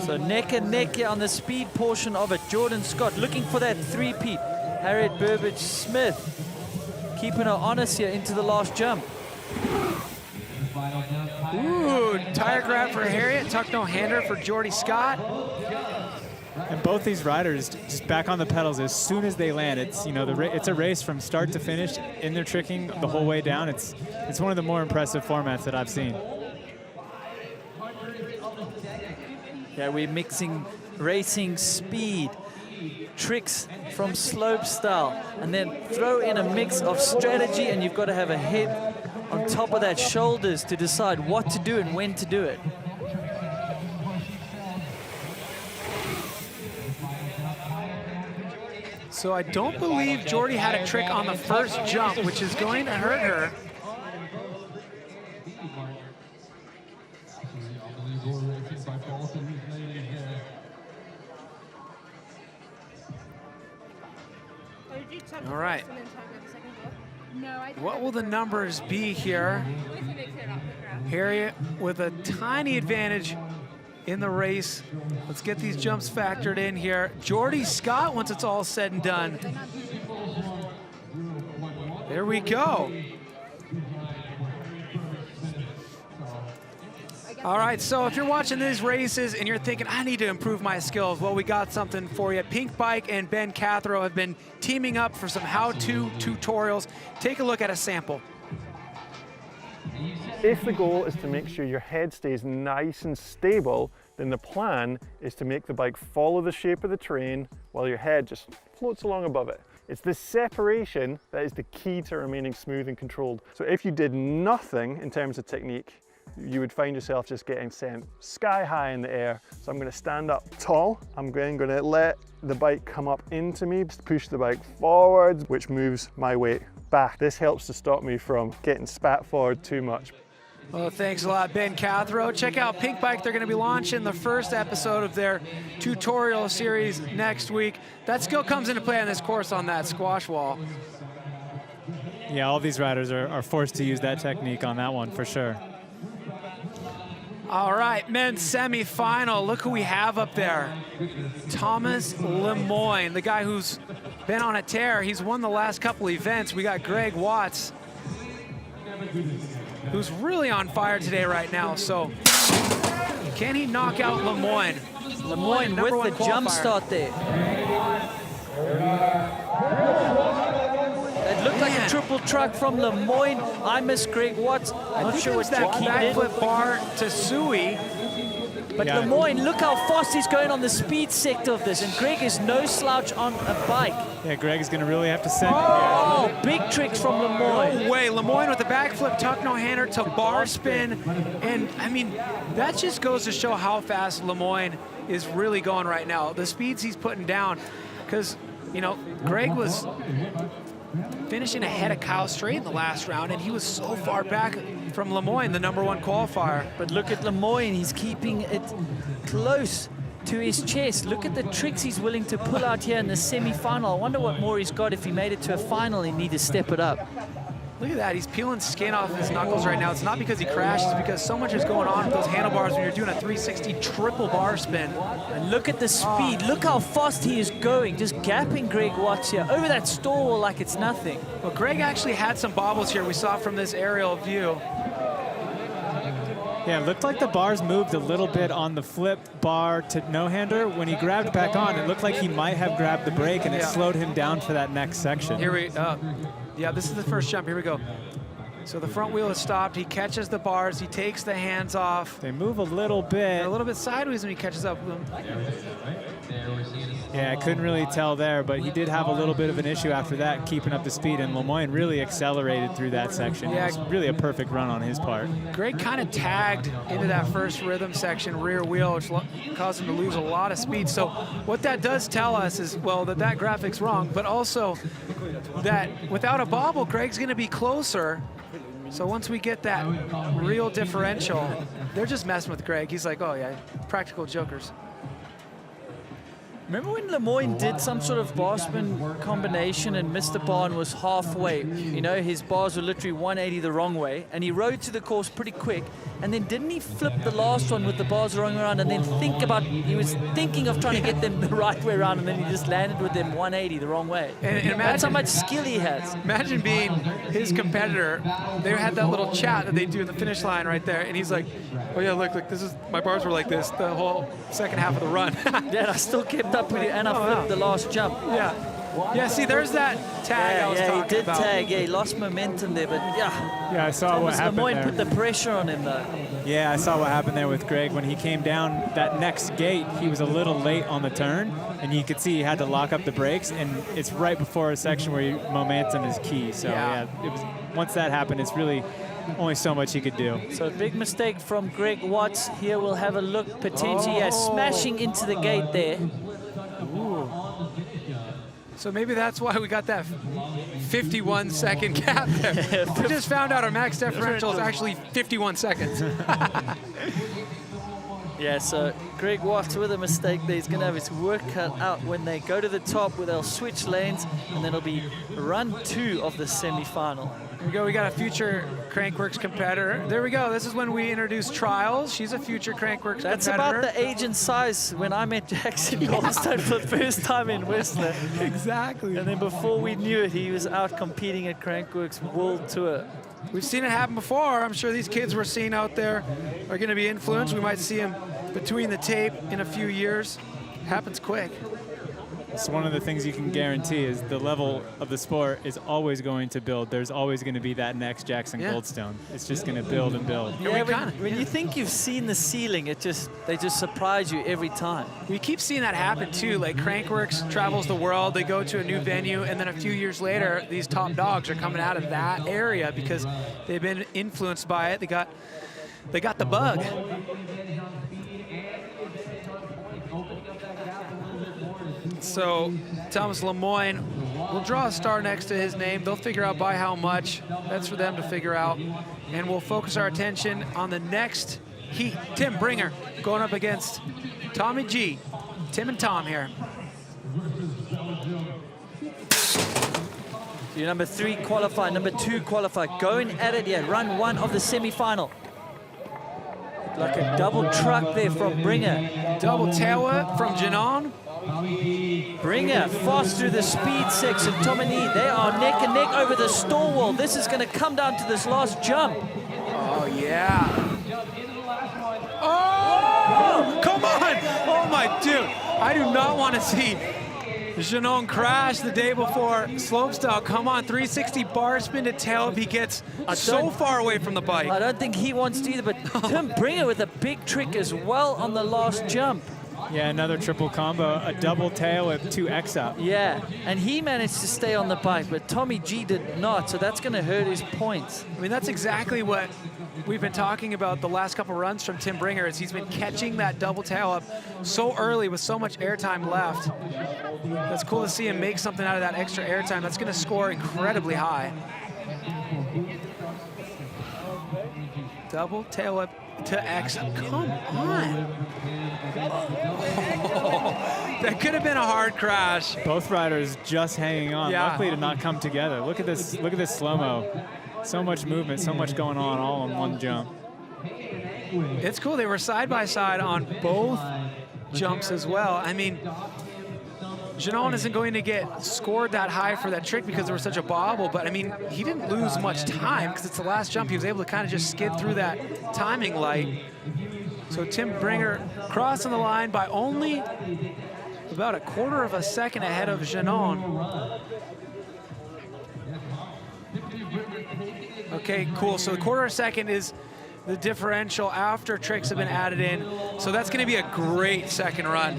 So neck and neck here on the speed portion of it. Jordan Scott looking for that three-peat. Harriet Burbage-Smith keeping her honest here into the last jump. Ooh, tire grab for Harriet, tuck no-hander for Jordy Scott. And both these riders just back on the pedals as soon as they land. It's, you know, it's a race from start to finish in their tricking the whole way down. It's one of the more impressive formats that I've seen. Yeah, we're mixing racing speed, tricks from slopestyle, and then throw in a mix of strategy, and you've got to have a head on top of that, shoulders, to decide what to do and when to do it. So I don't believe Jordy had a trick on the first jump, which is going to hurt her. All right. What will the numbers be here? Harriet with a tiny advantage in the race. Let's get these jumps factored in here. Jordy Scott, once it's all said and done. There we go. All right, so if you're watching these races and you're thinking, I need to improve my skills, well, we got something for you. Pink Bike and Ben Cathro have been teaming up for some how-to tutorials. Take a look at a sample. If the goal is to make sure your head stays nice and stable, then the plan is to make the bike follow the shape of the terrain while your head just floats along above it. It's this separation that is the key to remaining smooth and controlled. So if you did nothing in terms of technique, you would find yourself just getting sent sky high in the air. So I'm going to stand up tall. I'm going to let the bike come up into me, push the bike forwards, which moves my weight back. This helps to stop me from getting spat forward too much. Well, thanks a lot, Ben Cathro. Check out Pink Bike. They're going to be launching the first episode of their tutorial series next week. That skill comes into play on this course on that squash wall. Yeah, all these riders are forced to use that technique on that one for sure. All right, men's semifinal. Look who we have up there. Thomas Lemoyne, the guy who's been on a tear. He's won the last couple events. We got Greg Watts, who's really on fire today right now. So can he knock out Lemoyne? Lemoyne with the jump start there. It looked like a triple truck from Lemoyne. I miss Greg Watts. I'm not sure what that he did. backflip bar to Sui. But yeah. Lemoyne, look how fast he's going on the speed sector of this. And Greg is no slouch on a bike. Yeah, Greg is going to really have to send. Oh, big tricks from Lemoyne. No way. Lemoyne with the backflip, tuck no hander to bar spin. And I mean, that just goes to show how fast Lemoyne is really going right now. The speeds he's putting down. Because, you know, Greg was finishing ahead of Kyle Strait in the last round, and he was so far back from Lemoyne, the #1 qualifier. But look at Lemoyne, he's keeping it close to his chest. Look at the tricks he's willing to pull out here in the semi-final. I wonder what more he's got if he made it to a final. He need to step it up. Look at that, he's peeling skin off his knuckles right now. It's not because he crashed, it's because so much is going on with those handlebars when you're doing a 360 triple bar spin. And look at the speed, look how fast he is going, just gapping Greg Watts here over that stall wall like it's nothing. Well, Greg actually had some bobbles here we saw from this aerial view. Yeah, it looked like the bars moved a little bit on the flip bar to no-hander. When he grabbed back on, it looked like he might have grabbed the brake, and it slowed him down for that next section. Here we yeah, this is the first jump. Here we go. So the front wheel is stopped. He catches the bars. He takes the hands off. They move a little bit. They're a little bit sideways when he catches up with them. Yeah, I couldn't really tell there, but he did have a little bit of an issue after that, keeping up the speed, and Lemoyne really accelerated through that section. Yeah, it was really a perfect run on his part. Greg kind of tagged into that first rhythm section rear wheel, which caused him to lose a lot of speed. So what that does tell us is, well, that graphic's wrong, but also that without a bobble, Greg's going to be closer. So once we get that real differential, they're just messing with Greg. He's like, oh yeah, practical jokers. Remember when Lemoyne did some sort of bar spin combination and missed the bar and was halfway? You know, his bars were literally 180 the wrong way, and he rode to the course pretty quick, and then didn't he flip the last one with the bars the wrong way around, and then he was thinking of trying to get them the right way around, and then he just landed with them 180 the wrong way. And imagine, that's how much skill he has. Imagine being his competitor. They had that little chat that they do in the finish line right there, and he's like, oh yeah, look, this is, my bars were like this the whole second half of the run. Yeah, I still kept up with it, and I flipped the last jump. Yeah, see, there's that tag I was talking about. Yeah, he did tag. Yeah, he lost momentum there, but yeah. Yeah, I saw what happened Lemoyne there. put the pressure on him, though. Yeah, I saw what happened there with Greg. When he came down that next gate, he was a little late on the turn, and you could see he had to lock up the brakes, and it's right before a section where momentum is key. So, yeah, it was, once that happened, it's really only so much he could do. So a big mistake from Greg Watts. Here we'll have a look, potentially smashing into the gate there. Ooh. So maybe that's why we got that 51-second gap there. We just found out our max differential is actually 51 seconds. Yeah, so Greg Watts with a mistake there. He's going to have his work cut out when they go to the top, where they'll switch lanes, and then it'll be run 2 of the semi-final. Here we go, we got a future Crankworx competitor. There we go, this is when we introduce Trials. She's a future Crankworx That's competitor. about the age and size when I met Jackson Goldstone for the first time in Whistler. Exactly. And then before we knew it, he was out competing at Crankworx World Tour. We've seen it happen before. I'm sure these kids we're seeing out there are going to be influenced. We might see them between the tape in a few years. Happens quick. It's one of the things you can guarantee is the level of the sport is always going to build. There's always going to be that next Jackson Goldstone. It's just going to build and build. Yeah, when you think you've seen the ceiling, they just surprise you every time. We keep seeing that happen too. Like Crankworx travels the world, they go to a new venue, and then a few years later, these top dogs are coming out of that area because they've been influenced by it. They got the bug. So Thomas Lemoyne will draw a star next to his name. They'll figure out by how much. That's for them to figure out. And we'll focus our attention on the next heat. Tim Bringer going up against Tommy G. Tim and Tom here. Your number 3 qualified, number 2 qualified, going at it here. Run 1 of the semi-final. Like a double truck there from Bringer. Double tail whip from Janon. Bringer fast through the speed section. Tomini, they are neck and neck over the stall wall. This is going to come down to this last jump. Oh, yeah. Oh, come on. Oh, my dude. I do not want to see Janon crash the day before slopestyle. Come on, 360 bar spin to tail if he gets so far away from the bike. I don't think he wants to either, but Tim Bringer with a big trick as well on the last jump. Yeah, another triple combo, a double tail with 2 X up. Yeah, and he managed to stay on the bike, but Tommy G did not, so that's going to hurt his points. I mean, that's exactly what we've been talking about the last couple runs from Tim Bringer, is he's been catching that double tail up so early with so much airtime left. That's cool to see him make something out of that extra airtime. That's going to score incredibly high. Double tail up to X. Come on. Oh, that could have been a hard crash. Both riders just hanging on. Yeah. Luckily to not come together. Look at this slow-mo. So much movement, so much going on all in one jump. It's cool. They were side by side on both jumps as well. I mean, Janon isn't going to get scored that high for that trick because there was such a bobble, but I mean, he didn't lose much time because it's the last jump. He was able to kind of just skid through that timing light. So Tim Bringer crossing the line by only about a quarter of a second ahead of Janon. Okay, cool. So the quarter of a second is the differential after tricks have been added in. So that's going to be a great second run.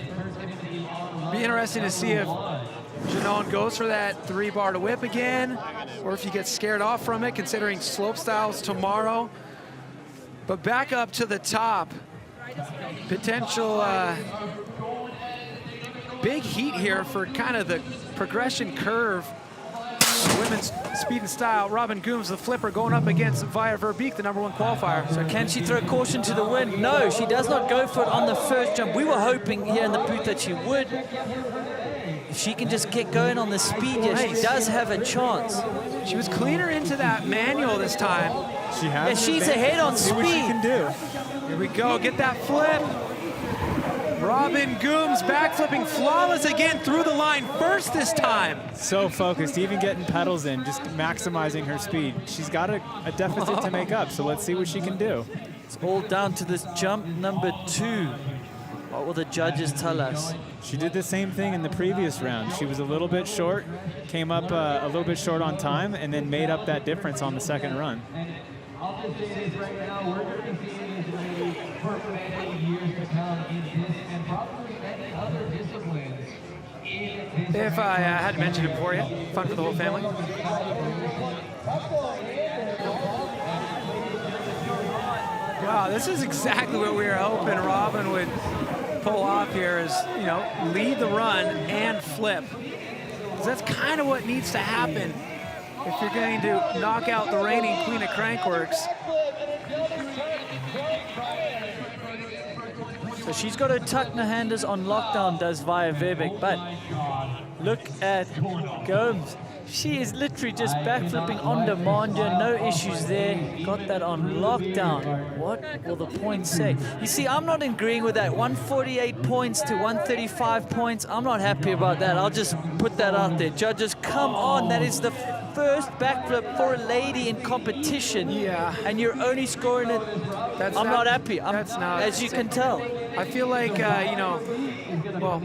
Be interesting to see if Janon goes for that 3-bar to whip again, or if he gets scared off from it, considering slopestyles tomorrow. But back up to the top. Potential big heat here for kind of the progression curve. Women's speed and style. Robin Gooms, the flipper, going up against Via Verbeek, the #1 qualifier. So can she throw caution to the wind? No, she does not go for it on the first jump. We were hoping here in the booth that she would. If she can just get going on the speed, yes, she does have a chance. She was cleaner into that manual this time. She has. Yeah, she's ahead on speed. See what she can do. Here we go, get that flip. Robin Gooms backflipping flawless again through the line first this time. So focused, even getting pedals in, just maximizing her speed. She's got a deficit to make up, so let's see what she can do. It's all down to this jump number 2. What will the judges tell us? She did the same thing in the previous round. She was a little bit short, came up a little bit short on time, and then made up that difference on the second run. If I hadn't mentioned it before yet, fun for the whole family. Wow, this is exactly what we were hoping Robin would pull off here, is, you know, lead the run and flip. 'Cause that's kind of what needs to happen if you're going to knock out the reigning queen of Crankworx. So she's got her Tuckner-handers on lockdown, does Via Verbeek, but look at Gomes. She is literally just backflipping on demand, no issues there. Got that on lockdown. What will the points say? You see, I'm not agreeing with that. 148 points to 135 points. I'm not happy about that. I'll just put that out there. Judges, come on. That is the first backflip for a lady in competition. Yeah. And you're only scoring it. I'm not happy. That's not. As you can tell. I feel like, you know, well,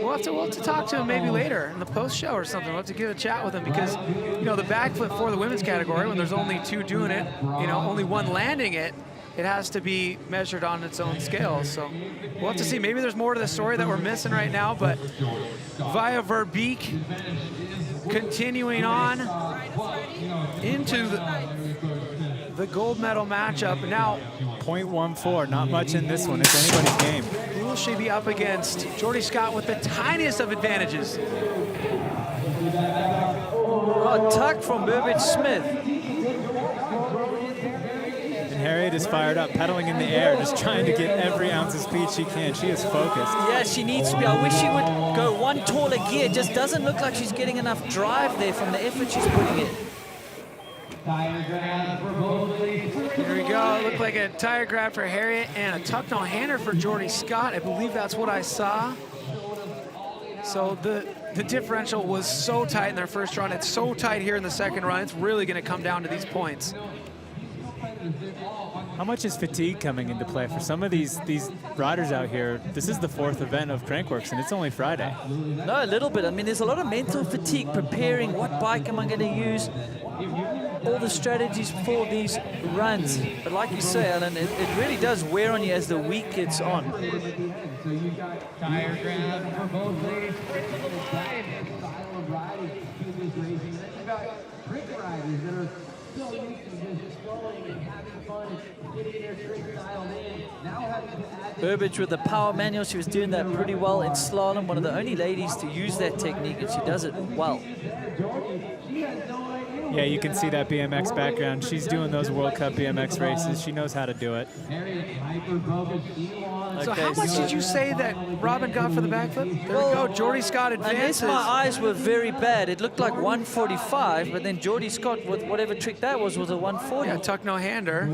we'll have to talk to him maybe later in the post show or something. We'll have to get a chat with him because, you know, the backflip for the women's category, when there's only 2 doing it, you know, only 1 landing it, it has to be measured on its own scale. So we'll have to see. Maybe there's more to the story that we're missing right now, but Via Verbeek continuing on into the gold medal matchup. Now, 0.14, not much in this one. It's anybody's game. Who will she be up against? Jordy Scott with the tiniest of advantages. Oh, tuck from Burbage Smith. And Harriet is fired up, pedaling in the air, just trying to get every ounce of speed she can. She is focused. Yeah, she needs to be. I wish she would go 1 taller gear. It just doesn't look like she's getting enough drive there from the effort she's putting in. Here we go. It looked like a tire grab for Harriet and a tuck no hander for Jordy Scott. I believe that's what I saw. So the differential was so tight in their first run. It's so tight here in the second run. It's really going to come down to these points. How much is fatigue coming into play for some of these riders out here? This is the 4th event of Crankworx, and it's only Friday. No, a little bit. I mean, there's a lot of mental fatigue preparing. What bike am I going to use? All the strategies for these runs. But like you say, Alan, it really does wear on you as the week gets on. So you got tire grab for both ladies. Style of riding to this racing. Then you got trick riders that are so used to just flowing and having fun and getting their trick style in. Now having to add Burbage with the power manual. She was doing that pretty well in slalom. One of the only ladies to use that technique, and she does it well. Yeah, you can see that BMX background. She's doing those World Cup BMX races. She knows how to do it. So how much did you say that Robin got for the backflip? There we go. Jordy Scott advances. Unless my eyes were very bad, it looked like 145, but then Jordy Scott, with whatever trick that was a 140. Yeah, tuck no hander.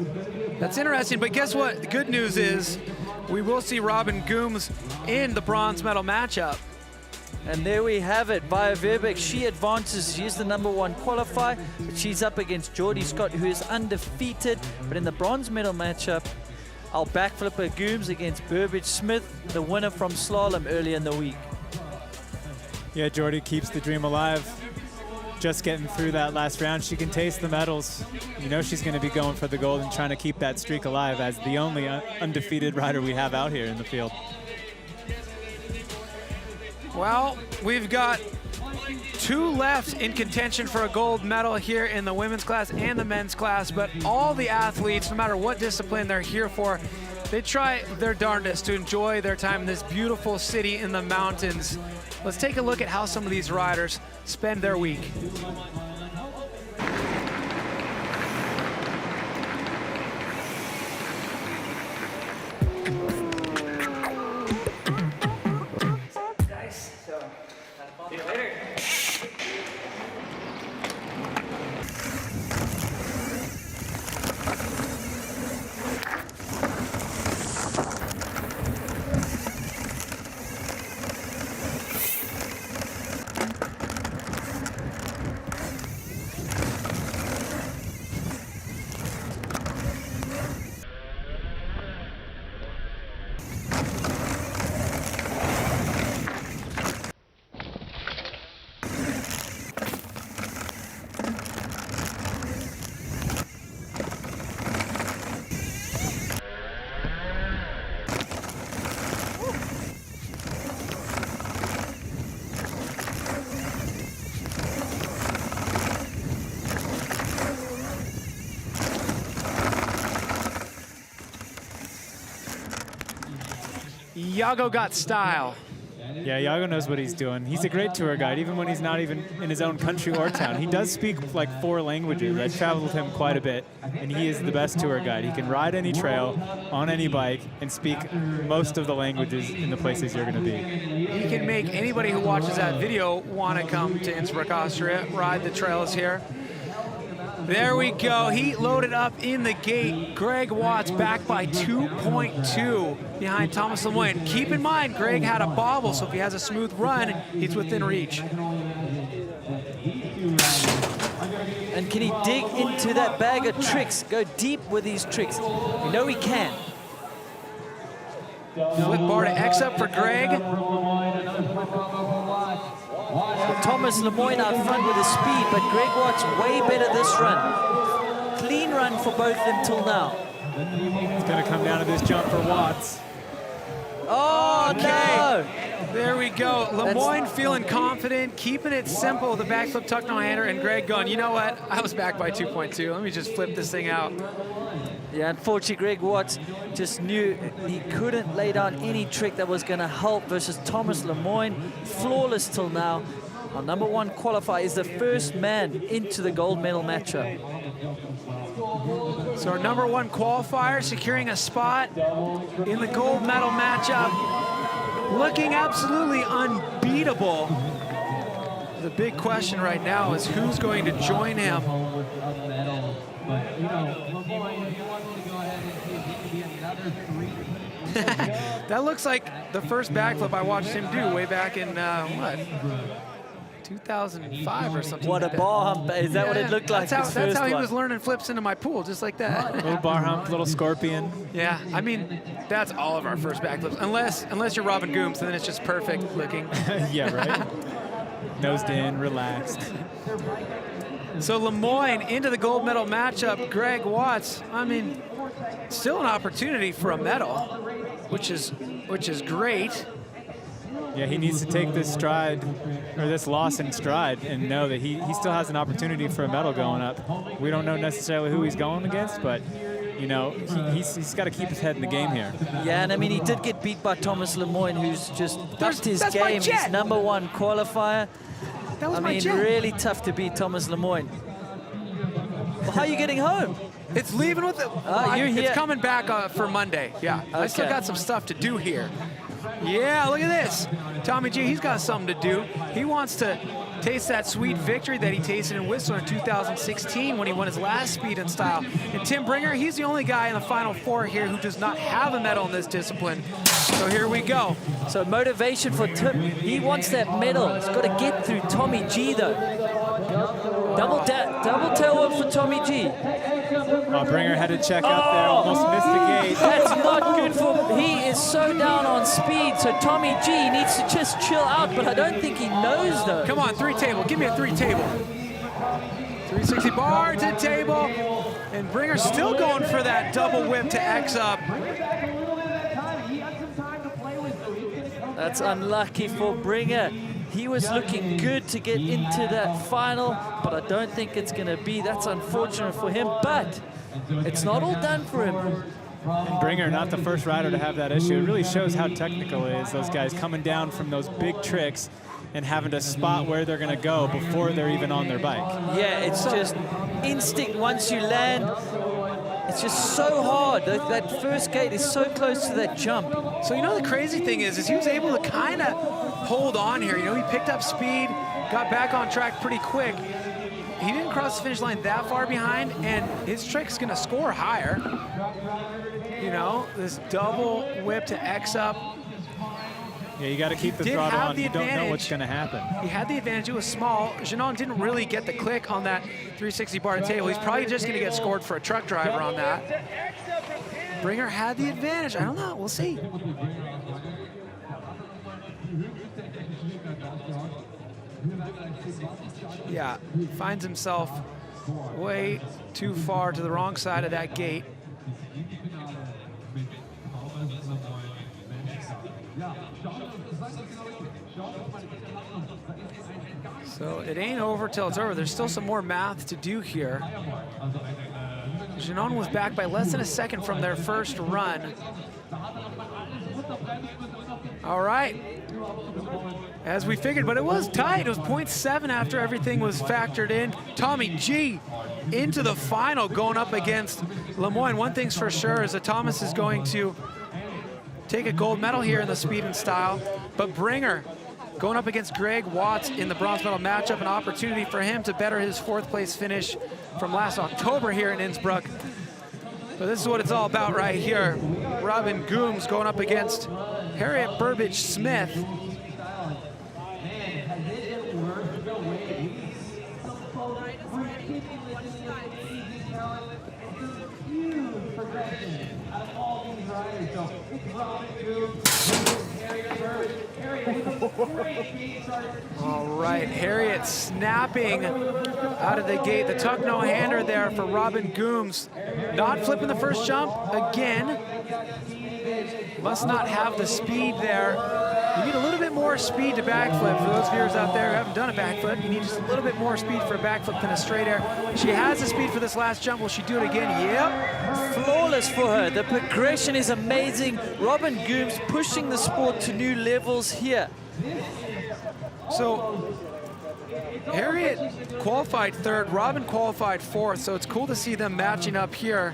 That's interesting, but guess what? The good news is we will see Robin Gooms in the bronze medal matchup. And there we have it. Via Verbeek, she advances. She's the #1 qualifier, but she's up against Jordy Scott, who is undefeated. But in the bronze medal matchup, our backflipper Gooms against Burbage Smith, the winner from slalom earlier in the week. Yeah, Jordy keeps the dream alive. Just getting through that last round, she can taste the medals. You know she's going to be going for the gold and trying to keep that streak alive as the only undefeated rider we have out here in the field. Well, we've got 2 left in contention for a gold medal here in the women's class and the men's class, but all the athletes, no matter what discipline they're here for, they try their darndest to enjoy their time in this beautiful city in the mountains. Let's take a look at how some of these riders spend their week. Iago got style. Yeah, Iago knows what he's doing. He's a great tour guide, even when he's not even in his own country or town. He does speak like 4 languages. I've traveled with him quite a bit, and he is the best tour guide. He can ride any trail, on any bike, and speak most of the languages in the places you're going to be. He can make anybody who watches that video want to come to Innsbruck, Austria, ride the trails here. There we go. Heat loaded up in the gate. Greg Watts back by 2.2 behind Thomas Lemoyne. Keep in mind, Greg had a bobble, so if he has a smooth run, he's within reach. And can he dig into that bag of tricks, go deep with these tricks? We know he can. Flip bar to X up for Greg. Thomas Lemoyne out front with his speed, but Greg Watts way better this run. Clean run for both of them till now. It's going to come down to this jump for Watts. Oh, okay. No! There we go. Lemoyne feeling confident, keeping it simple. The backflip tuck no-hander, and Greg going, you know what? I was back by 2.2. Let me just flip this thing out. Yeah, unfortunately, Greg Watts just knew he couldn't lay down any trick that was going to help versus Thomas Lemoyne. Flawless till now. Our #1 qualifier is the first man into the gold medal matchup. So our #1 qualifier securing a spot in the gold medal matchup. Looking absolutely unbeatable. The big question right now is who's going to join him. That looks like the first backflip I watched him do way back in, what? 2005 or something. What a bar hump. Is that what it looked like? That's how he was learning flips into my pool, just like that. Little bar hump, little scorpion. Yeah, I mean, that's all of our first backflips. Unless you're Robin Gooms, then it's just perfect looking. Yeah, right? Nosed in, relaxed. So Lemoyne into the gold medal matchup. Greg Watts, I mean, still an opportunity for a medal, which is great. Yeah, he needs to take this stride, or this loss in stride, and know that he still has an opportunity for a medal going up. We don't know necessarily who he's going against, but you know, he's got to keep his head in the game here. Yeah, and I mean, he did get beat by Thomas Lemoyne, who's just upped his game. He's #1 qualifier. I mean, really tough to beat Thomas Lemoyne. Well, how are you getting home? It's leaving with it. It's coming back for Monday. Yeah, okay. I still got some stuff to do here. Yeah, look at this. Tommy G, he's got something to do. He wants to taste that sweet victory that he tasted in Whistler in 2016 when he won his last speed and style. And Tim Bringer, he's the only guy in the Final Four here who does not have a medal in this discipline. So here we go. So motivation for Tim. He wants that medal. He's got to get through Tommy G, though. Double tail whip for Tommy G. Bringer had to check out there, almost missed the gate. That's not good for him. He is so down on speed, so Tommy G needs to just chill out, but I don't think he knows, though. Come on, 3 table. Give me a 3 table. 360 bar to table. And Bringer still going for that double whip to X up. That's unlucky for Bringer. He was looking good to get into that final, but I don't think it's going to be. That's unfortunate for him, but it's not all done for him. And Bringer, not the first rider to have that issue. It really shows how technical it is, those guys coming down from those big tricks and having to spot where they're going to go before they're even on their bike. Yeah, it's just instinct once you land. It's just so hard. That first gate is so close to that jump. So you know the crazy thing is he was able to kind of hold on here. You know, he picked up speed, got back on track pretty quick. He didn't cross the finish line that far behind, and his trick's gonna score higher. You know, this double whip to X up. Yeah, you got to keep the throttle on. You don't know what's going to happen. He had the advantage. It was small. Janon didn't really get the click on that 360 bar to table. He's probably just going to get scored for a truck driver on that. Bringer had the advantage. I don't know. We'll see. Yeah, finds himself way too far to the wrong side of that gate. So it ain't over till it's over. There's still some more math to do here. Janon was back by less than a second from their first run. All right. As we figured, but it was tight. It was 0.7 after everything was factored in. Tommy G into the final going up against Lemoyne. One thing's for sure is that Thomas is going to take a gold medal here in the speed and style, but Bringer going up against Greg Watts in the bronze medal matchup, an opportunity for him to better his 4th place finish from last October here in Innsbruck. So this is what it's all about right here. Robin Gooms going up against Harriet Burbage Smith. All right, Harriet snapping out of the gate. The tuck no-hander there for Robin Gooms. Not flipping the first jump again. Must not have the speed there. You need a little bit more speed to backflip. For those viewers out there who haven't done a backflip, you need just a little bit more speed for a backflip than a straight air. She has the speed for this last jump. Will she do it again? Yep. Flawless for her. The progression is amazing. Robin Gooms pushing the sport to new levels here. So Harriet qualified third, Robin qualified fourth, so it's cool to see them matching up here.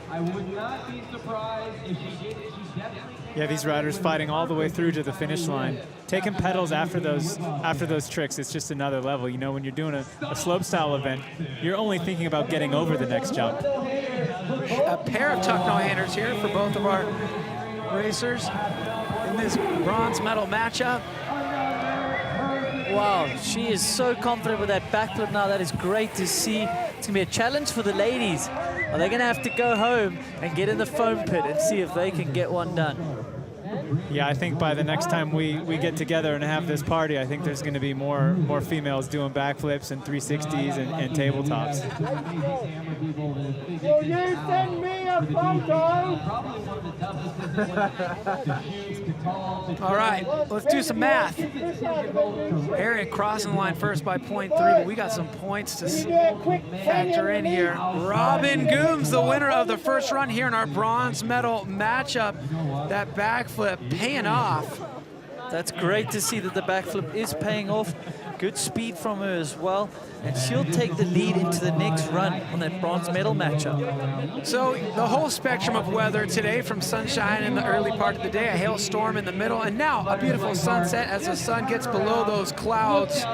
I would not be surprised if she did it. She definitely. Yeah, these riders fighting all the way through to the finish line. Taking pedals after those tricks, it's just another level. You know, when you're doing a slopestyle event, you're only thinking about getting over the next jump. A pair of tuck no-handers here for both of our racers in this bronze medal matchup. Wow, she is so confident with that backflip now. That is great to see. It's gonna be a challenge for the ladies. Are they gonna have to go home and get in the foam pit and see if they can get one done? Yeah, I think by the next time we get together and have this party, I think there's going to be more females doing backflips and 360s and tabletops. Will you send me a photo? All right, let's do some math. Harriet crossing the line first by 0.3, but we got some points to factor in here. Robin Gooms, the winner of the first run here in our bronze medal matchup. That backflip paying off. That's great to see that the backflip is paying off. Good speed from her as well. And she'll take the lead into the next run on that bronze medal matchup. So the whole spectrum of weather today, from sunshine in the early part of the day, a hailstorm in the middle, and now a beautiful sunset as the sun gets below those clouds.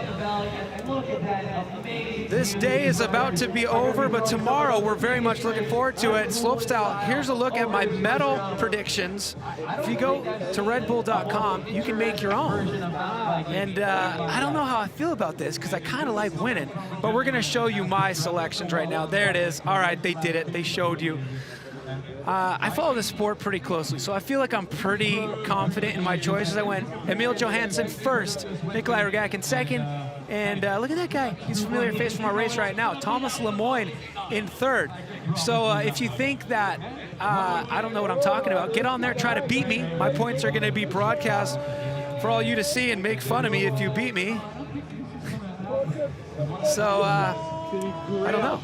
This day is about to be over, but tomorrow we're very much looking forward to it. Slopestyle, here's a look at my medal predictions. If you go to redbull.com, you can make your own. And I don't know how I feel about this because I kind of like winning, but we're going to show you my selections right now. There it is. All right, they did it. They showed you. I follow the sport pretty closely, so I feel like I'm pretty confident in my choices. I went Emil Johansson first, Nikolai Rogakin second, and look at that guy. He's a familiar face from our race right now. Thomas Lemoyne in third. So if you think that I don't know what I'm talking about, get on there, try to beat me. My points are going to be broadcast for all you to see and make fun of me if you beat me. So I don't know.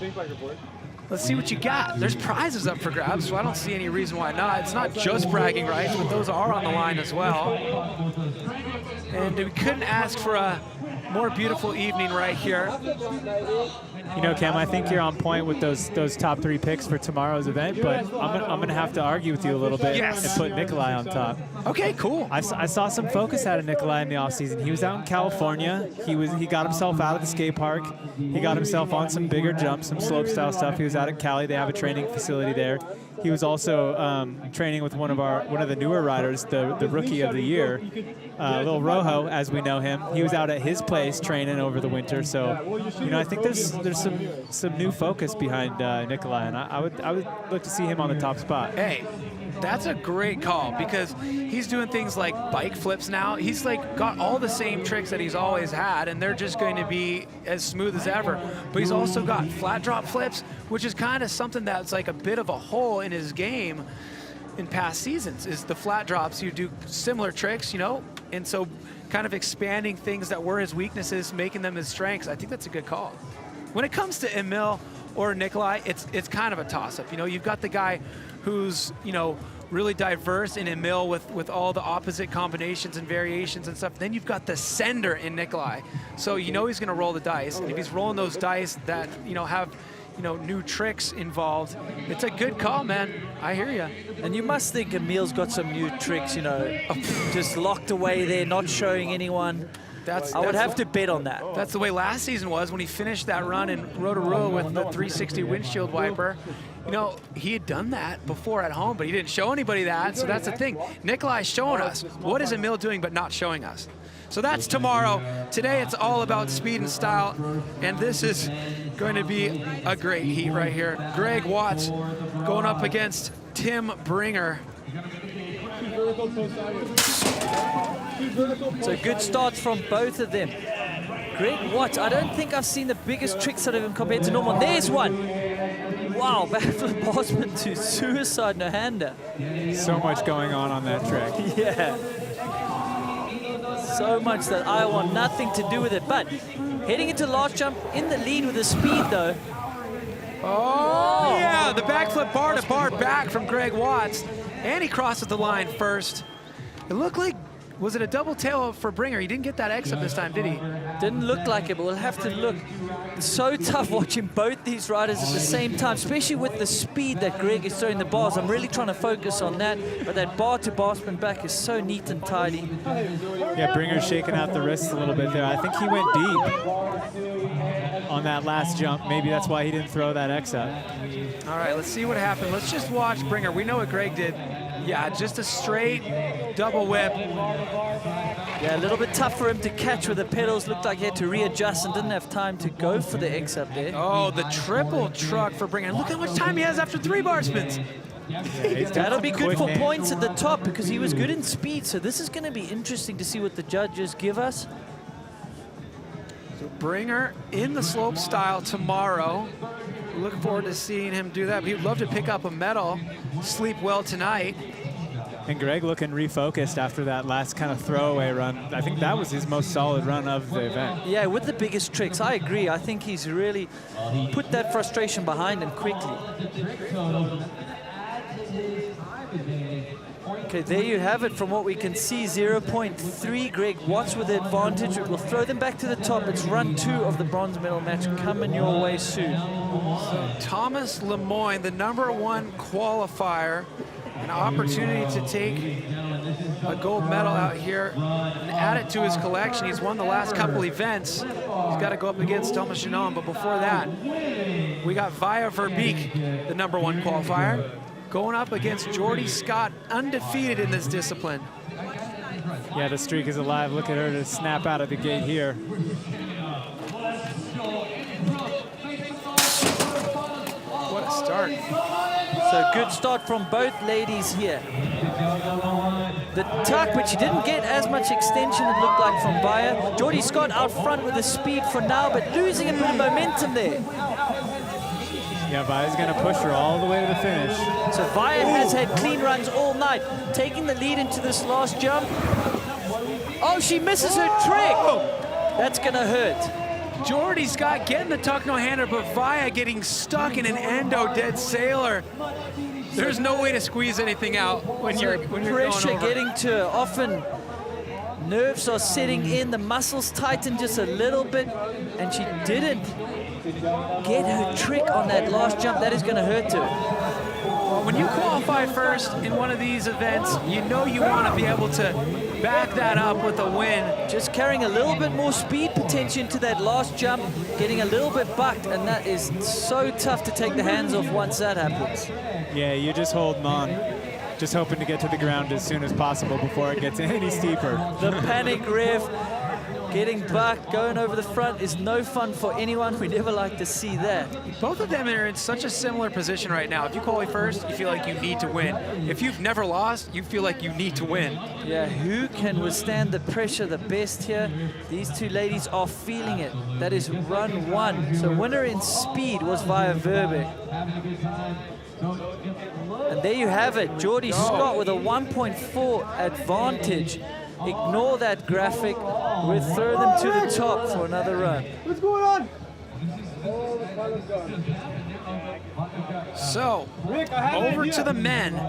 Let's see what you got. There's prizes up for grabs, so I don't see any reason why not. It's not just bragging rights, but those are on the line as well. And we couldn't ask for a more beautiful evening right here. You know, Cam, I think you're on point with those top three picks for tomorrow's event, but I'm gonna have to argue with you a little bit and put Nikolai on top. Okay, cool. I saw some focus out of Nikolai in the offseason. He was out in California. He got himself out of the skate park. He got himself on some bigger jumps, some slope-style stuff. He was out at Cali. They have a training facility there. He was also training with one of the newer riders, the rookie of the year, Lil Rojo, as we know him. He was out at his place training over the winter. So, you know, I think there's some new focus behind Nikolai, and I would look to see him on the top spot. Hey, that's a great call because he's doing things like bike flips now. He's like got all the same tricks that he's always had, and they're just going to be as smooth as ever. But he's also got flat drop flips, which is kind of something that's like a bit of a hole in his game in past seasons, is the flat drops. You do similar tricks, you know, and so kind of expanding things that were his weaknesses, making them his strengths. I think that's a good call. When it comes to Emil or Nikolai, it's kind of a toss-up. You know, you've got the guy who's, you know, really diverse in Emil with all the opposite combinations and variations and stuff. Then you've got the sender in Nikolai. So you know he's going to roll the dice. And if he's rolling those dice that, you know, have, you know, new tricks involved, it's a good call, man. I hear you. And you must think Emil's got some new tricks, you know, just locked away there, not showing anyone. I would have to bet on that. That's the way last season was when he finished that run in Rotorua with the 360 windshield wiper. You know, he had done that before at home, but he didn't show anybody that, so that's the thing. Nikolai's showing us. What is Emil doing but not showing us? So that's tomorrow. Today it's all about speed and style, and this is going to be a great heat right here. Greg Watts going up against Tim Bringer. So good starts from both of them. Greg Watts, I don't think I've seen the biggest tricks out of him compared to normal. There's one. Wow, backflip horseman to suicide no-hander. So much going on that trick. Yeah. So much that I want nothing to do with it. But heading into last jump in the lead with the speed though. Oh, yeah, the backflip bar to bar back from Greg Watts. And he crosses the line first. It looked like, was it a double tail for Bringer? He didn't get that X up this time, did he? Didn't look like it, but we'll have to look. It's so tough watching both these riders at the same time, especially with the speed that Greg is throwing the bars. I'm really trying to focus on that, but that bar to bar spin back is so neat and tidy. Yeah, Bringer's shaking out the wrists a little bit there. I think he went deep on that last jump. Maybe that's why he didn't throw that X up. All right, let's see what happened. Let's just watch Bringer. We know what Greg did. Yeah, just a straight double whip. Yeah, a little bit tough for him to catch with the pedals. Looked like he had to readjust and didn't have time to go for the X up there. Oh, the triple truck for Bringer. Look how much time he has after 3 bar spins. Yeah, that'll be good for points at the top because he was good in speed. So this is going to be interesting to see what the judges give us. So Bringer in the slope style tomorrow. Look forward to seeing him do that. He'd love to pick up a medal, sleep well tonight. And Greg looking refocused after that last kind of throwaway run. I think that was his most solid run of the event. Yeah, with the biggest tricks. I agree. I think he's really put that frustration behind him quickly. Okay, there you have it. From what we can see, 0.3 Greg Watts with the advantage. It will throw them back to the top. It's run 2 of the bronze medal match coming your way soon. Thomas Lemoyne, the #1 qualifier, an opportunity to take a gold medal out here and add it to his collection. He's won the last couple events. He's got to go up against Thomas Janon, but before that, we got Via Verbeek, the #1 qualifier, going up against Jordy Scott, undefeated in this discipline. Yeah, the streak is alive. Look at her to snap out of the gate here. What a start. So good start from both ladies here. The tuck, but she didn't get as much extension, it looked like, from Via. Jordy Scott out front with the speed for now, but losing a bit of momentum there. Yeah, Via's going to push her all the way to the finish. So Via has had clean runs all night, taking the lead into this last jump. Oh, she misses her trick. That's going to hurt. Jordy Scott getting the tuck no-hander, but Via getting stuck in an endo dead sailor. There's no way to squeeze anything out when you're pressure going over. getting to her. Often nerves are setting in, the muscles tighten just a little bit, and she didn't get her trick on that last jump. That is going to hurt her. When you qualify first in one of these events, you know you want to be able to back that up with a win. Just carrying a little bit more speed potential into that last jump, getting a little bit bucked, and that is so tough to take the hands off once that happens. Yeah, you're just holding on. Just hoping to get to the ground as soon as possible before it gets any steeper. The panic rev, getting bucked, going over the front is no fun for anyone. We never like to see that. Both of them are in such a similar position right now. If you qualify first, you feel like you need to win. If you've never lost, you feel like you need to win. Yeah, who can withstand the pressure the best here? These two ladies are feeling it. That is run 1. So winner in speed was Via Verbeek. And there you have it, Jordy Scott with a 1.4 advantage. Ignore that graphic. We'll throw them to the top for another run. What's going on? So, over to the men.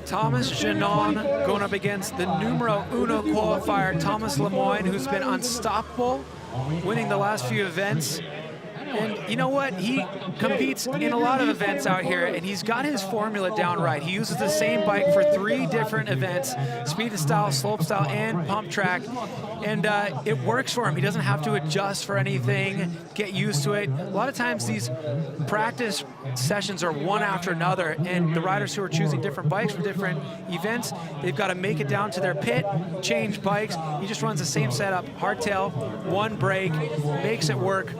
Thomas Janon going up against the #1 qualifier, Thomas Lemoyne, who's been unstoppable, winning the last few events. And you know what? He competes in a lot of events out here, and he's got his formula down right. He uses the same bike for 3 different events, speed and style, slope style, and pump track. And it works for him. He doesn't have to adjust for anything, get used to it. A lot of times these practice sessions are one after another, and the riders who are choosing different bikes for different events, they've got to make it down to their pit, change bikes. He just runs the same setup, hardtail, 1 brake, makes it work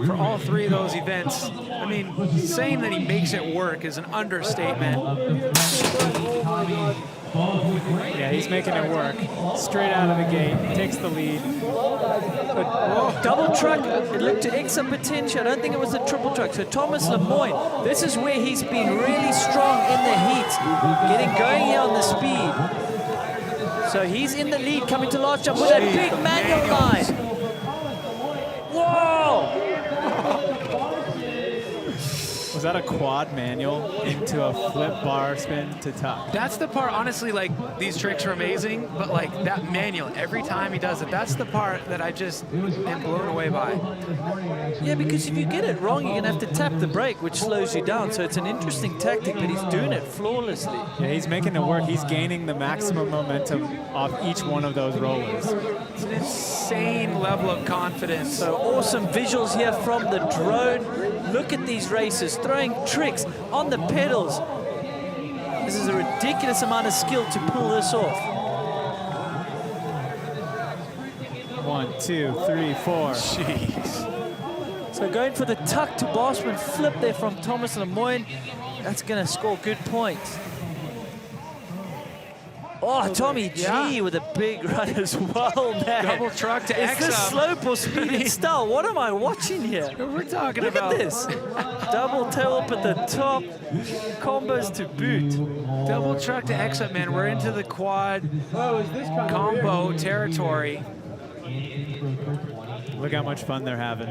for all 3 of those events. I mean, saying that he makes it work is an understatement. Yeah, he's making it work. Straight out of the gate, takes the lead. Double truck, it looked to excellent potential. I don't think it was a triple truck. So Thomas Lemoyne, this is where he's been really strong in the heat, getting going here on the speed. So he's in the lead, coming to last jump with that big manual line. Whoa! Was that a quad manual into a flip bar spin to tuck? That's the part, honestly, like, these tricks are amazing, but like that manual, every time he does it, that's the part that I just am blown away by. Yeah, because if you get it wrong, you're gonna have to tap the brake, which slows you down. So it's an interesting tactic, but he's doing it flawlessly. Yeah, he's making it work. He's gaining the maximum momentum off each one of those rollers. It's an insane level of confidence. So awesome visuals here from the drone. Look at these racers throwing tricks on the pedals. This is a ridiculous amount of skill to pull this off. 1, 2, 3, 4. Jeez. So going for the tuck to Bossman flip there from Thomas Lemoyne. That's going to score good points. Oh, Tommy G with a big run as well, man. Double truck to Is X this up. slope or speed and style? What am I watching here? We're talking Look about at this. Double tail up at the top, combos to boot. double truck to X up, man. We're into the quad combo territory. Look how much fun they're having.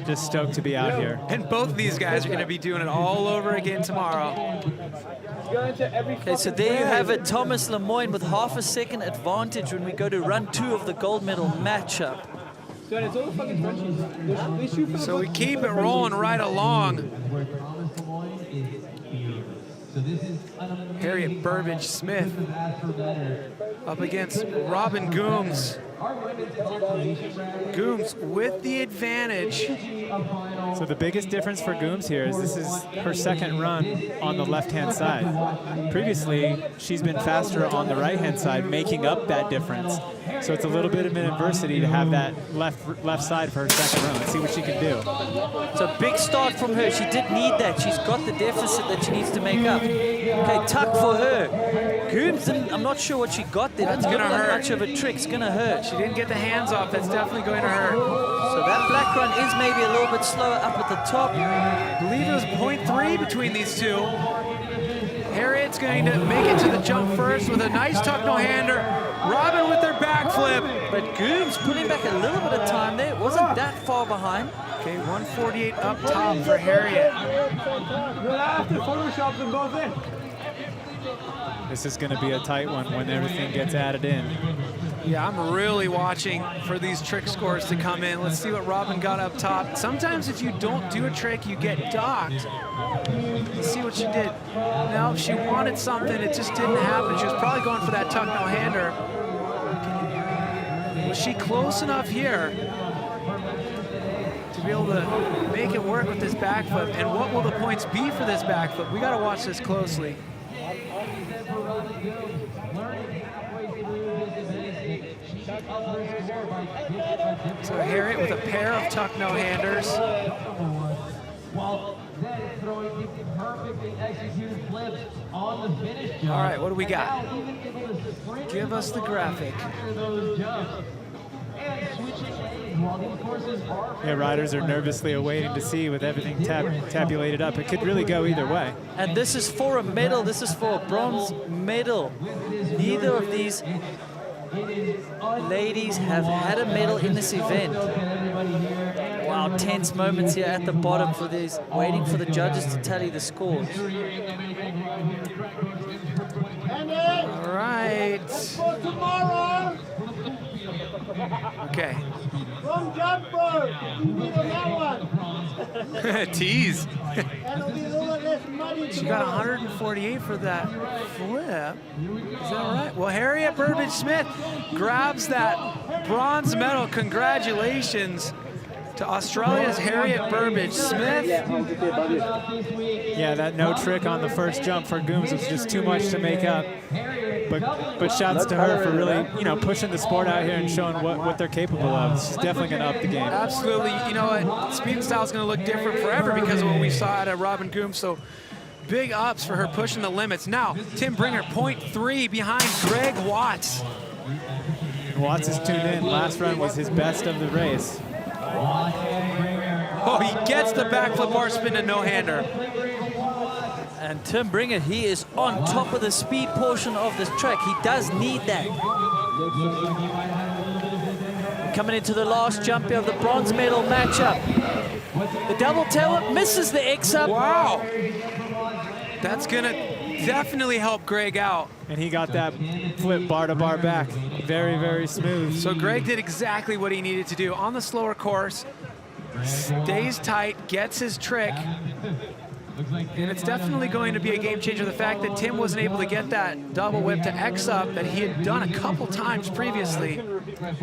Just stoked to be out here. And both of these guys are going to be doing it all over again tomorrow. Okay, so there you have it. Thomas Lemoyne with half a second advantage when we go to run 2 of the gold medal matchup. So we keep it rolling right along. Harriet Burbage-Smith up against Robin Gooms. Gooms with the advantage. So the biggest difference for Gooms here is this is her second run on the left-hand side. Previously, she's been faster on the right-hand side, making up that difference. So it's a little bit of an adversity to have that left side for her second run. Let's see what she can do. So big start from her. She did need that. She's got the deficit that she needs to make up. Okay, tuck for her. Gooms, I'm not sure what she got there. That's gonna hurt. Much of a trick. It's gonna hurt. She didn't get the hands off. That's definitely going to hurt. So that black run is maybe a little bit slower up at the top. I believe it was 0.3 between these two. Harriet's going to make it to the jump first with a nice tuck no-hander. Robin with their backflip. But Gooms putting back a little bit of time there. Wasn't that far behind. Okay, 148 up top for Harriet. You'll have to Photoshop them both in. This is going to be a tight one when everything gets added in. Yeah, I'm really watching for these trick scores to come in. Let's see what Robin got up top. Sometimes if you don't do a trick, you get docked. Let's see what she did. No, she wanted something. It just didn't happen. She was probably going for that tuck no-hander. Was she close enough here to be able to make it work with this backflip? And what will the points be for this backflip? We got to watch this closely. So Harriet with a pair of tuck no-handers. All right, what do we got? Give us the graphic. Yeah, riders are nervously awaiting to see with everything tabulated up. It could really go either way. And this is for a medal. This is for a bronze medal. Neither of these ladies have had a medal in this event. Wow, tense moments here at the bottom for these, waiting for the judges to tally the scores. All right. Okay. From jumper, you on that one. Tease. That'll be a little less money. She got 148 for that flip. Is that right? Well, Harriet Burbage-Smith grabs that bronze medal. Congratulations to Australia's Harriet Burbage-Smith. Yeah, that no trick on the first jump for Gooms was just too much to make up. But shouts to her for really, you know, pushing the sport out here and showing what they're capable of. She's definitely going to up the game. Absolutely. You know what? Speed and style is going to look different forever because of what we saw out of Robin Gooms. So big ups for her pushing the limits. Now, Tim Bringer, 0.3 behind Greg Watts. Watts is tuned in. Last run was his best of the race. Oh, he gets the backflip bar spin and no-hander. And Tim Bringer, he is on top of the speed portion of this track. He does need that. Coming into the last jump here of the bronze medal matchup. The double tail whip misses the X-up. Wow. That's going to definitely help Greg out. And he got that flip bar to bar back. Very, very smooth. So Greg did exactly what he needed to do on the slower course. Stays tight, gets his trick. And it's definitely going to be a game changer. The fact that Tim wasn't able to get that double whip to X up that he had done a couple times previously. But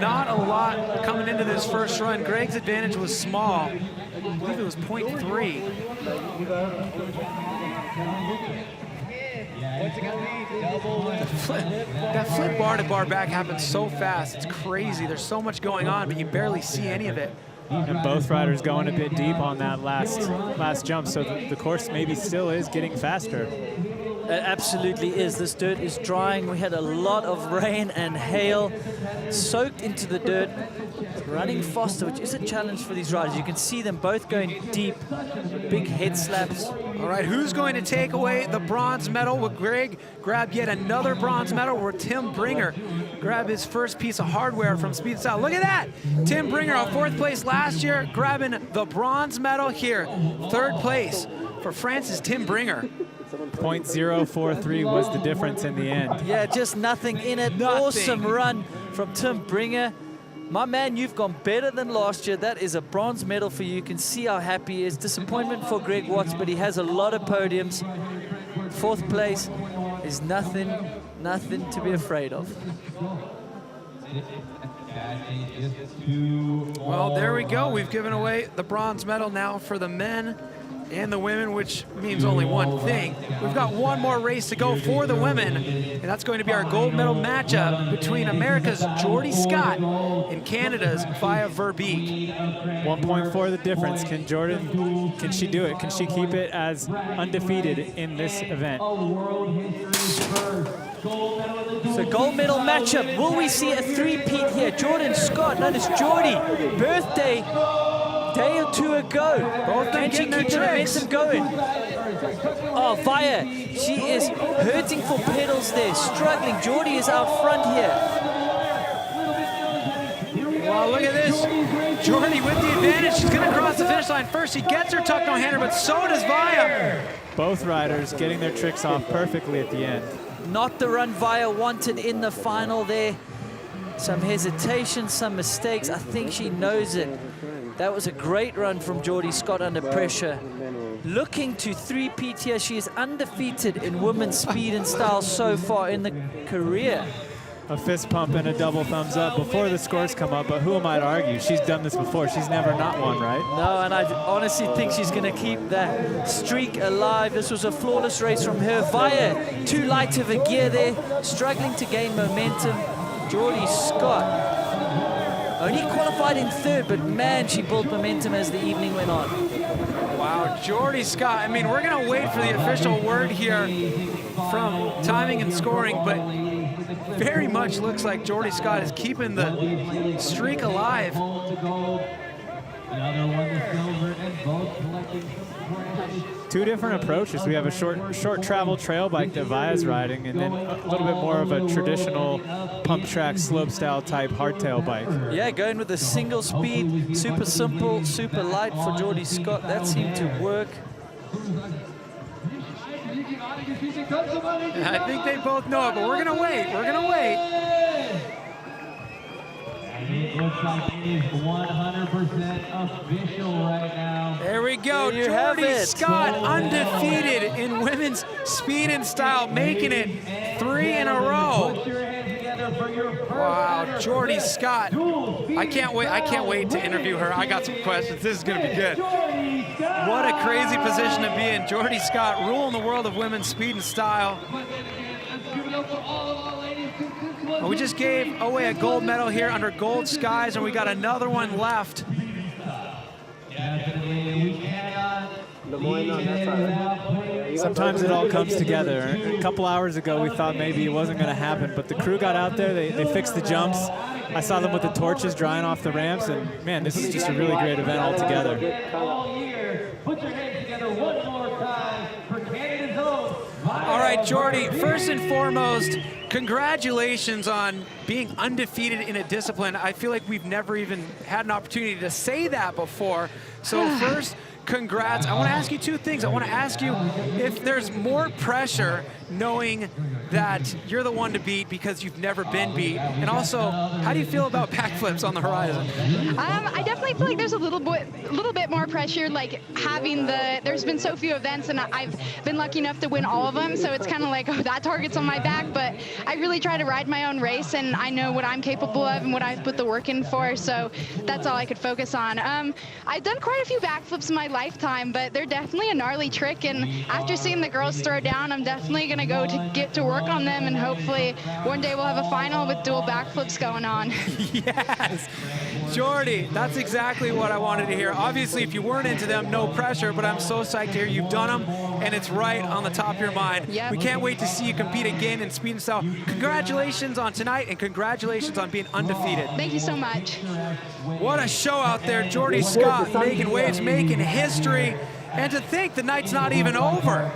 not a lot coming into this first run. Greg's advantage was small. I believe it was 0.3. That flip bar to bar back happens so fast. It's crazy. There's so much going on, but you barely see any of it. And both riders going a bit deep on that last jump, so the course maybe still is getting faster. It absolutely is. This dirt is drying. We had a lot of rain and hail soaked into the dirt. Running faster, which is a challenge for these riders. You can see them both going deep, big head slaps. All right, who's going to take away the bronze medal? Will Greg grab yet another bronze medal, or Tim Bringer grab his first piece of hardware from Speed Style? Look at that! Tim Bringer, on 4th place last year, grabbing the bronze medal here. 3rd place for France's Tim Bringer. 0.043 was the difference in the end. Yeah, just nothing in it. Awesome run from Tim Bringer. My man, you've gone better than last year. That is a bronze medal for you. You can see how happy he is. Disappointment for Greg Watts, but he has a lot of podiums. 4th place is nothing to be afraid of. Well, there we go. We've given away the bronze medal now for the men and the women, which means only one thing. We've got one more race to go for the women, and that's going to be our gold medal matchup between America's Jordy Scott and Canada's Via Verbeek. 1.4 the difference. Can she do it? Can she keep it as undefeated in this event? So gold medal matchup. Will we see a three-peat here? Jordan Scott, known as Jordy, birthday day or two ago. Can she keep the momentum going? Oh, Via, she is hurting for pedals there, struggling. Jordy is out front here. Wow, look at this. Jordy with the advantage. She's going to cross the finish line first. She gets her tuck no-hander, but so does Via. Both riders getting their tricks off perfectly at the end. Not the run Via wanted in the final there. Some hesitation, some mistakes. I think she knows it. That was a great run from Jordy Scott under pressure. Looking to three-peat here. She is undefeated in women's speed and style so far in the career. A fist pump and a double thumbs up before the scores come up, but who am I to argue? She's done this before. She's never not won, right? No, and I honestly think she's going to keep that streak alive. This was a flawless race from her. Via, too light of a gear there, struggling to gain momentum. Jordy Scott only qualified in 3rd, but man, she built momentum as the evening went on. Wow, Jordy Scott. I mean, we're going to wait for the official word here from timing and scoring, but very much looks like Jordy Scott is keeping the streak alive. Two different approaches. We have a short travel trail bike that Via's riding, and then a little bit more of a traditional pump track slope style type hardtail bike. Yeah, going with a single speed, super simple, super light for Jordy Scott. That seemed to work. I think they both know it, but we're gonna wait. We're gonna wait. And it looks like it is 100% official right now. There we go. Jordy Scott undefeated in women's speed and style, making it 3 in a row. Wow, Jordy Scott. I can't wait to interview her. I got some questions. This is gonna be good. What a crazy position to be in. Jordy Scott ruling the world of women's speed and style. We just gave away a gold medal here under Gold Skies, and we got another one left. Sometimes it all comes together. A couple hours ago, we thought maybe it wasn't going to happen, but the crew got out there, they fixed the jumps. I saw them with the torches drying off the ramps, and man, this is just a really great event altogether. Put your hands together one more time for Canada's own. All right, Jordy, first and foremost, congratulations on being undefeated in a discipline. I feel like we've never even had an opportunity to say that before. So first, congrats. I want to ask you two things. I want to ask you if there's more pressure knowing that you're the one to beat because you've never been beat, and also, how do you feel about backflips on the horizon? I definitely feel like there's a little bit more pressure, like having there's been so few events, and I've been lucky enough to win all of them, so it's kind of like, oh, that target's on my back, but I really try to ride my own race, and I know what I'm capable of and what I've put the work in for, so that's all I could focus on. I've done quite a few backflips in my lifetime, but they're definitely a gnarly trick, and after seeing the girls throw down, I'm definitely going to go to get to work on them, and hopefully one day we'll have a final with dual backflips going on. Yes, Jordy, that's exactly what I wanted to hear. Obviously, if you weren't into them, no pressure, but I'm so psyched to hear you've done them, and it's right on the top of your mind. Yep. We can't wait to see you compete again in speed and style. Congratulations on tonight, and congratulations on being undefeated. Thank you so much. What a show out there. Jordy Scott making waves, making history, and to think the night's not even over.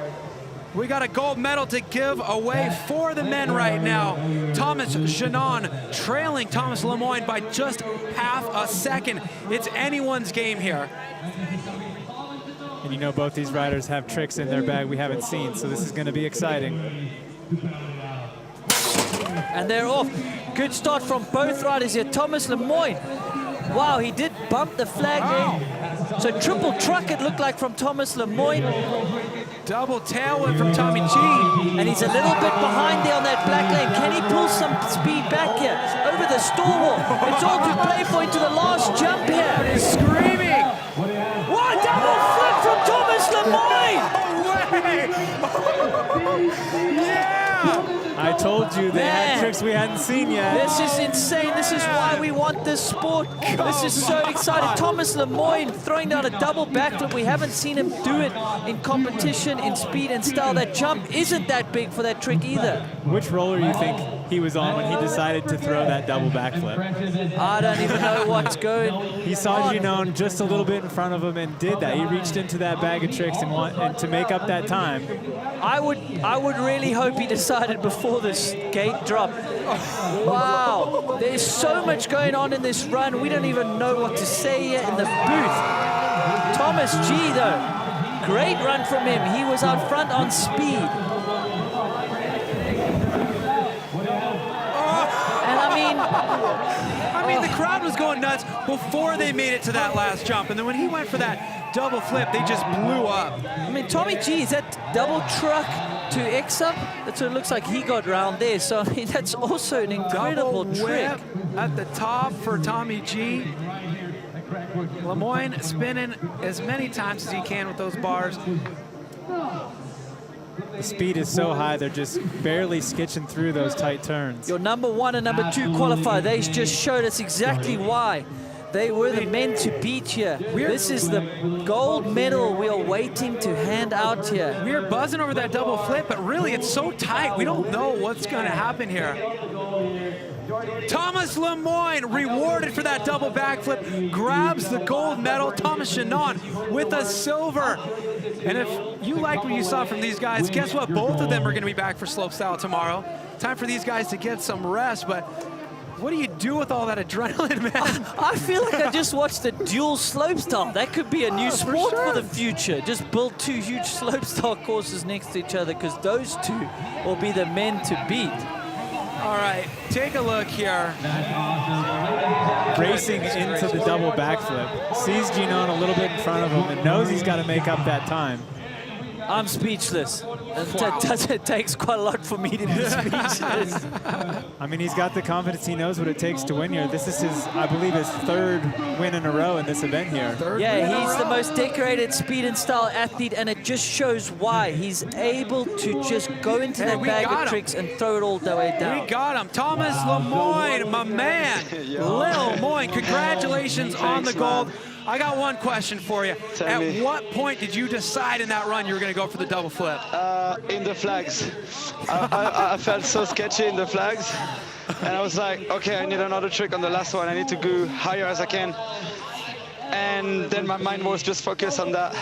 We got a gold medal to give away for the men right now. Thomas Jeannon trailing Thomas Lemoyne by just half a second. It's anyone's game here. And you know both these riders have tricks in their bag we haven't seen, so this is going to be exciting. And they're off. Good start from both riders here. Thomas Lemoyne. Wow, he did bump the flag there. So triple truck it looked like from Thomas Lemoyne. Double tailwind from Tommy G. And he's a little bit behind there on that black lane. Can he pull some speed back here? Over the stall wall. It's all to play for into the last jump here. He's screaming. What? Double flip from Thomas Lemoyne! Yeah! I told you they had tricks we hadn't seen yet. This is insane. This is why we want this sport. This is so exciting. Thomas Lemoyne throwing down a double backflip. We haven't seen him do it in competition, in speed and style. That jump isn't that big for that trick either. Which roller do you think he was on when he decided to throw that double backflip? I don't even know what's going on. He saw Jeannon just a little bit in front of him and did that. He reached into that bag of tricks and to make up that time. I would really hope he decided before this gate drop. Wow, there's so much going on in this run. We don't even know what to say here in the booth. Thomas G though, great run from him. He was out front on speed. And I mean, the crowd was going nuts before they made it to that last jump. And then when he went for that double flip, they just blew up. I mean, Tommy G, is that double truck to X up? That's what it looks like he got round there. So, I mean, that's also an incredible trick. At the top for Tommy G. Lemoyne spinning as many times as he can with those bars. The speed is so high, they're just barely skitching through those tight turns. Your number 1 and number 2 qualifier, they just showed us exactly why they were the men to beat here. This is the gold medal we are waiting to hand out here. We're buzzing over that double flip, but really it's so tight. We don't know what's going to happen here. Thomas Lemoyne rewarded for that double backflip, grabs the gold medal. Thomas Jeannon with a silver. And if you like what you saw from these guys, guess what? Both of them are going to be back for slopestyle tomorrow. Time for these guys to get some rest, but What do you do with all that adrenaline, man? I feel like I just watched the dual slopestyle. That could be a new sport for the future. Just build 2 huge slopestyle courses next to each other, because those 2 will be the men to beat. All right, take a look here. Racing into the double backflip. Sees Ginon a little bit in front of him and knows he's got to make up that time. I'm speechless. It takes quite a lot for me to be speechless. I mean, he's got the confidence. He knows what it takes to win here. This is his, I believe, his 3rd win in a row in this event here. Yeah, he's the most decorated speed and style athlete, and it just shows why. He's able to just go into that bag of tricks and throw it all the way down. We got him. Thomas Lemoyne, my man. Lemoyne, congratulations on the gold. I got one question for you. At what point did you decide in that run you were going to go for the double flip? In the flags. I felt so sketchy in the flags. And I was like, okay, I need another trick on the last one. I need to go higher as I can. And then my mind was just focused on that.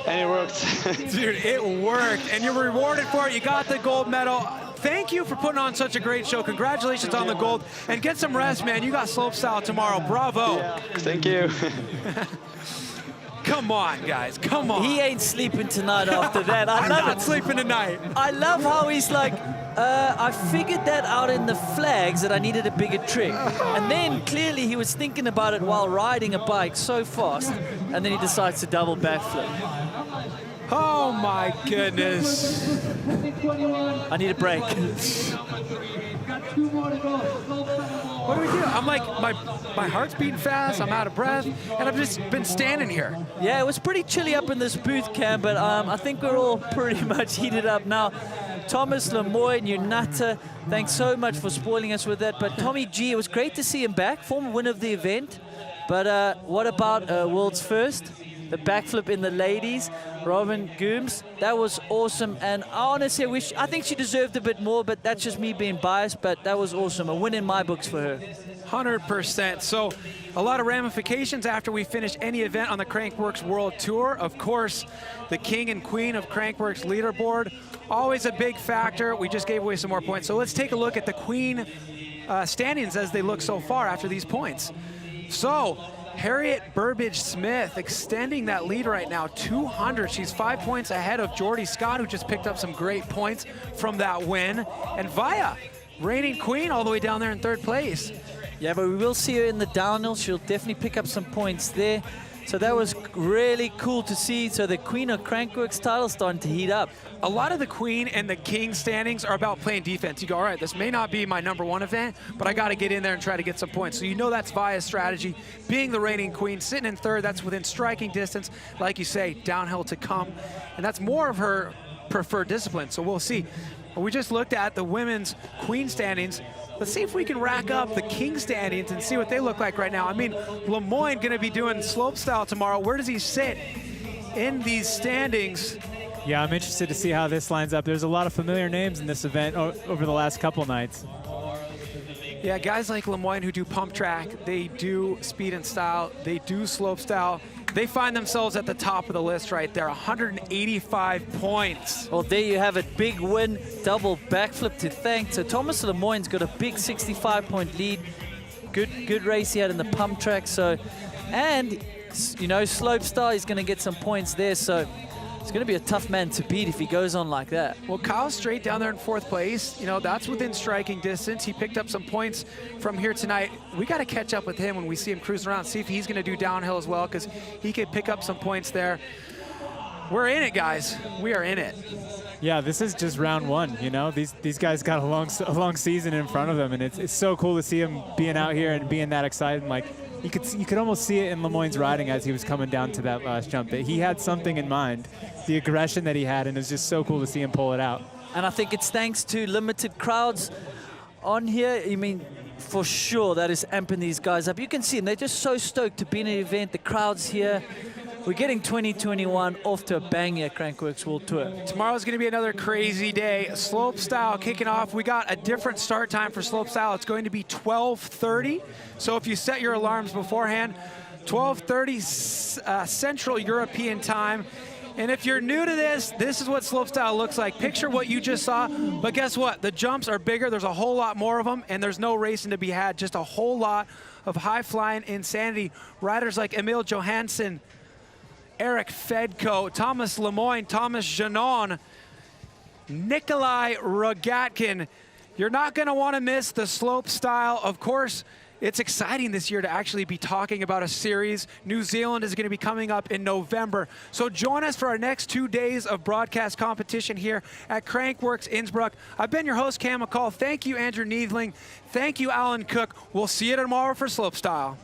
And it worked. Dude, it worked. And you're rewarded for it. You got the gold medal. Thank you for putting on such a great show. Congratulations on the gold. And get some rest, man. You got slopestyle tomorrow. Bravo. Yeah, thank you. Come on, guys. Come on. He ain't sleeping tonight after that. I'm not sleeping tonight. I love how he's like, I figured that out in the flags that I needed a bigger trick. And then clearly he was thinking about it while riding a bike so fast. And then he decides to double backflip. Oh my goodness. I need a break. What do we do? I'm like, my heart's beating fast, I'm out of breath, and I've just been standing here. Yeah, it was pretty chilly up in this booth, Cam, but I think we're all pretty much heated up now. Thomas Lemoyne, Unata, thanks so much for spoiling us with that. But Tommy G, it was great to see him back, former winner of the event. But what about world's first? The backflip in the ladies, Robin Gooms, that was awesome. And honestly, I think she deserved a bit more, but that's just me being biased, but that was awesome. A win in my books for her. 100%. So a lot of ramifications after we finish any event on the Crankworx World Tour. Of course, the king and queen of Crankworx leaderboard, always a big factor. We just gave away some more points. So let's take a look at the queen standings as they look so far after these points. So Harriet Burbage-Smith extending that lead right now, 200. She's 5 points ahead of Jordy Scott, who just picked up some great points from that win. And Vaya, reigning queen, all the way down there in 3rd place. Yeah, but we will see her in the downhill. She'll definitely pick up some points there. So that was really cool to see. So the queen of Crankworx title starting to heat up. A lot of the queen and the king standings are about playing defense. You go, all right, this may not be my #1 event, but I got to get in there and try to get some points. So you know that's Vaya's strategy. Being the reigning queen, sitting in 3rd, that's within striking distance. Like you say, downhill to come. And that's more of her preferred discipline. So we'll see. We just looked at the women's queen standings. Let's see if we can rack up the king standings and see what they look like right now. I mean, Lemoyne going to be doing slopestyle tomorrow. Where does he sit in these standings? Yeah, I'm interested to see how this lines up. There's a lot of familiar names in this event over the last couple nights. Yeah, guys like Lemoyne who do pump track, they do speed and style, they do slopestyle. They find themselves at the top of the list right there, 185 points. Well, there you have it, big win, double backflip to thank. So Thomas Lemoyne's got a big 65-point lead. Good race he had in the pump track. So, and you know, slopestyle, he's going to get some points there. So it's going to be a tough man to beat if he goes on like that. Well, Kyle's straight down there in 4th place. You know, that's within striking distance. He picked up some points from here tonight. We got to catch up with him when we see him cruising around, see if he's going to do downhill as well, because he could pick up some points there. We're in it, guys. We are in it. Yeah, this is just round 1, you know? These guys got a long season in front of them, and it's so cool to see him being out here and being that excited. Like, you could almost see it in Lemoyne's riding as he was coming down to that last jump, that he had something in mind, the aggression that he had, and it's just so cool to see him pull it out. And I think it's thanks to limited crowds on here. I mean, for sure, that is amping these guys up. You can see them, they're just so stoked to be in an event. The crowd's here. We're getting 2021 off to a bang here, Crankworx World Tour. Tomorrow's going to be another crazy day. Slopestyle kicking off. We got a different start time for slopestyle. It's going to be 12:30. So if you set your alarms beforehand, 12:30 Central European time. And if you're new to this, this is what slopestyle looks like. Picture what you just saw, but guess what? The jumps are bigger, there's a whole lot more of them, and there's no racing to be had, just a whole lot of high-flying insanity. Riders like Emil Johansson, Eric Fedko, Thomas Lemoyne, Thomas Janon, Nikolai Rogatkin. You're not gonna wanna miss the slopestyle. Of course, it's exciting this year to actually be talking about a series. New Zealand is going to be coming up in November. So join us for our next 2 days of broadcast competition here at Crankworx Innsbruck. I've been your host, Cam McCall. Thank you, Andrew Neethling. Thank you, Alan Cook. We'll see you tomorrow for slopestyle.